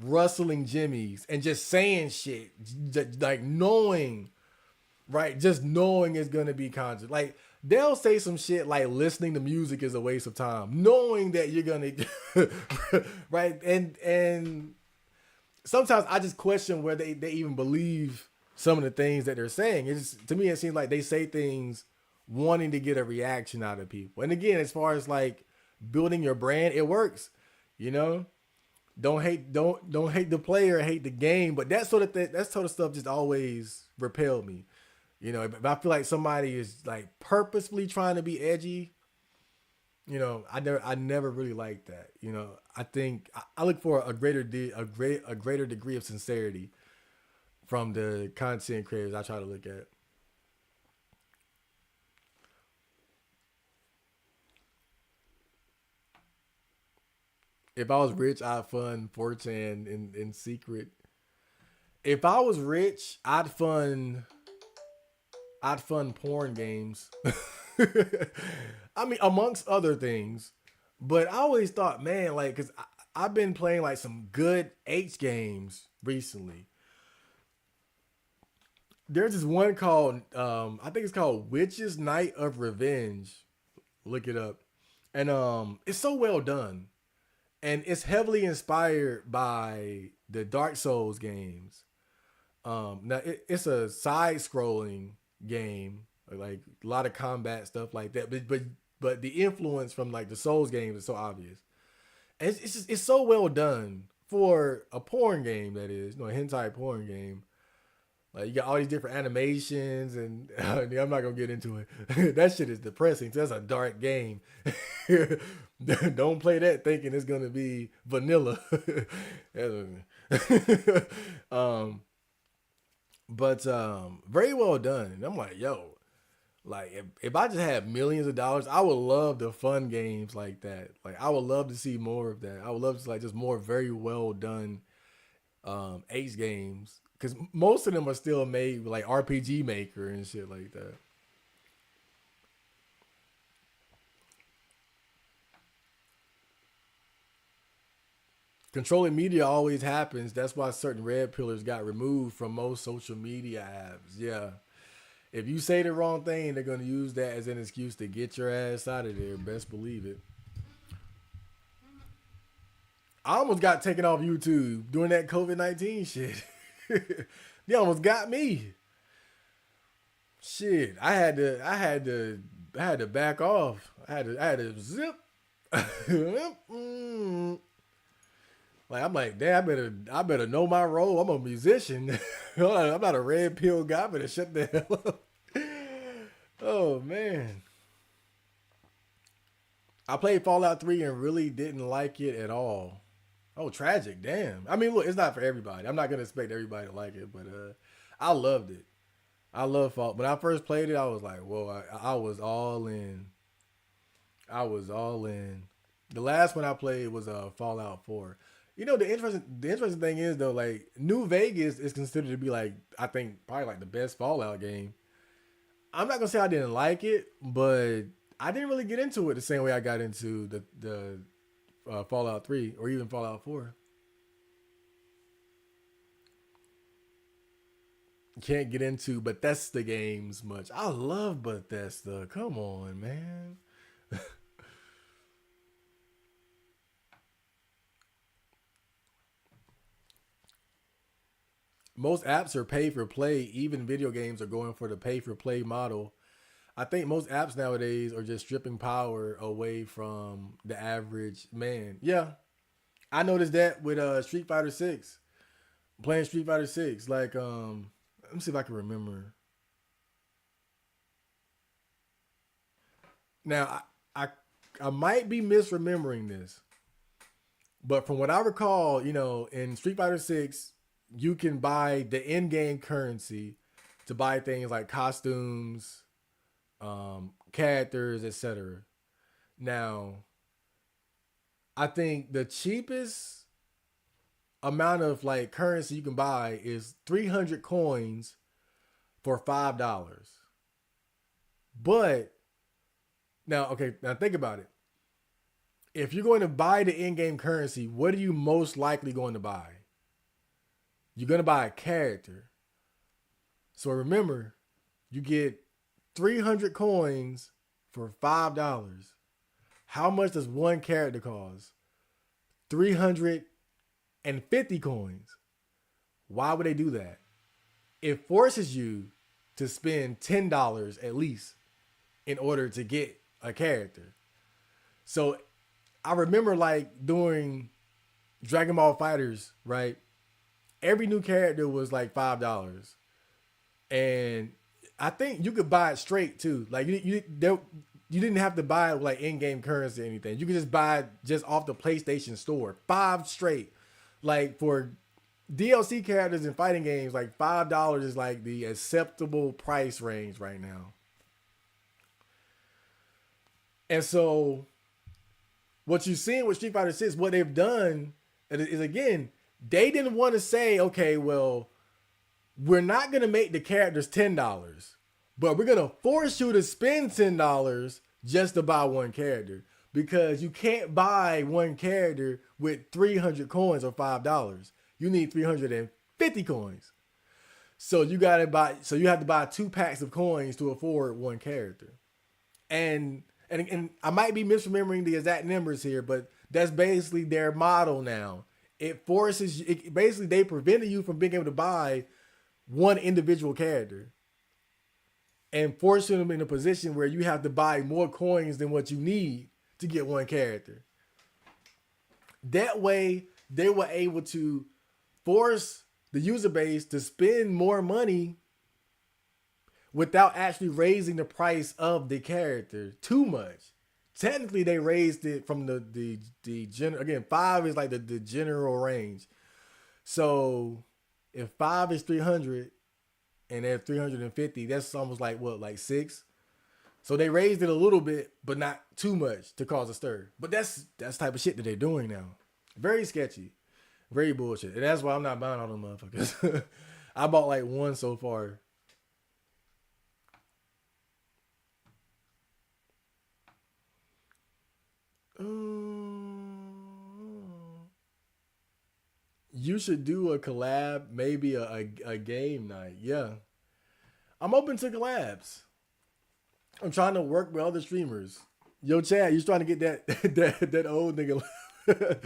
rustling jimmies and just saying shit. Like knowing, right? Just knowing it's gonna be content. Like they'll say some shit like listening to music is a waste of time, knowing that you're gonna right. And sometimes I just question where they even believe some of the things that they're saying. To me it seems like they say things wanting to get a reaction out of people. And again, as far as like building your brand, it works. You know, don't hate the player, hate the game. But that sort of stuff just always repelled me. If I feel like somebody is like purposefully trying to be edgy, I never really like that. I think I look for a greater degree of sincerity from the content creators I try to look at. If I was rich, I'd fund 4chan in secret. If I was rich, I'd fund porn games. I mean, amongst other things. But I always thought, man, like, cause I've been playing like some good H games recently. There's this one called, I think it's called Witch's Night of Revenge. Look it up, and it's so well done, and it's heavily inspired by the Dark Souls games. Now it's a side-scrolling game, like a lot of combat stuff like that. But the influence from like the Souls games is so obvious. And it's so well done for a porn game, that is, a hentai porn game. Like you got all these different animations, and I'm not gonna get into it. That shit is depressing. That's a dark game. Don't play that thinking it's gonna be vanilla. um, but very well done. And I'm like, yo, like if I just had millions of dollars, I would love the fun games like that. Like I would love to see more of that. I would love to like just more very well done Ace games, because most of them are still made with like RPG Maker and shit like that. Controlling media always happens. That's why certain red pillars got removed from most social media apps. Yeah. If you say the wrong thing, they're going to use that as an excuse to get your ass out of there. Best believe it. I almost got taken off YouTube doing that COVID-19 shit. They almost got me. Shit, I had to back off. I had to zip. Mm. Like I'm like, damn, I better know my role. I'm a musician. I'm not a red pill guy. I better shut the hell up. Oh man, I played Fallout 3 and really didn't like it at all. Oh, tragic. Damn. I mean, look, it's not for everybody. I'm not gonna expect everybody to like it, but I loved it. I love Fallout. When I first played it, I was like, whoa, I was all in. I was all in. The last one I played was Fallout 4. The interesting thing is though, like New Vegas is considered to be like, I think probably like the best Fallout game. I'm not gonna say I didn't like it, but I didn't really get into it the same way I got into the Fallout 3 or even Fallout 4. Can't get into Bethesda games much. I love Bethesda. Come on, man. Most apps are pay for play. Even video games are going for the pay for play model. I think most apps nowadays are just stripping power away from the average man. Yeah, I noticed that with Street Fighter Six. Playing Street Fighter Six, like let me see if I can remember. Now I might be misremembering this, but from what I recall, in Street Fighter Six, you can buy the in-game currency to buy things like costumes, characters, etc. Now, I think the cheapest amount of like currency you can buy is 300 coins for $5. But now, okay, now think about it. If you're going to buy the in-game currency, what are you most likely going to buy? You're going to buy a character. So remember, you get 300 coins for $5. How much does one character cost? 350 coins. Why would they do that? It forces you to spend $10 at least in order to get a character. So I remember like doing Dragon Ball Fighters, right? Every new character was like $5. And I think you could buy it straight too. Like you didn't have to buy it like in-game currency or anything. You could just buy it just off the PlayStation Store. Five straight. Like for DLC characters in fighting games, like $5 is like the acceptable price range right now. And so what you're seeing with Street Fighter 6, what they've done is again, they didn't want to say, okay, well, we're not gonna make the characters $10, but we're gonna force you to spend $10 just to buy one character. Because you can't buy one character with 300 coins or $5. You need 350 coins. So you have to buy two packs of coins to afford one character. And I might be misremembering the exact numbers here, but that's basically their model now. Basically they prevented you from being able to buy one individual character and forcing them in a position where you have to buy more coins than what you need to get one character. That way, they were able to force the user base to spend more money without actually raising the price of the character too much. Technically, they raised it from again, 5 is like the general range. So if 5 is 300 and they're 350, that's almost like what, like 6. So they raised it a little bit, but not too much to cause a stir. But that's type of shit that they're doing now. Very sketchy, very bullshit, and that's why I'm not buying all them motherfuckers. I bought like one so far. You should do a collab, maybe a game night. Yeah, I'm open to collabs. I'm trying to work with other streamers. Yo, Chad, you trying to get that old nigga laugh.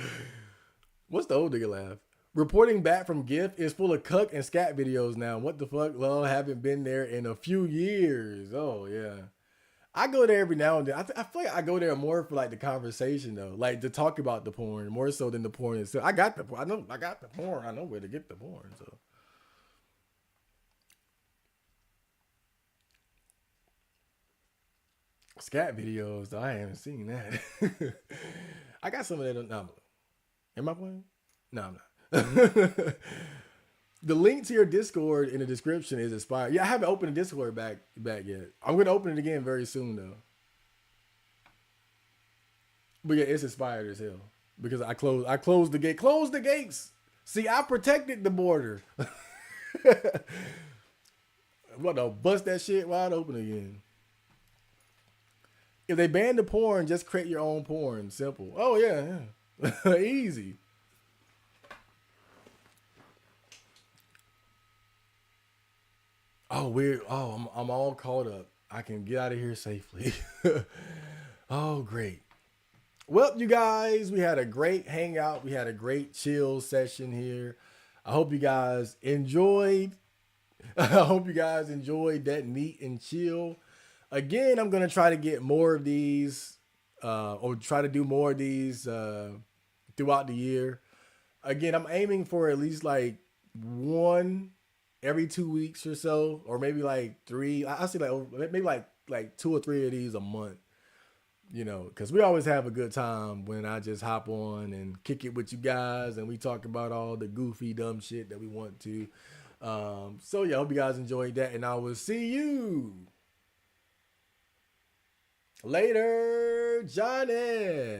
What's the old nigga laugh? Reporting back from GIF is full of cuck and scat videos now. What the fuck? Well, I haven't been there in a few years. Oh, yeah. I go there every now and then. I feel like I go there more for like the conversation though, like to talk about the porn more so than the porn itself. I got the porn. I got the porn. I know where to get the porn. So scat videos, though, I haven't seen that. I got some of that. No, am I playing? No, I'm not. The link to your Discord in the description is expired. Yeah, I haven't opened the Discord back yet. I'm gonna open it again very soon though. But yeah, it's expired as hell because I closed the gate. Close the gates. See, I protected the border. What to bust that shit wide open again. If they ban the porn, just create your own porn. Simple. Oh yeah, yeah. Easy. Oh, weird. Oh, I'm all caught up. I can get out of here safely. Oh, great. Well, you guys, we had a great hangout. We had a great chill session here. I hope you guys enjoyed. I hope you guys enjoyed that NEET and Chill. Again, I'm gonna try to get more of these, or try to do more of these throughout the year. Again, I'm aiming for at least like one every 2 weeks or so, or maybe like three. I see like maybe like 2 or 3 of these a month. You know, because we always have a good time when I just hop on and kick it with you guys, and we talk about all the goofy, dumb shit that we want to. So yeah, I hope you guys enjoyed that, and I will see you later, Johnny.